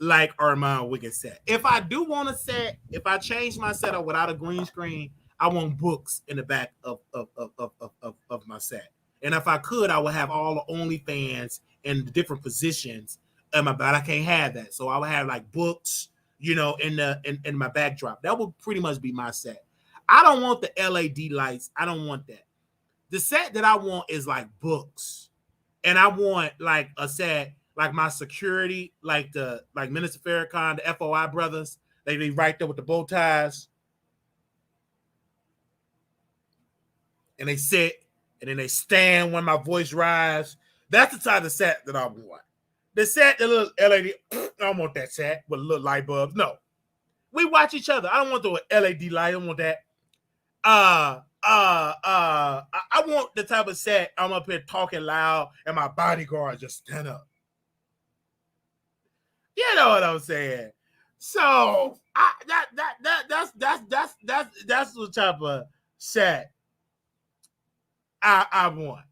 like Armand Wiggins set. If I do want a set, if I change my setup without a green screen, I want books in the back of my set. And if I could, I would have all the OnlyFans in the different positions. But I can't have that. So I would have like books, in my backdrop. That would pretty much be my set. I don't want the LED lights. I don't want that. The set that I want is like books. And I want like a set, like my security, like Minister Farrakhan, the FOI brothers. They be right there with the bow ties. And they sit, and then they stand when my voice rises. That's the type of set that I want. The set, the little LED, I don't want that set with little light bulbs. No. We watch each other. I don't want the LED light. I don't want that. I want the type of set I'm up here talking loud and my bodyguard just stand up. You know what I'm saying? So that's the type of set I want.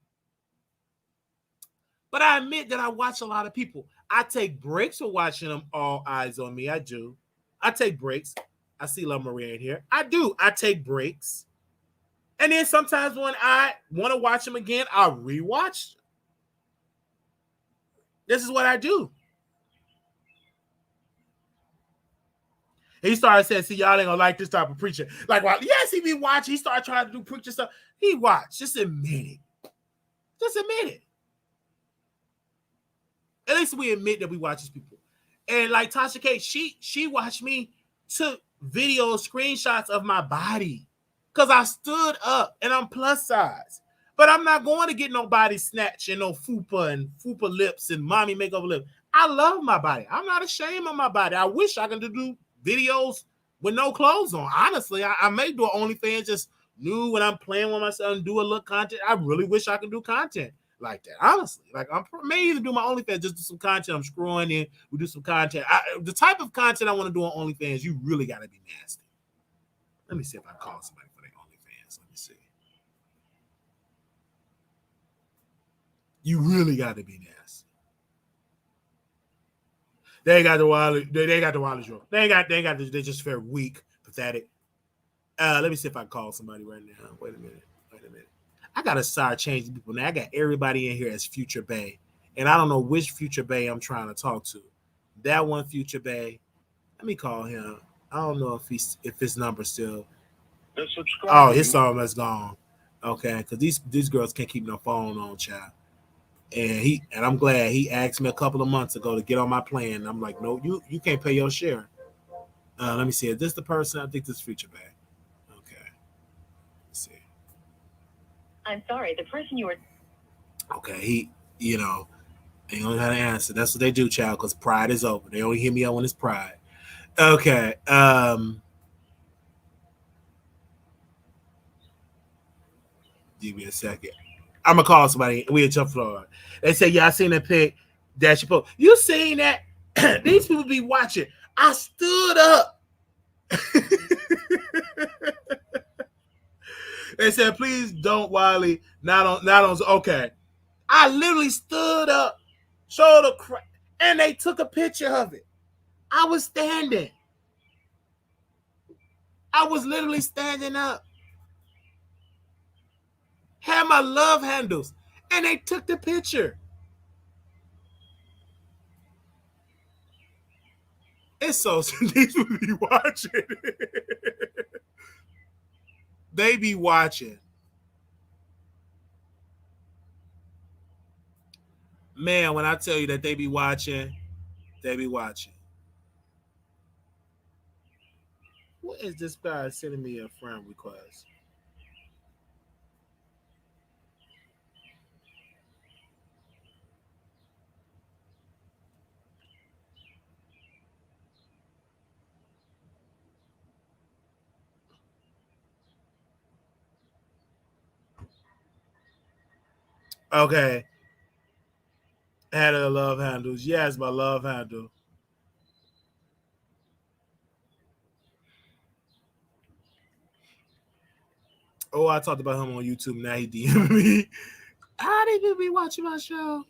But I admit that I watch a lot of people. I take breaks for watching them all eyes on me. I do. I take breaks. I see La Maria in here. I do. I take breaks. And then sometimes when I want to watch them again, I'll rewatch them. This is what I do. He started saying, see, y'all ain't gonna like this type of preacher. Like, well, yes, he be watching. He started trying to do preacher stuff. He watched. Just admit it. Just admit it. At least we admit that we watch these people. And like Tasha K, she watched me, took video screenshots of my body because I stood up and I'm plus size. But I'm not going to get nobody snatching no fupa and fupa lips and mommy makeover lips. I love my body. I'm not ashamed of my body. I wish I could do videos with no clothes on. Honestly, I may do an OnlyFans just new when I'm playing with myself and do a little content. I really wish I could do content like that. Honestly, like I may even do my OnlyFans, just do some content. I'm screwing in. We do some content. The type of content I want to do on OnlyFans, you really got to be nasty. Let me see if I call somebody for their OnlyFans. Let me see. You really got to be nasty. They ain't got the Wiley. They ain't got the Wiley Show. They ain't got. They're just very weak, pathetic. Let me see if I call somebody right now. Wait a minute. I gotta start changing people now. I got everybody in here as Future Bay, and I don't know which Future Bay I'm trying to talk to. That one Future Bay. Let me call him. I don't know if his number's still. Oh, his song is gone. Okay, because these girls can't keep no phone on, child. And I'm glad he asked me a couple of months ago to get on my plan. I'm like, no, you can't pay your share. Let me see. Is this the person? I think this is Future Bay. Okay. Let's see. I'm sorry, the person you were. Okay, he ain't gonna have to answer. That's what they do, child, because pride is over. They only hit me up when it's pride. Okay. Give me a second. I'm gonna call somebody. We in Chuck Florida. They say, yeah, I seen that pic that you post. You seen that? These people be watching. I stood up. They said, please don't, Wiley. Not on. Okay. I literally stood up, showed a crack, and they took a picture of it. I was standing. I was literally standing up. Had my love handles, and they took the picture. It's so these people be watching. They be watching. Man, when I tell you that they be watching, they be watching. What is this guy sending me a friend request? Okay. Had a love handles. Yes, my love handle. Oh, I talked about him on YouTube. Now he DM me. How did you be watching my show?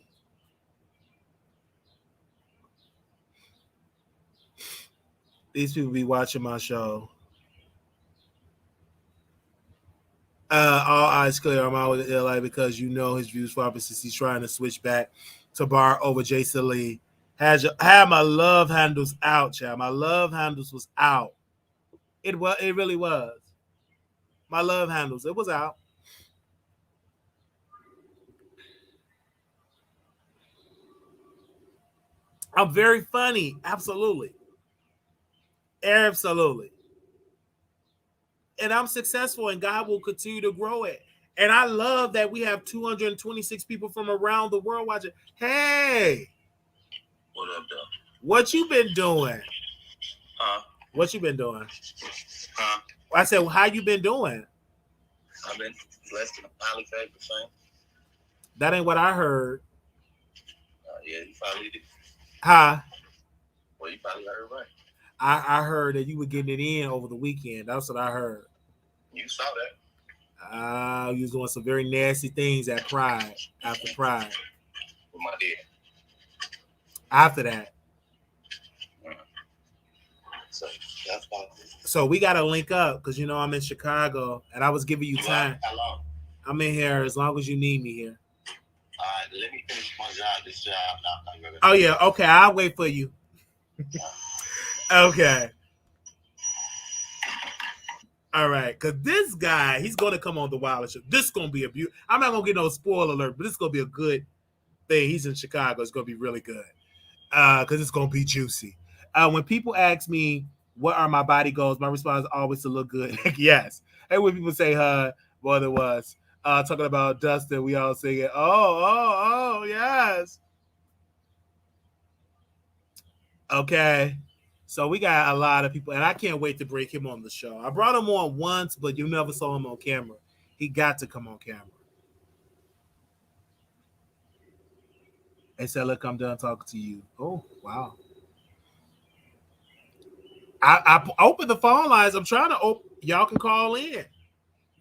These people be watching my show. All eyes clear. I'm out with LA because you know his views for opposites. He's trying to switch back to Bar over Jason Lee. Had my love handles out, child. My love handles was out. It really was. My love handles. It was out. I'm very funny. Absolutely. Absolutely. And I'm successful, and God will continue to grow it. And I love that we have 226 people from around the world watching. Hey, What up, though? What you been doing? Huh? What you been doing? Huh? I said, well, how you been doing? I've been blessed and highly favored, son. That ain't what I heard. Yeah, you probably did. Huh? Well, you probably heard right. I heard that you were getting it in over the weekend. That's what I heard. You saw that. You was doing some very nasty things at Pride, after Pride. With my dad. After that. So that's about it. So we got to link up because, you know, I'm in Chicago and I was giving you time. How long? I'm in here as long as you need me here. All right, let me finish my job, this job. Now, oh, yeah. Okay. I'll wait for you. Okay. All right. Because this guy, he's going to come on the Wiley Show. This is going to be a beautiful. I'm not going to get no spoiler alert, but this is going to be a good thing. He's in Chicago. It's going to be really good because it's going to be juicy. When people ask me, what are my body goals? My response is always to look good. Yes. And when people say, what it was, talking about Dustin, we all sing it. Oh, yes. Okay. So we got a lot of people, and I can't wait to bring him on the show. I brought him on once, but you never saw him on camera. He got to come on camera. They said, look, I'm done talking to you. Oh, wow. I open the phone lines. I'm trying to open. Y'all can call in.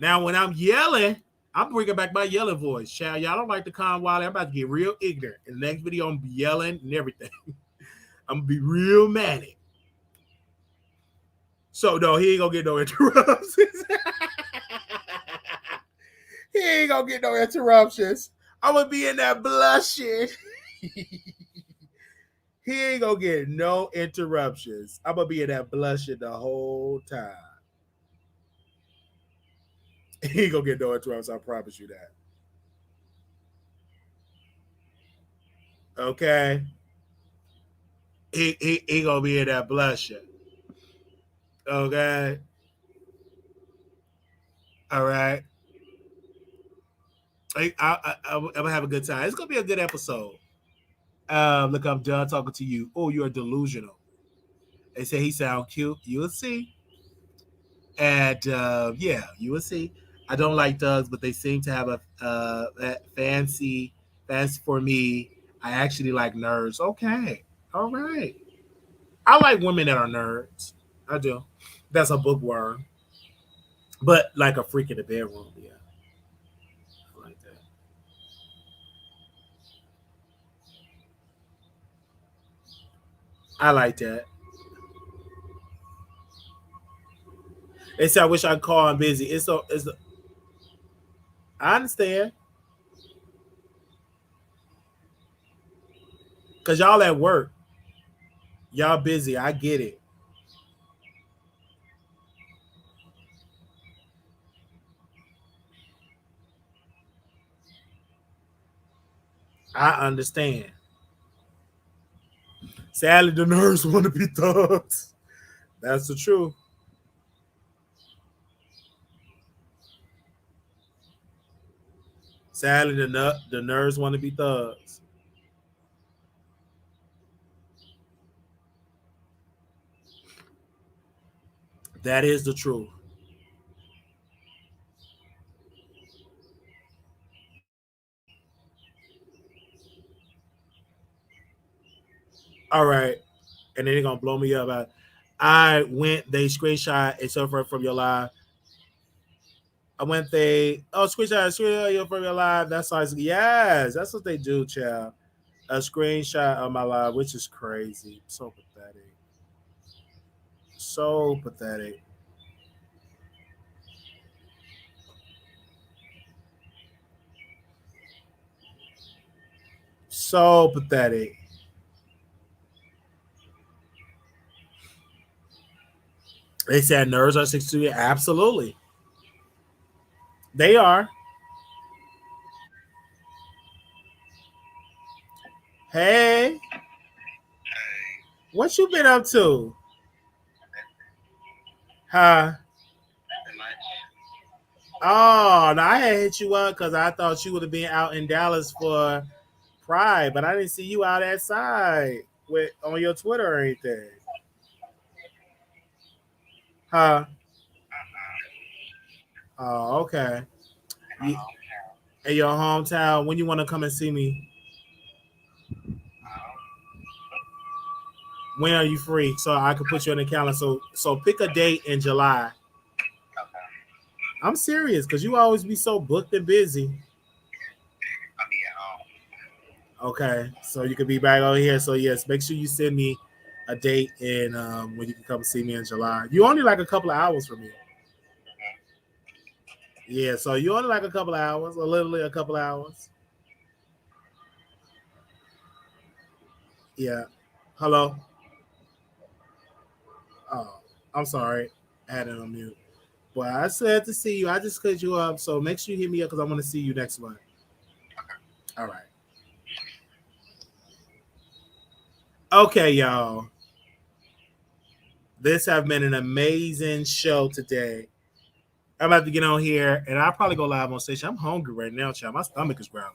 Now, when I'm yelling, I'm bringing back my yelling voice. Child, y'all don't like the con Wiley. I'm about to get real ignorant. In the next video, I'm going to be yelling and everything. I'm going to be real manic. So, no, he ain't going to get no interruptions. He ain't going to get no interruptions. I'm going to be in that blushing. He ain't going to get no interruptions. I'm going to be in that blushing the whole time. He ain't going to get no interruptions. I promise you that. Okay? He going to be in that blushing. Okay? All right? I'm going to have a good time. It's going to be a good episode. Look, I'm done talking to you. Oh, you're delusional. They say he sound cute. You will see. And yeah, you will see. I don't like thugs, but they seem to have a fancy for me. I actually like nerds. Okay. All right. I like women that are nerds. I do. That's a bookworm. But like a freak in the bedroom, yeah. I like that. I like that. They say I wish I could call. I'm busy. I understand because y'all at work, y'all busy. I get it. I understand. Sadly, the nerds want to be thugs. That's the truth. Sadly, the nerds want to be thugs. That is the truth. All right, and then they're gonna blow me up. I went. They screenshot a surfer from your live. I went. Screenshot from your live. That's how. Yes, that's what they do, child. A screenshot of my live, which is crazy. So pathetic. So pathetic. So pathetic. They said nerds are 62. Absolutely. They are. Hey, what you been up to? Huh? Oh, no, I had hit you up because I thought you would have been out in Dallas for Pride, but I didn't see you out that side with on your Twitter or anything. Huh? Oh, okay. You, in your hometown, when you want to come and see me? When are you free? So I can put you on the calendar. So pick a date in July. I'm serious because you always be so booked and busy. Okay, so you could be back over here. So yes, make sure you send me a date and when you can come see me in July. You only like a couple of hours from here. Yeah, so you only like a couple of hours, or literally a couple of hours. Yeah. Hello. Oh, I'm sorry. I had it on mute. Well, I said to see you. I just cut you up, so make sure you hit me up because I want to see you next month. All right. Okay, y'all. This have been an amazing show today. I'm about to get on here, and I'll probably go live on station. I'm hungry right now, child. My stomach is growling.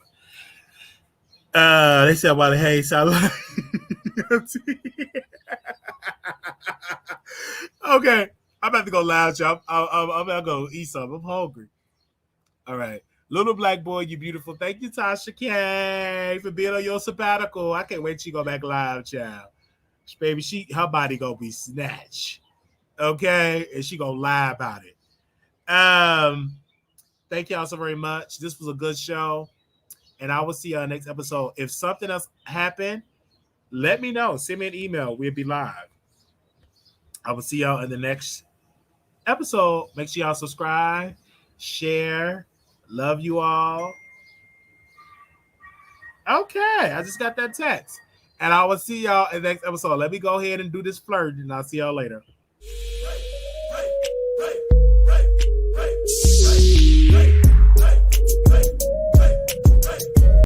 They said, "Well, hey, so okay, I'm about to go loud, y'all. I'm about to go eat something. I'm hungry. All right. Little black boy, you beautiful. Thank you, Tasha K, for being on your sabbatical. I can't wait till you go back live, child. Baby, her body gonna be snatched. Okay? And she gonna lie about it. Thank y'all so very much. This was a good show. And I will see y'all next episode. If something else happened, let me know. Send me an email. We'll be live. I will see y'all in the next episode. Make sure y'all subscribe, share. Love you all. Okay, I just got that text. And I will see y'all in the next episode. Let me go ahead and do this flirt, and I'll see y'all later.